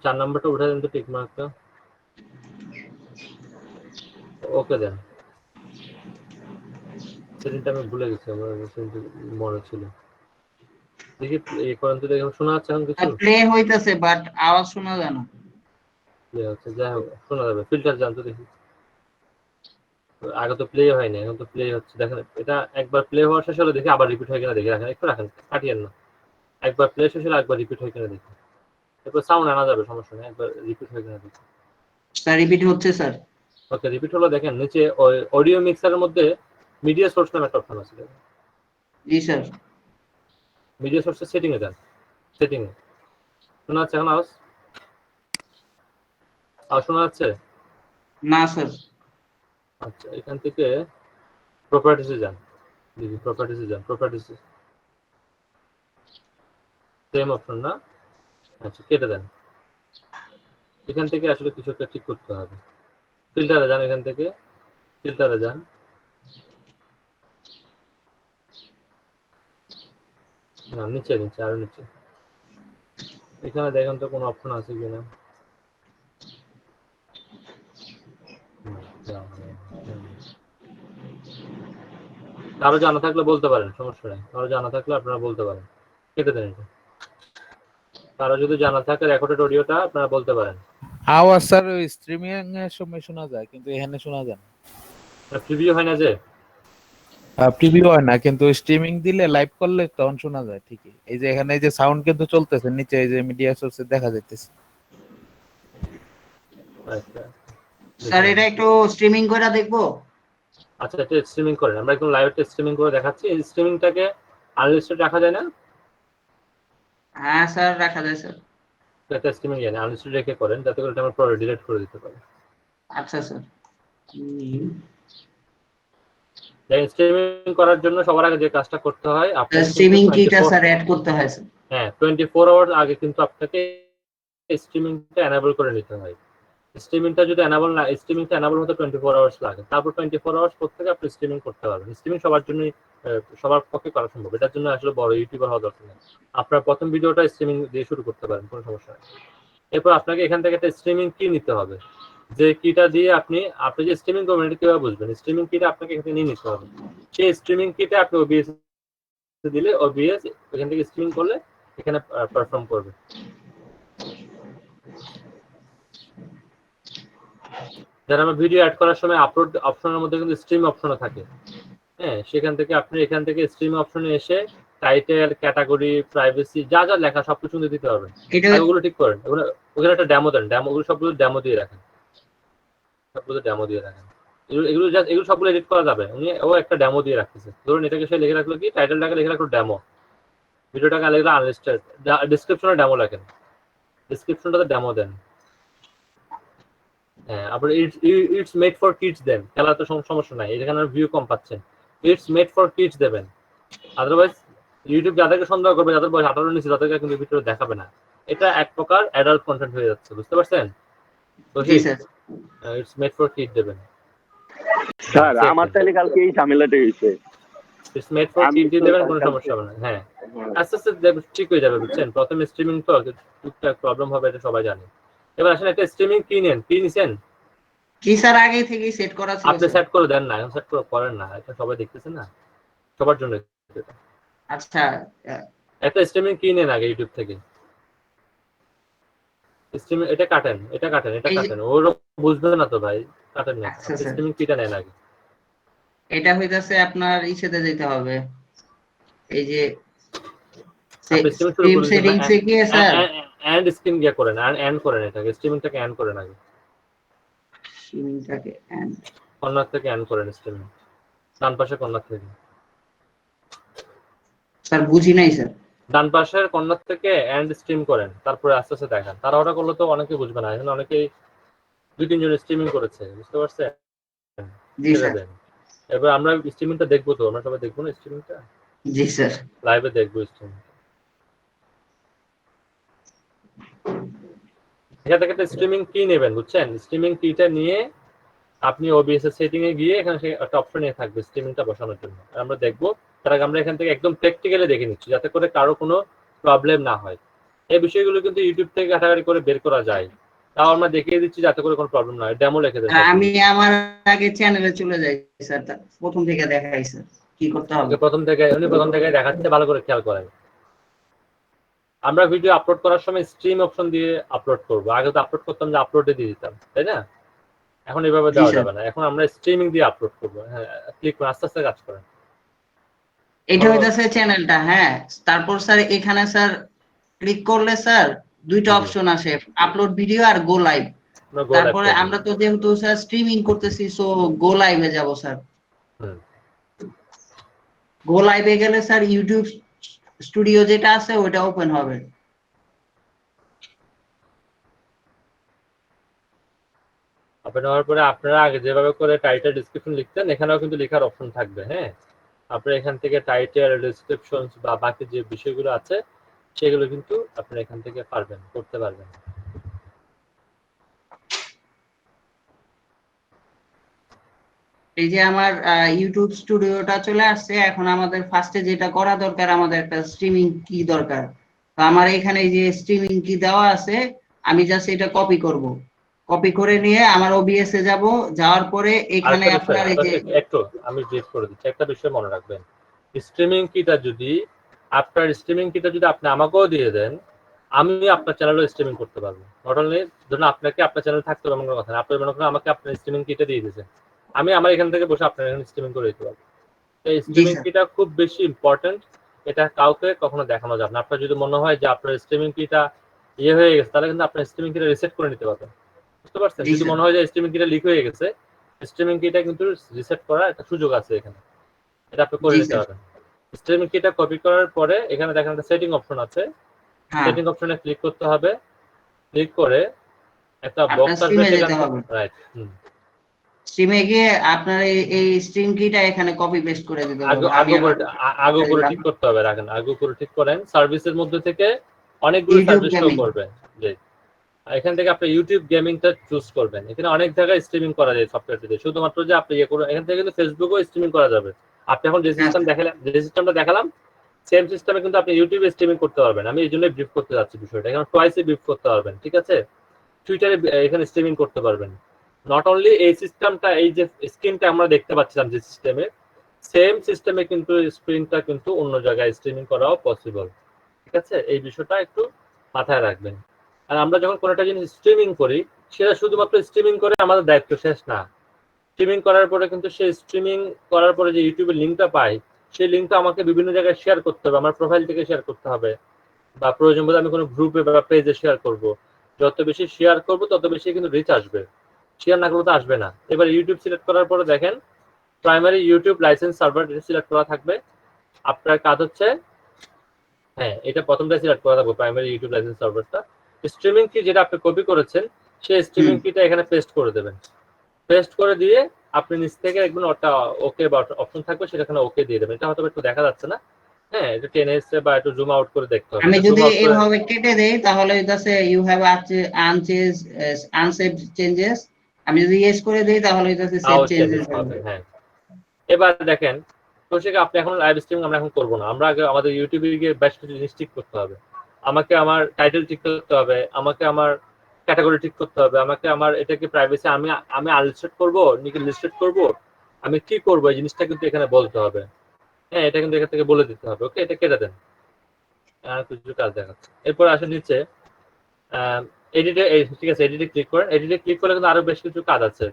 4 নাম্বারটা উঠে দেন তো, টিক মার্কটা। ওকে দেন। সেদিনটা আমি ভুলে গেছি, আমার মনে ছিল। দেখি এই করেন তো, দেখি শোনা যাচ্ছে এখন কিছু? প্লে হইতাছে বাট আওয়াজ শোনা যায় না। প্লে হচ্ছে, যাই হোক শোনা যাবে। ফিল্টার যান তো দেখি। আগে তো প্লে হয়নি, এখন তো প্লে হচ্ছে। দেখেন এটা একবার প্লে হওয়ার শেষ হলে দেখি আবার রিপিট হয় কিনা দেখি। রাখেন একটু, রাখেন, কাটিয়েন না। একবার প্লে শেষ হলে একবার রিপিট হয় কিনা দেখি। এরপর সাউন্ড আনা যাবে, সমস্যা নেই। একবার রিপিট হয় কিনা দেখি। স্যার রিপিট হচ্ছে স্যার। ওকে, রিপিট হলো। দেখেন নিচে অডিও মিক্সারের মধ্যে মিডিয়া সোর্স নামে একটা অপশন আছে। জি স্যার। মিডিয়া সোর্সের সেটিং এ যান, সেটিং এ শোনা যাচ্ছে এখন আওয়াজ? আওয়াজ শোনা যাচ্ছে? না স্যার। আচ্ছা, এখান থেকে প্রপার্টিসে যান, প্রপার্টিসে যান, প্রপার্টিসে সেম অপশন না? আচ্ছা, কেটে দেন। এখান থেকে আসলে কিছু একটা ঠিক করতে হবে। ফিল্টারে যান, এখান থেকে ফিল্টারে যান, না নিচে নিচে আরো নিচে। এখানে দেখেন তো কোনো অপশন আছে কিনা। কারো জানা থাকলে বলতে পারেন, সমস্যা নেই। কারো জানা থাকলে আপনারা বলতে পারেন। কেটে দেন এটা। কারো যদি জানা থাকে রেকর্ডেড অডিওটা আপনারা বলতে পারেন। আওয়াজ স্যার ওই স্ট্রিমিং এর সময় শোনা যায়, কিন্তু এখানে শোনা যায় না। প্রিভিউ হয় না যে? প্রিভিউ হয় না, কিন্তু স্ট্রিমিং দিলে লাইভ করলে তখন শোনা যায় ঠিকই। এই যে এখানে এই যে সাউন্ড কিন্তু চলতেছে, নিচে এই যে মিডিয়া সোর্সে দেখা যাইতেছে। আচ্ছা স্যার এটা একটু স্ট্রিমিং করে দেখবো। আচ্ছা, এটা স্ট্রিমিং করেন। আমরা একদম লাইভ স্ট্রিমিং করে দেখাচ্ছি। এই স্ট্রিমিংটাকে আনলিস্টেড রাখা যায় না? হ্যাঁ স্যার রাখা যায় স্যার। এটা স্ট্রিমিং জানি আনলিস্টেড রেখে করেন, যাতে করে এটা আমরা পরে ডিলিট করে দিতে পারি। আচ্ছা স্যার। স্ট্রিমিং করার জন্য সবার আগে যে কাজটা করতে হয়, আপনাকে স্ট্রিমিং কিটা স্যার অ্যাড করতে হয় স্যার। হ্যাঁ, 24 আওয়ার আগে কিন্তু আপনাকে স্ট্রিমিংটা এনাবল করে নিতে হয়। স্ট্রিমিংটা যদি এনাবল না, স্ট্রিমিংটা এনাবল হতে 24 আওয়ার্স লাগে। তারপর 24 আওয়ার্স পর থেকে আপনি স্ট্রিমিং করতে পারবেন। স্ট্রিমিং সবার জন্যই, সবার পক্ষে করা সম্ভব। এটার জন্য আসলে বড় ইউটিউবার হওয়া দরকার নেই। আপনার প্রথম ভিডিওটা স্ট্রিমিং দিয়ে শুরু করতে পারেন, কোনো সমস্যা নেই। এরপর আপনাকে এখান থেকে একটা স্ট্রিমিং কি নিতে হবে, যে কিটা দিয়ে আপনি যে স্ট্রিমিং করবেন এটা কিভাবে বুঝবেন? স্ট্রিমিং কিটা আপনাকে এখানে নিয়ে নিতে হবে। সেই স্ট্রিমিং কিটা আপনি ওবিএস দিলে ওবিএস এখান থেকে স্ট্রিমিং করলে এখানে পারফর্ম করবে। যারা আমরা ভিডিও অ্যাড করার সময় আপলোড অপশনের মধ্যে কিন্তু স্ট্রিম অপশনও থাকে। হ্যাঁ, সেখান থেকে আপনি এখান থেকে স্ট্রিম অপশনে এসে টাইটেল, ক্যাটাগরি, প্রাইভেসি যা যা লেখা সবকিছু দিতে পারবেন। ওগুলো ঠিক করেন। ওখানে একটা ডেমো দেন, ওগুলো সবগুলো ডেমো দিয়ে রাখেন, সবগুলো ডেমো দিয়ে রাখেন। এগুলো সবগুলো এডিট করা যাবে। ও একটা ডেমো দিয়ে রাখতেছে। ধরুন এটাকে সে লিখে রাখলো কি, টাইটেলটাকে লিখে রাখলো ডেমো, ভিডিওটাকে লিখলো আনলিস্টেড, ডেসক্রিপশনে ডেমো লেখেন, ডেসক্রিপশনটাতে ডেমো দেন। হ্যাঁ, আবার ইটস মেড ফর কিডস দেন। খেলা তো সমস্যা নাই, এখানে ভিউ কম পাচ্ছেন। ইটস মেড ফর কিডস দেবেন। আদারওয়াইজ ইউটিউব যাদেরকে সন্দেহ করবে, যাদের বয়স 18 নিচে, তাদেরকে কিন্তু ভিডিও দেখাবে না। এটা এক প্রকার অ্যাডাল্ট কন্টেন্ট হয়ে যাচ্ছে, বুঝতে পারছেন? তো ইটস মেড ফর কিডস দেবেন। স্যার আমার তাহলে কালকে এই ঝামেলাটা হয়েছে। ইটস মেড ফর কিডস দিয়ে দেবেন, কোনো সমস্যা হবে না। হ্যাঁ, আস্তে আস্তে ঠিক হয়ে যাবে, বুঝছেন? প্রথমে স্ট্রিমিং তো টুকটাক প্রবলেম হবে, এটা সবাই জানে। এবার আসেন একটা স্ট্রিমিং কি নেন, কি নিছেন? কি স্যার আগে থেকেই সেট করা ছিল। আপনি সেট করে দেন না, এখন সেট করে করেন না, এটা সবাই দেখতেছে না, সবার জন্য। আচ্ছা, একটা স্ট্রিমিং কি নেন আগে ইউটিউব থেকে। স্ট্রিমিং এটা কাটেন, এটা কাটেন, এটা কাটেন। ওর বুঝবে না তো ভাই, কাটেন না। স্ট্রিমিং কিটা নেন আগে। এটা হইতাছে আপনার ইসেতে যেতে হবে, এই যে স্ট্রিম সেটিংস এ গিয়ে স্যার এন্ড স্ক্রিন গিয়ে করেন, এন্ড করেন, এটাকে স্ট্রিমিংটাকে এন্ড করেন আগে। স্ট্রিমিংটাকে এন্ড কর্নার থেকে এন্ড করেন, স্ট্রিমিং ডান পাশে কর্নার থেকে। স্যার বুঝি নাই স্যার। ডান পাশের কর্নার থেকে এন্ড স্ট্রিম করেন, তারপরে আস্তে আস্তে দেখান। তারা ওটা করলে তো অনেকে বুঝবে না, এখন অনেকেই 2-3 জন স্ট্রিমিং করেছে, বুঝতে পারছেন? জি স্যার। এবার আমরা স্ট্রিমিংটা দেখবো তো, আমরা সবাই দেখবো না স্ট্রিমিংটা? জি স্যার, লাইভে দেখবো স্ট্রিমিং। এখান থেকে স্ট্রিমিং কি নেবেন, বুঝছেন? স্ট্রিমিং কিটা নিয়ে আপনি ওবিএস এর সেটিং এ গিয়ে এখানে একটা অপশন থাকবে স্ট্রিমিংটা বসানোর জন্য। আমরা দেখবো, তার আগে আমরা এখান থেকে একদম প্র্যাকটিক্যালি দেখে নিচ্ছি, যাতে করে কারো কোনো প্রবলেম না হয়। এই বিষয়গুলো কিন্তু ইউটিউব থেকে ঘাটাঘাটি করে বের করা যায়, তাও আমরা দেখিয়ে দিচ্ছি যাতে করে কোনো প্রবলেম না হয়। ডেমো লিখে দেন। আমি আমার আগে চ্যানেলে চলে যাই স্যার, প্রথম থেকে দেখাই স্যার কি করতে হবে। প্রথম থেকে দেখাচ্ছে, ভালো করে খেয়াল করেন। আমরা ভিডিও আপলোড করার সময় স্ট্রিম অপশন দিয়ে আপলোড করব। আগে তো আপলোড করতাম যে আপলোডে দিয়ে দিতাম, তাই না? এখন এইভাবে দেওয়া যাবে না, এখন আমরা স্ট্রিমিং দিয়ে আপলোড করব। হ্যাঁ, ক্লিক করে আস্তে আস্তে কাজ করেন। এটা হইতাছে চ্যানেলটা। হ্যাঁ, তারপর স্যার এখানে স্যার ক্লিক করলে স্যার দুইটা অপশন আসে, আপলোড ভিডিও আর গো লাইভ। আমরা go live তারপরে করবো। আমরা তো যেহেতু স্যার স্ট্রিমিং করতেছি, সো গো লাইভে যাব স্যার। হুম। গো লাইভে গেলে স্যার ইউটিউব স্টুডিও যেটা আছে ওটা ওপেন হবে। ওপেন হওয়ার পরে আপনারা আগে যেভাবে করে টাইটেল ডেসক্রিপশন লিখতেন এখানেও কিন্তু লেখার অপশন থাকবে। হ্যাঁ, আপনারা এখান থেকে টাইটেল ডেসক্রিপশন বা বাকি যে বিষয়গুলো আছে সেগুলো কিন্তু আপনারা এখান থেকে পারবেন, করতে পারবেন। এই যে আমার ইউটিউব স্টুডিওটা চলে আসছে। এখন আমাদের ফার্স্টে যেটা করা দরকার, আমাদের একটা স্ট্রিমিং কি দরকার। তো আমার এখানে এই যে স্ট্রিমিং কি দেওয়া আছে, আমি জাস্ট এটা কপি করব। কপি করে নিয়ে আমার ওবিএস এ যাব, যাওয়ার পরে এখানে আরেকটা বিষয় আপনার এই যে একটু আমি ব্রিফ করে দিচ্ছি, একটা বিষয় মনে রাখবেন। স্ট্রিমিং কিটা যদি আপনি আমাকেও দিয়ে দেন, আমি আপনার চ্যানেলে স্ট্রিমিং করতে পারবো। নট অনলি ধরুন আপনাকে আপনার চ্যানেল থাকতে হবে এমন কোনো কথা না, আপনি মনে করেন আমাকে আপনার স্ট্রিমিং কিটা দিয়ে দিয়েছেন, আমি আমার এখান থেকে বসে আপনার এখানে স্ট্রিমিং করে দিতে পারবো। এই জি স্ট্রিমিং স্যার। কিটা খুব বেশি ইম্পর্টেন্ট, এটা কাউকে কখনো দেখানো যাবে না। আপনার যদি মনে হয় যে আপনার স্ট্রিমিং কিটা ইয়ে হয়ে গেছে, তাহলে কিন্তু আপনার স্ট্রিমিং কিটা রিসেট করে নিতে পারবেন, বুঝতে পারছেন? জি যদি স্যার। মনে হয় যে স্ট্রিমিং কিটা লিক হয়ে গেছে, স্ট্রিমিং কিটা কিন্তু রিসেট করার একটা সুযোগ আছে এখানে, এটা আপনি করে জি নিতে স্যার। পারবেন। স্ট্রিমিং কিটা কপি করার পরে এখানে দেখেন একটা সেটিং অপশন আছে, হ্যাঁ, সেটিং অপশনে ক্লিক করতে হবে। ক্লিক করে একটা আপনার বক্স আসবে, স্ট্রিমে সেখান যেতে থেকে হবে। রাইট স্ট্রিমে গিয়ে আপনার এই স্ট্রিম কিটা এখানে কপি পেস্ট করে দিতে হবে। আমি আমার আগে উপরে ঠিক করতে হবে, রাখেন আগে উপরে ঠিক করেন। সার্ভিসের মধ্যে থেকে অনেকগুলো ইউটিউব সার্ভিস শো গেমিং। করবে। জি, এখান থেকে আপনি ইউটিউব গেমিংটা চুজ করবেন। এখানে অনেক জায়গায় স্ট্রিমিং করা যায় সফটওয়্যারটি দিয়ে, শুধুমাত্র যে আপনি ইয়ে করুন, এখান থেকে কিন্তু ফেসবুকও স্ট্রিমিং করা যাবে। আপনি এখন যে হ্যাঁ সিস্টেম স্যার। দেখালাম, যে সিস্টেমটা দেখালাম, সেম সিস্টেমে কিন্তু আপনি ইউটিউবে স্ট্রিমিং করতে পারবেন। আমি এই জন্যই ব্রিফ করতে যাচ্ছি বিষয়টা, এখানে টয়েসে ব্রিফ করতে পারবেন, ঠিক আছে? টুইটারে এখানে স্ট্রিমিং করতে পারবেন। নট অনলি এই সিস্টেমটা, এই যে স্ক্রিনটা আমরা দেখতে পাচ্ছিলাম যে সিস্টেমে, সেম সিস্টেমে কিন্তু স্ক্রিনটা কিন্তু অন্য জায়গায় স্ট্রিমিং করাও পসিবল, ঠিক আছে? এই বিষয়টা একটু মাথায় রাখবেন। আর আমরা যখন কোনো একটা জিনিস স্ট্রিমিং করি, সেটা শুধুমাত্র স্ট্রিমিং করে আমাদের দায়িত্ব শেষ না। স্ট্রিমিং করার পরে কিন্তু সেই স্ট্রিমিং করার পরে যে ইউটিউবের লিঙ্কটা পাই, সেই লিঙ্কটা আমাকে বিভিন্ন জায়গায় শেয়ার করতে হবে, আমার প্রোফাইল থেকে শেয়ার করতে হবে, বা প্রয়োজন বোধে আমি কোনো গ্রুপে বা পেজে শেয়ার করব। যত বেশি শেয়ার করব তত বেশি কিন্তু রিচ আসবে, শেয়ার না করলে তো আসবে না। এবার ইউটিউব সিলেক্ট করার পরে দেখেন primary YouTube licence server select করা থাকবে। আপনার কাজ হচ্ছে, হ্যাঁ এটা প্রথমটা সিলেক্ট করা থাকবে, প্রাইমারি ইউটিউব লাইসেন্স সার্ভারটা। স্ট্রিমিং কি যেটা আপনি কপি করেছেন, সেই স্ট্রিমিং কিটা এখানে পেস্ট করে দেবেন। পেস্ট করে দিয়ে আপনি নিচ থেকে একদম ওটা ওকে বা অপশন থাকবে, সেখানে ওকে দিয়ে দেবেন। এটা হয়তো একটু দেখা যাচ্ছে না, হ্যাঁ একটু টেনে এসছে বা একটু জুম আউট করে দেখতে হবে। আমি এটা জুম যদি আউট করে, এভাবে কেটে দেই তাহলে হইতাছে ইউ হ্যাভ আনসেভড চেঞ্জেস। আমি যদি ইয়েস করে দেই তাহলে হইতাছে সেভ তাও চেঞ্জেস চেঞ্জেস হবে। হ্যাঁ, এবার দেখেন কৌশিক, আপনি এখন লাইভ স্ট্রিমিং আমরা এখন করবো না, আমরা আগে আমাদের ইউটিউবে গিয়ে বেশ কিছু জিনিস ঠিক করতে হবে। আমাকে আমার টাইটেল ঠিক করতে হবে, আমাকে আমার ক্যাটাগরি ঠিক করতে হবে, আমাকে আমার এটাকে প্রাইভেসি আমি আমি আনলিস্টেড করবো নাকি লিস্টেড করবো, আমি কি করবো এই জিনিসটা কিন্তু এখানে বলতে হবে। হ্যাঁ, এটা কিন্তু এখান থেকে বলে দিতে হবে। ওকে, এটা কেটে দেন, আর কিছু কাজ দেখাচ্ছে। এরপর আসেন নিচে এডিটে, ঠিক আছে এডিটে ক্লিক করেন। এডিটে ক্লিক করলে কিন্তু আরো বেশ কিছু কাজ আছে।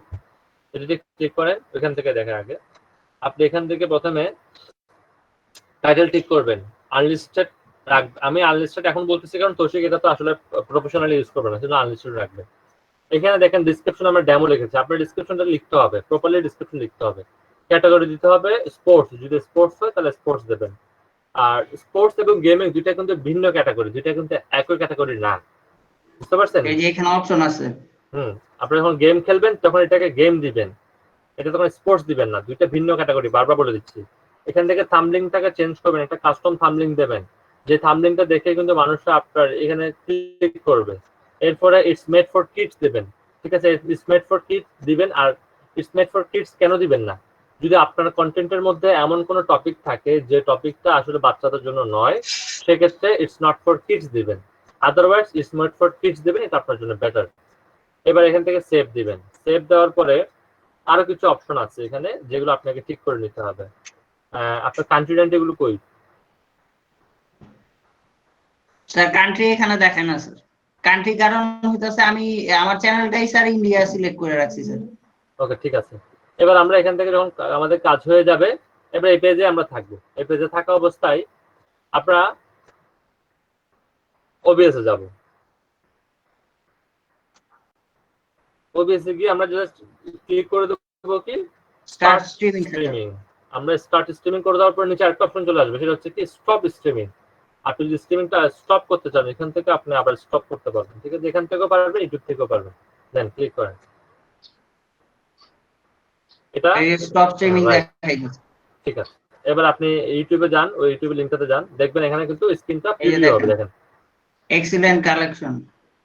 এডিটে ক্লিক করেন, ওইখান থেকে দেখেন আগে আপনি এখান থেকে প্রথমে টাইটেল ঠিক করবেন। আনলিস্টেড আমি আনলিস্টেড এখন বলতেছি কারণ তোষিক এটা তো আসলে প্রফেশনালি ইউজ করবে না, সেজন্য আনলিস্টেড রাখবে। এখানে দেখেন ডিসক্রিপশন আমরা ডেমো লিখেছি, আপনার ডিসক্রিপশনটা লিখতে হবে, প্রপারলি ডিসক্রিপশন লিখতে হবে। ক্যাটাগরি দিতে হবে স্পোর্টস, যদি স্পোর্টস হয় তাহলে স্পোর্টস দেবেন। আর স্পোর্টস এবং গেমিং দুইটা কিন্তু ভিন্ন ক্যাটাগরি, দুইটা কিন্তু একই ক্যাটাগরি না, বুঝতে পারছেন? এই যে এখানে অপশন আছে। আপনি যখন গেম খেলবেন তখন এটাকে গেম দিবেন, এটা তখন স্পোর্টস দিবেন না, দুইটা ভিন্ন ক্যাটাগরি, বারবার বলে দিচ্ছি। এখান থেকে থাম্বলিংটাকে চেঞ্জ করবেন, একটা কাস্টম থাম্বলিং দেবেন, যে থাম্বলিংটা দেখে কিন্তু মানুষরা আপনার এখানে ক্লিক করবে। এরপরে ইটস মেড ফর কিডস দিবেন, ঠিক আছে? ইটস মেড ফর কিডস দিবেন। আর ইটস মেড ফর কিডস কেন দিবেন না, যদি আপনার কন্টেন্টের মধ্যে এমন কোনো টপিক থাকে যে টপিকটা আসলে বাচ্চাদের জন্য নয়, সেক্ষেত্রে ইটস নট ফর কিডস দিবেন। Otherwise it's made for kids দিবেন, এটা আপনার জন্য বেটার। এবার এখান থেকে সেভ দিবেন। সেভ দেওয়ার পরে আরো কিছু অপশন আছে এখানে যেগুলো আপনাকে ঠিক করে নিতে হবে। আপনার কান্ট্রি রেন্ট এগুলো কই? স্যার কান্ট্রি এখানে দেখেন না স্যার। কান্ট্রি কারণ হইতাছে আমি আমার চ্যানেলটাই স্যার ইন্ডিয়া সিলেক্ট করে রাখছি স্যার। ওকে, ঠিক আছে। এবার আমরা এখান থেকে যখন আমাদের কাজ হয়ে যাবে, এবার এই পেজে আমরা থাকবো। এই পেজে থাকা অবস্থায় আমরা ওবিএস এ যাব। ওবিএস গিয়ে আমরা জাস্ট ক্লিক করে দেবো কি স্টার্ট স্ট্রিমিং স্ট্রিমিং। আমরা স্টার্ট স্ট্রিমিং করে দেওয়ার পর নিচে আরেকটা অপশন চলে আসবে, সেটা হচ্ছে কি স্টপ স্ট্রিমিং। আপনি যদি স্ট্রিমিংটা স্টপ করতে চান এখান থেকে আপনি আবার স্টপ করতে পারবেন, ঠিক আছে? এখান থেকেও পারবেন, ইউটিউব থেকেও পারবেন। দেন ক্লিক করেন, এটা এই স্টপ স্ট্রিমিং right, দেখাই দিচ্ছে। ঠিক আছে। এবার আপনি ইউটিউবে যান, ওই ইউটিউবের লিংকটাতে যান, দেখবেন এখানে কিন্তু স্ক্রিনটা এই যে প্রিভিউ হবে। দেখেন এক্সিলেন্ট কালেকশন,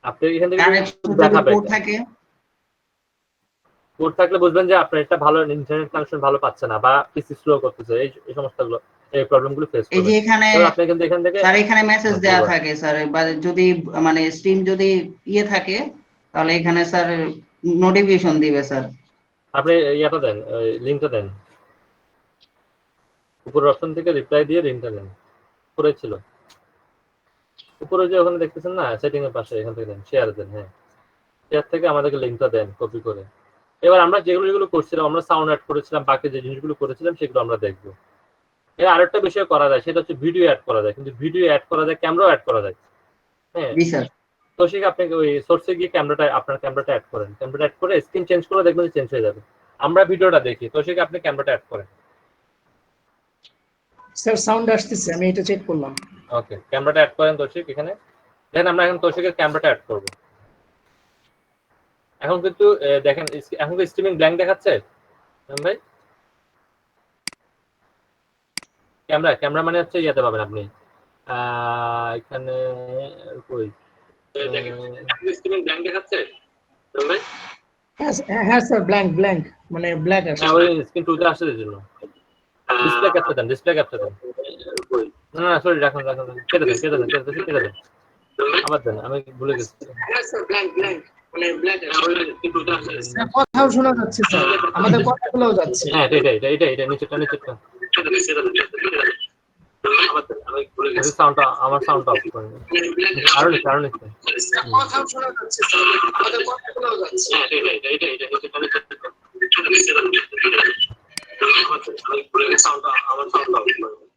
আপনি এখান থেকে কানেকশন যদি দেখাবে, কোড থাকে কোড থাকলে বুঝবেন যে আপনার একটা ভালো ইন্টারনেট কানেকশন ভালো পাচ্ছে না বা পিসি স্লো করতেছে, এই সমস্যাগুলো, এই প্রবলেমগুলো ফেস এই যে করবেন। এখানে এবার আপনি কিন্তু এখান থেকে স্যার এখানে মেসেজ দেওয়া থাকে স্যার, বা যদি মানে স্ট্রিম যদি ইয়ে থাকে তাহলে এখানে স্যার নোটিফিকেশন দিবে স্যার। আপনি ইয়াটা দেন, লিংকটা দেন, উপরের অপশন থেকে রিপ্লাই দিয়ে লিংকটা দেন। উপরে ছিল, উপরে যে ওখানে দেখতেছেন না সেটিং এর পাশে, এখান থেকে দেন, শেয়ার দেন। হ্যাঁ, শেয়ার থেকে আমাদেরকে লিংকটা দেন কপি করে। এবার আমরা যেগুলো করছিলাম, আমরা সাউন্ড অ্যাড করেছিলাম, বাকি যে জিনিসগুলো করেছিলাম সেগুলো আমরা দেখবো। এর আরেকটা বিষয় করা যায়, সেটা হচ্ছে ভিডিও অ্যাড করা যায়, কিন্তু ভিডিও অ্যাড করা যায়, ক্যামেরাও অ্যাড করা যায়। হ্যাঁ, জি স্যার। তো সেটা আপনাকে ওই সোর্সে গিয়ে আপনার ক্যামেরাটা অ্যাড করেন, ক্যামেরাটা অ্যাড করে স্ক্রিন চেঞ্জ করে দেখবেন চেঞ্জ হয়ে যাবে। আমরা ভিডিওটা দেখি, তো সেটা আপনি ক্যামেরাটা অ্যাড করেন। স্যার সাউন্ড আসতেছে, আমি এটা চেক করলাম। ওকে, ক্যামেরাটা অ্যাড করেন তোষিক এখানে। দেখেন আমরা এখন তোষিকের ক্যামেরাটা অ্যাড করব। এখন কিন্তু দেখেন এখন কি স্ট্রিমিং ব্ল্যাঙ্ক দেখাচ্ছে ভাই? ক্যামেরা মানে হচ্ছে ইয়াতে পাবেন আপনি এখানে কই দেখেন স্ট্রিমিং ব্ল্যাঙ্ক দেখাচ্ছে ভাই? হ্যাঁ স্যার, ব্ল্যাঙ্ক মানে ব্ল্যাক আসছে। হ্যাঁ, ওই স্ক্রিন টুতে আসছে এর জন্য। ডিসপ্লে ক্যাপচার দেন। না সরি, রাখুন কেটে দেন। আবার দেন, আমি ভুলে গেছি। হ্যাঁ স্যার, ব্ল্যাঙ্ক মানে ব্ল্যাক আসছে। স্যার কথাও শোনা যাচ্ছে স্যার, আমাদের কথাগুলোও যাচ্ছে। হ্যাঁ, এটা নিচেরটা। আবার দেন, আমি ভুলে গেছি। আমার সাউন্ডটা অফ করে নিন। আরো নিচে। স্যার কথাও শোনা যাচ্ছে স্যার, আমাদের কথাগুলোও যাচ্ছে। হ্যাঁ, এটা নিচেরটা। আমি ভুলে গেছি, আমার সাউন্ডটা অফ করে নিন।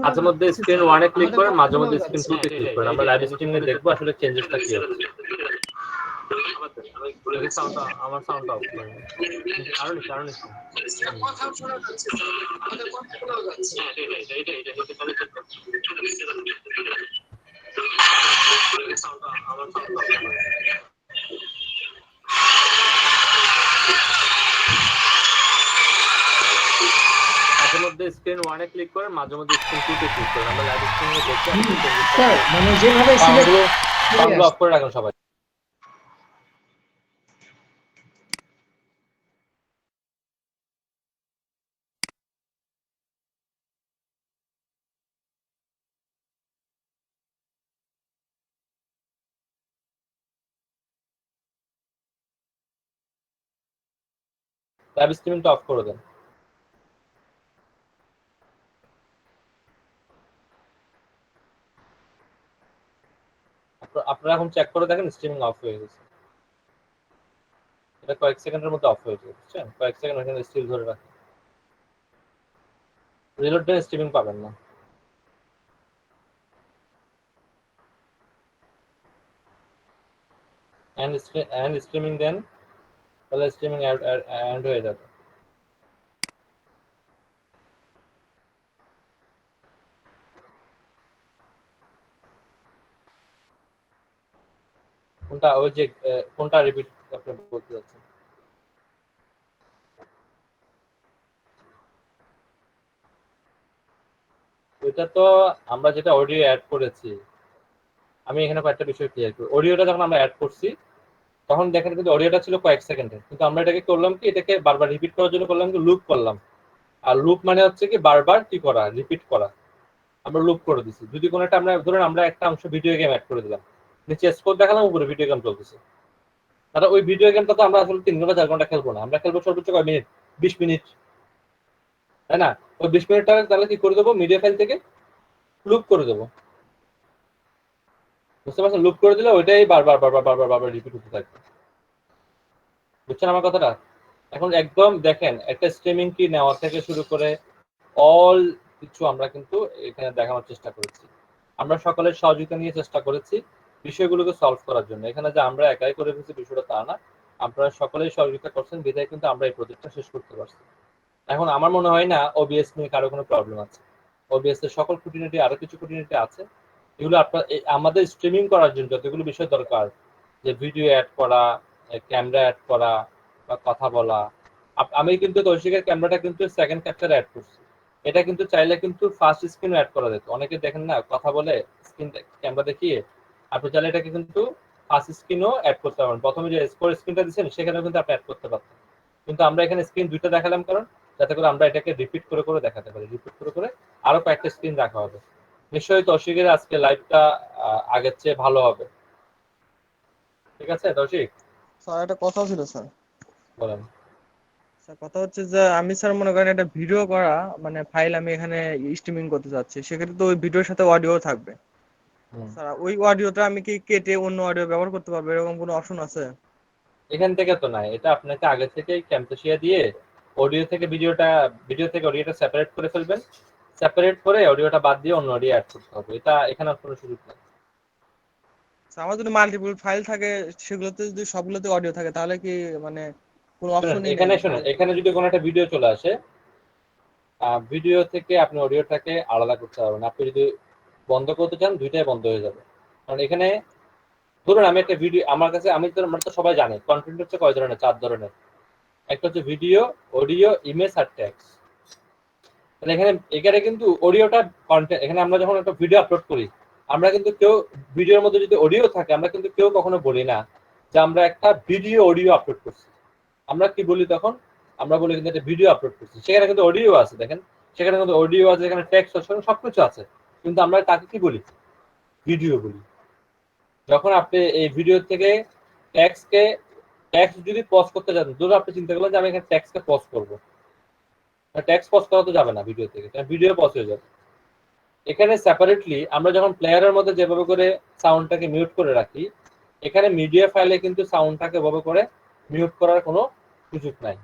মাঝে মধ্যে স্ক্রিন 1 এ ক্লিক করেন, মাঝে মধ্যে স্ক্রিন 2 তে ক্লিক করেন। আমরা লাইভ স্ট্রিমে দেখবো আসলে চেঞ্জেসটা কি হচ্ছে। আমি ভুলে গেছি, আমার সাউন্ডটা অফ করে নিন। আরো নিচে। স্যার কথাও শোনা যাচ্ছে স্যার, আমাদের কথাগুলোও যাচ্ছে। হ্যাঁ, এটা আমার সাউন্ডটা অফ করে নিন। মাঝে মধ্যে স্ক্রিন 1 এ ক্লিক করেন, মাঝে মধ্যে স্ক্রিন 2 তে ক্লিক করেন। আমরা লাইভ স্ট্রিমে দেখতে স্যার মানে যেভাবে সাউন্ডগুলো অফ করে রাখুন সবাই। লাইভ স্ট্রিমিংটা অফ করে দেন। আপনারা এখন চেক করে দেখেন স্ট্রিমিং অফ হয়ে গেছে। এটা কয়েক সেকেন্ডের মধ্যে অফ হয়ে যাবে, বুঝছেন? কয়েক সেকেন্ড এখানে স্টিল ধরে রাখেন, রিলোড দিয়ে স্ট্রিমিং পাবেন না। এন্ড স্ট্রিমিং দেন, তাহলে স্ট্রিমিং এন্ড হয়ে যাবে। কোনটা রিপিট আপনি বলতে যাচ্ছেন? এটা তো আমরা যেটা অডিও অ্যাড করেছি, আমি এখানে কয়েকটা বিষয় ক্লিয়ার করি। অডিওটা যখন আমরা অ্যাড করছি তখন দেখেন কিন্তু অডিওটা ছিল কয়েক সেকেন্ডের, কিন্তু আমরা এটাকে করলাম কি, এটাকে বারবার রিপিট করার জন্য করলাম কি লুপ করলাম। আর লুপ মানে হচ্ছে কি বারবার কি করা, রিপিট করা। আমরা লুপ করে দিছি। যদি কোনো একটা আমরা ধরুন আমরা একটা অংশ ভিডিও গেম অ্যাড করে দিলাম, নিচে স্কোর দেখালাম, উপরে ভিডিও গেম চলতেছে, তাহলে ওই ভিডিও গেমটা তো আমরা আসলে 3 ঘন্টা 4 ঘন্টা খেলবো না, আমরা খেলবো সর্বোচ্চ কয় মিনিট, 20 মিনিট, তাই না? ওই 20 মিনিটটা তাহলে কি করে দেবো, মিডিয়া ফাইল থেকে লুপ করে দেবো, বুঝতে পারছেন? লুপ করে দিলে ওইটাই বারবার রিপিট হতে থাকবে, বুঝছেন আমার কথাটা? এখন একদম দেখেন একটা স্ট্রিমিং কি নেওয়া থেকে শুরু করে অল কিছু আমরা কিন্তু এখানে দেখানোর চেষ্টা করেছি। আমরা সকলের সহযোগিতা নিয়ে চেষ্টা করেছি বিষয়গুলোকে সলভ করার জন্য। এখানে যে আমরা একাই করে ফেলছি বিষয়টা তা না, আপনারা সকলেই সহযোগিতা করছেন বিধায় কিন্তু আমরা এই প্রজেক্টটা শেষ করতে পারছি। এখন আমার মনে হয় না ওবিএস নিয়ে কারো কোনো প্রবলেম আছে। ওবিএস এর সকল খুঁটিনাটি আরো কিছু খুঁটিনাটি আছে, এগুলো আপনার আমাদের স্ট্রিমিং করার জন্য যতগুলো বিষয় দরকার, যে ভিডিও অ্যাড করা, ক্যামেরা অ্যাড করা বা কথা বলা। আমি কিন্তু তৌশিকের ক্যামেরাটা কিন্তু সেকেন্ড ক্যাপচারে অ্যাড করছি। এটা কিন্তু চাইলে কিন্তু ফার্স্ট স্ক্রিনও অ্যাড করা যেত। অনেকে দেখেন না কথা বলে স্ক্রিন ক্যামেরা দেখিয়ে, আপনি চাইলে এটাকে কিন্তু ফার্স্ট স্ক্রিনও অ্যাড করতে পারবেন। প্রথমে যে স্কোর স্ক্রিনটা দিচ্ছেন সেখানেও কিন্তু আপনি অ্যাড করতে পারতেন, কিন্তু আমরা এখানে স্ক্রিন দুইটা দেখালাম কারণ যাতে করে আমরা এটাকে রিপিট করে করে দেখাতে পারি। রিপিট করে করে আরো কয়েকটা স্ক্রিন রাখা হবে। নিশ্চয়ই তৌশিকের আজকে লাইভটা আগের চেয়ে ভালো হবে। ঠিক আছে তৌশিক? স্যার একটা কথা ছিল স্যার। বলেন। স্যার কথা হচ্ছে যে আমি স্যার মনে করেন একটা ভিডিও করা মানে ফাইল আমি এখানে স্ট্রিমিং করতে যাচ্ছি, সেক্ষেত্রে তো ওই ভিডিওর সাথে অডিও থাকবে। স্যার ওই অডিওটা আমি কি কেটে অন্য অডিও ব্যবহার করতে পারবো, এরকম কোনো অপশন আছে? এখান থেকে তো নাই, এটা আপনাকে আগে থেকে ক্যাম্পেশিয়া দিয়ে ভিডিও থেকে অডিওটা সেপারেট করে ফেলবেন। সেপারেট করে অডিওটা বাদ দিয়ে অন্য অডিও অ্যাড করতে হবে। এটা এখানে কোনো সুযোগ নেই। আমার যদি মাল্টিপল ফাইল থাকে সেগুলোতে যদি সবগুলোতে অডিও থাকে তাহলে কি মানে কোনো অপশনই এখানে নেই? শুনুন, এখানে যদি কোনো একটা ভিডিও চলে আসে, ভিডিও থেকে আপনি অডিওটাকে আলাদা করতে পারবেন। আপনি যদি বন্ধ করতে চান দুইটাই বন্ধ হয়ে যাবে। কারণ এখানে ধরুন আমি একটা ভিডিও, আমার কাছে আমরা তো সবাই জানি কন্টেন্ট হচ্ছে কয় ধরনের, 4 ধরনের। একটা হচ্ছে ভিডিও, অডিও, ইমেজ আর টেক্সট। তাহলে এখানে কিন্তু অডিওটা কন্টেন্ট, এখানে আমরা যখন একটা ভিডিও আপলোড করি, আমরা কিন্তু কেউ ভিডিওর মধ্যে যদি অডিও থাকে আমরা কিন্তু কেউ কখনো বলি না যে আমরা একটা ভিডিও অডিও আপলোড করছি। আমরা কি বলি তখন? আমরা বলি কিন্তু একটা ভিডিও আপলোড করছি। সেখানে কিন্তু অডিও আছে, দেখেন সেখানে কিন্তু অডিও আছে, এখানে টেক্সট আছে, সবকিছু আছে, কিন্তু আমরা তাকে কি বলি? ভিডিও বলি। যখন আপনি এই ভিডিও থেকে টেক্সট যদি পজ করতে যান, ধরুন আপনি চিন্তা করলেন যে আমি এখানে টেক্সটকে পজ করবো, টেক্সট পজ করা তো যাবে না ভিডিও থেকে, ভিডিও পজ হয়ে যাবে। এখানে সেপারেটলি আমরা যখন প্লেয়ারের মধ্যে যেভাবে করে সাউন্ডটাকে মিউট করে রাখি, এখানে মিডিয়া ফাইলে কিন্তু সাউন্ডটাকে এভাবে করে মিউট করার কোনো সুযোগ নাই।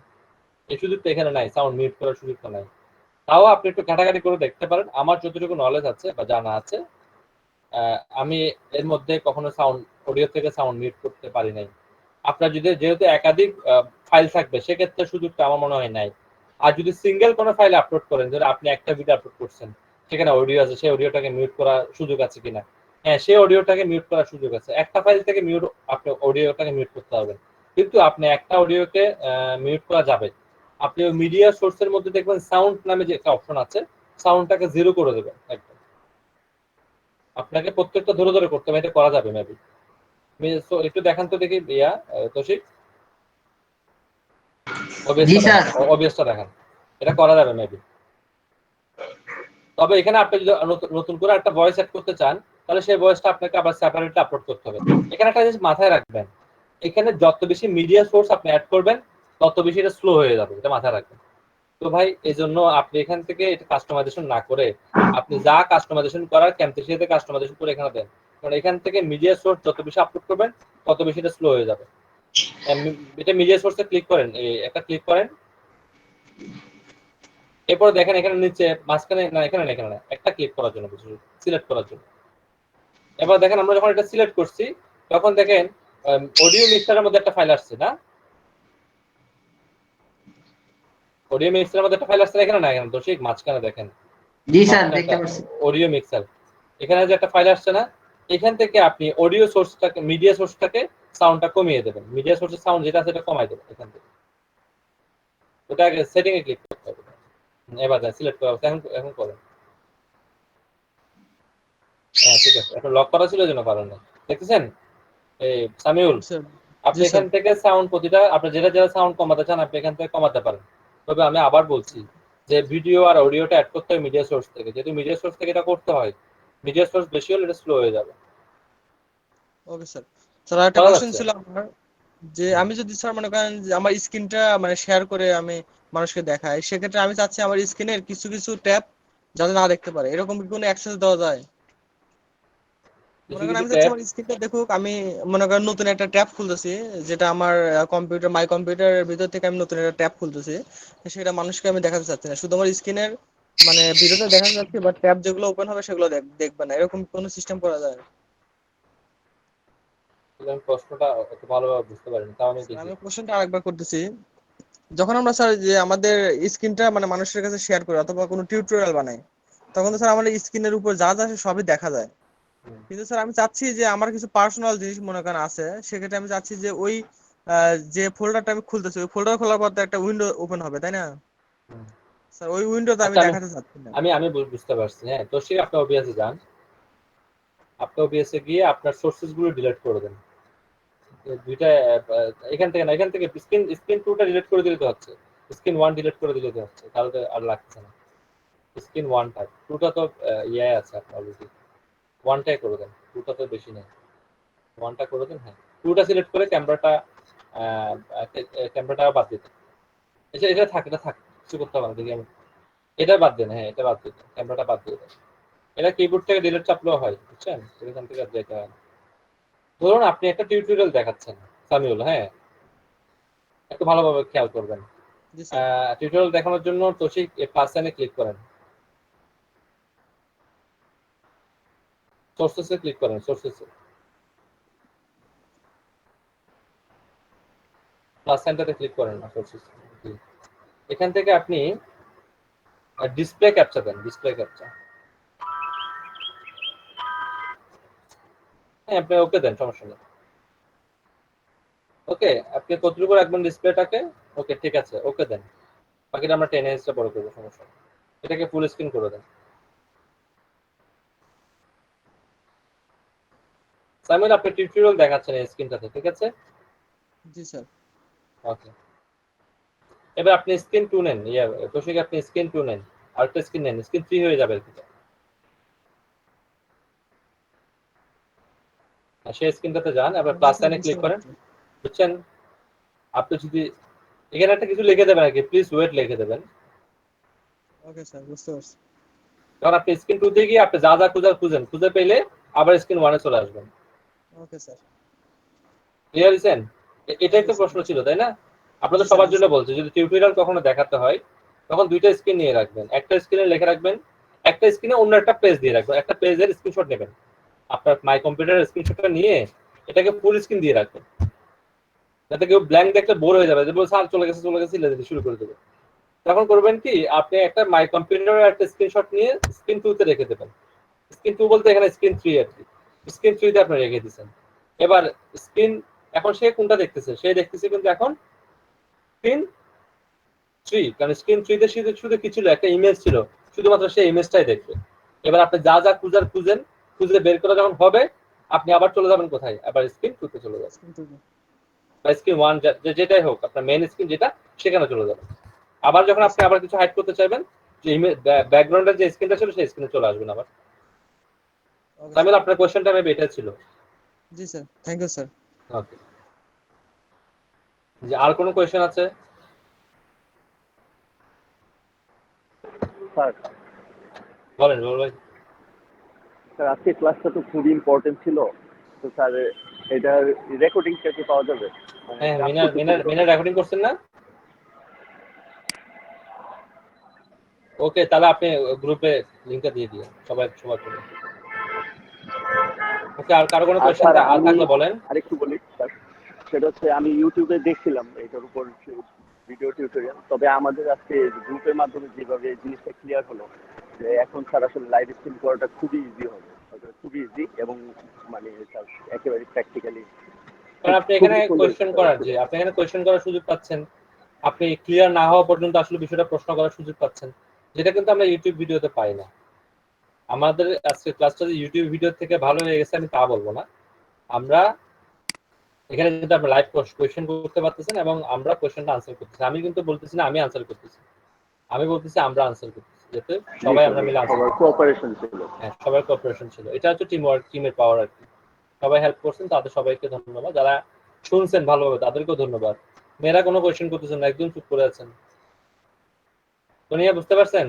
এই সুযোগটা এখানে নাই, সাউন্ড মিউট করার সুযোগটা নাই। তাও আপনি একটু ঘাটাঘাটি করে দেখতে পারেন। আমার যতটুকু নলেজ আছে বা জানা আছে, আমি এর মধ্যে কখনো অডিও থেকে সাউন্ড মিউট করতে পারি নাই। আপনার যেহেতু একাধিক ফাইল থাকবে সেক্ষেত্রে সুযোগটা আমার মনে হয় নাই। আর যদি সিঙ্গেল কোনো ফাইল আপলোড করেন, ধরুন আপনি একটা ভিডিও আপলোড করছেন, সেখানে অডিও আছে, সেই অডিওটাকে মিউট করার সুযোগ আছে কিনা? হ্যাঁ, সেই অডিওটাকে মিউট করার সুযোগ আছে। একটা ফাইল থেকে আপনি অডিওটাকে মিউট করতে পারবেন, কিন্তু আপনি একটা অডিওকে মিউট করা যাবে। আপনি ওই মিডিয়া সোর্সের মধ্যে দেখবেন সাউন্ড নামে যে একটা অপশন আছে, সাউন্ডটাকে 0 করে দেবেন একদম। আপনাকে প্রত্যেকটা ধরে ধরে করতে হবে, এটা করা যাবে মেবি। একটু দেখান তো দেখি তৌশিক, ওবিএসটা দেখান, এটা করা যাবে মেবি। তবে এখানে আপনি যদি নতুন করে একটা ভয়েস অ্যাড করতে চান, তাহলে সেই ভয়েসটা আপনাকে আবার সেপারেটলি আপলোড করতে হবে। এখানে একটা জিনিস মাথায় রাখবেন, এখানে যত বেশি মিডিয়া সোর্স আপনি অ্যাড করবেন তত বেশি এটা স্লো হয়ে যাবে, এটা মাথায় রাখবেন। তো ভাই এই জন্য আপনি এখান থেকে এটা কাস্টমাইজেশন না করে আপনি যা কাস্টমাইজেশন করার ক্যাম্পেশিয়াতে কাস্টমাইজেশন করে এখানে দেন। কারণ এখান থেকে মিডিয়া সোর্স যত বেশি আপলোড করবেন তত বেশি এটা স্লো হয়ে যাবে। এটা মিডিয়া সোর্সে ক্লিক করেন, একটা ক্লিক করেন, এরপর দেখেন এখানে নিচে মাঝখানে না, এখানে না, একটা ক্লিক করার জন্য সিলেক্ট করার জন্য। এবার দেখেন আমরা যখন এটা সিলেক্ট করছি তখন দেখেন অডিও মিক্সারের মধ্যে একটা ফাইল আসছে না? অডিও মিক্সারের মধ্যে একটা ফাইল আসছে এখানে না? এখানে দর্শক মাঝখানে দেখেন জি স্যার দেখতে পাচ্ছি অডিও মিক্সার, এখানে যে একটা ফাইল আসছে না? এখান থেকে আপনি অডিও সোর্সটাকে, মিডিয়া সোর্সটাকে সাউন্ডটা কমিয়ে দেবেন, মিডিয়া সোর্সের সাউন্ড যেটা আছে এটা কমাই দেবেন এখান থেকে। ওটা আগে সেটিং এ ক্লিক করতে হবে। এবার সিলেক্ট করা এখন করেন। হ্যাঁ ঠিক আছে, এখন লক করা ছিল জন্য পারেন না, দেখতেছেন? এই সামিউল, আপনি এখান থেকে সাউন্ড প্রতিটা আপনি যেটা সাউন্ড কমাতে চান আপনি এখান থেকে কমাতে পারেন। তবে আমি আবার বলছি যে ভিডিও আর অডিওটা অ্যাড করতে হয় মিডিয়া সোর্স থেকে। যেহেতু মিডিয়া সোর্স থেকে এটা করতে হয়, মিডিয়া সোর্স বেশি হলে এটা স্লো হয়ে যাবে। Okay sir. স্যার একটা কোশ্চেন ছিল আমার, যে আমি যদি স্যার মনে করেন যে আমার স্ক্রিনটা মানে শেয়ার করে আমি মানুষকে দেখাই, সেক্ষেত্রে আমি চাচ্ছি আমার স্ক্রিনের কিছু কিছু ট্যাব যাতে না দেখতে পারে, এরকম কি কোনো অ্যাক্সেস দেওয়া যায়? মনে করেন আমি চাচ্ছি আমার স্ক্রিনটা দেখুক, আমি মনে করেন নতুন একটা ট্যাব খুলতেছি, যেটা আমার কম্পিউটার মাই কম্পিউটারের ভিতর থেকে আমি নতুন একটা ট্যাব খুলতেছি, সেটা মানুষকে আমি দেখাতে চাচ্ছি না, শুধু আমার স্ক্রিনের মানে ভিডিওতে দেখা যাচ্ছে বাট ট্যাব যেগুলো ওপেন হবে সেগুলো দেখবে না, এরকম কোনো সিস্টেম করা যায়? আমি প্রশ্নটা একটু ভালোভাবে বুঝতে পারিনি, তাও আমি দেখি। আমি কোশ্চেনটা আরেকবার করতেছি। যখন আমরা স্যার যে আমাদের স্ক্রিনটা মানে মানুষের কাছে শেয়ার করি অথবা কোনো টিউটোরিয়াল বানাই, তখন তো স্যার আমাদের স্ক্রিনের উপর যা যা আছে সবই দেখা যায়। কিন্তু স্যার আমি চাচ্ছি যে আমার কিছু পার্সোনাল জিনিস মনে করেন আছে, সেক্ষেত্রে আমি চাচ্ছি যে ওই যে ফোল্ডারটা আমি খুলতেছি ওই ফোল্ডার খোলার পর তো একটা উইন্ডো ওপেন হবে, তাই না স্যার? ওই উইন্ডোতে আমি আচ্ছা, দেখাতে চাচ্ছি না। আমি বুঝতে পারছি। হ্যাঁ, তো সে আপনি ওবিএসে যান, আপনি ওবিএসে গিয়ে আপনার সোর্সেস গুলো ডিলিট করে দেন। দুইটা এখান থেকে না, এখান থেকে স্ক্রিন 2টা ডিলিট করে দিলে তো হচ্ছে, স্ক্রিন 1 ডিলিট করে দিলে তো হচ্ছে, তাহলে তো আর লাগছে না। স্ক্রিন 1টা, 2টা তো ইয়ে আছে আপনার অলরেডি, 1টাই করে দেন, 2টা তো বেশি নেই, 1টা করে দেন। হ্যাঁ, 2টা সিলেক্ট করে ক্যামেরাটা বাদ দিতে, এটা থাক, এটা থাক, কিছু করতে হবে না। দেখি আমি এটা বাদ দেন, হ্যাঁ এটা বাদ দিতে, ক্যামেরাটা বাদ দিয়ে দেন। এটা কিবোর্ড থেকে ডিলিট চাপলেও হয়, বুঝছেন? এখান থেকে আর যেতে হয় না। ধরুন আপনি একটা টিউটোরিয়াল দেখাচ্ছেন সামিউল, হ্যাঁ একটু ভালোভাবে খেয়াল করবেন। জি স্যার। টিউটোরিয়াল দেখানোর জন্য তোষিক প্লাস সাইনে ক্লিক করেন, সোর্সেসে ক্লিক করেন, সোর্সেসে প্লাস সাইনটাতে ক্লিক করেন না, সোর্সেস। এখান থেকে আপনি ডিসপ্লে ক্যাপচা দেন, ডিসপ্লে ক্যাপচা। হ্যাঁ আপনি ওকে দেন, সমস্যা নেই। ওকে, আপনি কতটুকু রাখবেন ডিসপ্লেটাকে? ওকে ঠিক আছে, ওকে দেন। বাকিটা আমরা 10 ইঞ্চটা বড় করবো, সমস্যা নেই। এটাকে ফুল স্ক্রিন করে দেন। সামিল আপনি টিউটোরিয়াল দেখাচ্ছেন এই স্ক্রিনটাতে, ঠিক আছে? জি স্যার। ওকে, এবার আপনি স্ক্রিন 2 নেন, কৌশিক আপনি স্ক্রিন 2 নেন, আর একটা স্ক্রিন নেন, স্ক্রিন 3 হয়ে যাবে। সেই স্ক্রিনটাতে যান, এবার প্লাস সাইনে ক্লিক করেন, বুঝছেন? আপনি যদি এখানে একটা কিছু লিখে দেবেন আর কি, প্লিজ ওয়েট লিখে দেবেন। ওকে স্যার, বুঝতে পারছি। কারণ আপনি স্ক্রিন 2 তে গিয়ে আপনি যা যা খুঁজে পেলে আবার স্ক্রিন 1 এ চলে আসবেন। Okay sir. ক্লিয়ার হয়েছেন? এটাই তো প্রশ্ন ছিল, তাই না? আপনাদের সবার জন্য বলছি, যদি টিউটোরিয়াল কখনো দেখাতে হয় তখন দুইটা স্ক্রিন নিয়ে রাখবেন, একটা স্ক্রিনে লিখে রাখবেন, একটা স্ক্রিনে অন্য একটা পেজ দিয়ে রাখবেন, একটা পেজের স্ক্রিনশট নেবেন, আপনার মাই কম্পিউটারের স্ক্রিনশটটা নিয়ে এটাকে ফুল স্ক্রিন দিয়ে রাখবেন, যাতে কেউ ব্ল্যাঙ্ক দেখলে বোর হয়ে যাবে, যে বলছে স্যার চলে গেছে লেখা শুরু করে দেবে। তখন করবেন কি, আপনি একটা মাই কম্পিউটারের একটা স্ক্রিনশট নিয়ে স্ক্রিন 2 তে রেখে দেবেন। স্ক্রিন 2 বলতে এখানে স্ক্রিন 3 আর কি, স্ক্রিন 3 তে আপনি রেখে দিয়েছেন। এবার স্ক্রিন, এখন সে কোনটা দেখতেছে? সে দেখতেছে কিন্তু এখন স্ক্রিন 3, কারণ স্ক্রিন 3 তে শুধু কি ছিল? একটা ইমেজ ছিল, শুধুমাত্র সেই ইমেজটাই দেখবে। এবার আপনি যা যা খুঁজে বের করা যখন হবে, আপনি আবার চলে যাবেন কোথায়? আবার স্ক্রিন 2 তে চলে যাবেন, বা স্ক্রিন 1 যেটাই হোক, আপনার মেইন স্ক্রিন যেটা, সেখানে চলে যাবেন। আবার যখন আপনি আবার কিছু হাইড করতে চাইবেন, যে ব্যাকগ্রাউন্ডের যে স্ক্রিনটা ছিল সেই স্ক্রিনে চলে আসবেন আবার। তাহলে আপনার কোশ্চেনটা মেবি এটা ছিল। জি স্যার, থ্যাংক ইউ স্যার। ওকে, যে আর কোনো কোশ্চেন আছে? স্যার বলেন ভাই। স্যার আজকে ক্লাসটা তো খুবই ইম্পর্টেন্ট ছিল, তো স্যার এটার রেকর্ডিংটা কি পাওয়া যাবে? হ্যাঁ, মিনার রেকর্ডিং করছেন না? ওকে, তাহলে আপনি গ্রুপে লিংকটা দিয়ে দিন সবার জন্য। ওকে, আর কারো কোনো কোশ্চেন থাকলে বলেন। আরেকটু বলি স্যার, সেটা হচ্ছে আমি ইউটিউবে দেখছিলাম এটার উপর ভিডিও টিউটোরিয়াল, তবে আমাদের আজকে গ্রুপের মাধ্যমে যেভাবে জিনিসটা ক্লিয়ার হলো, যে এখন স্যার আসলে লাইভ স্ট্রিম করাটা খুবই ইজি হবে, খুবই ইজি, এবং মানে স্যার একেবারে প্র্যাকটিক্যালি। কারণ আপনি এখানে কোশ্চেন করার সুযোগ পাচ্ছেন, আপনি ক্লিয়ার না হওয়া পর্যন্ত আসলে বিষয়টা প্রশ্ন করার সুযোগ পাচ্ছেন, যেটা কিন্তু আমরা ইউটিউব ভিডিওতে পাই না। আমাদের আজকে ক্লাসটা যে ইউটিউব ভিডিও থেকে ভালো হয়ে গেছে আমি তা বলবো না। আমরা এখানে কিন্তু আপনি লাইভ কোয়েশ্চেন করতে পারতেছেন এবং আমরা কোয়েশ্চেনটা আনসার করতেছি। আমি কিন্তু বলতেছি না আমি আনসার করতেছি, আমি বলতেছি আমরা আনসার করতেছি, যাতে সবাই আমরা মিলে আনসার করতে। কোঅপারেশন ছিল। হ্যাঁ, সবার কোঅপারেশন ছিল। এটা হচ্ছে টিমের পাওয়ার আর কি। সবাই হেল্প করছেন, তাদের সবাইকে ধন্যবাদ। যারা শুনছেন ভালোভাবে তাদেরকেও ধন্যবাদ। মেয়েরা কোনো কোয়েশ্চেন করতেছেন না, একদম চুপ করে আছেন। সোনিয়া বুঝতে পারছেন?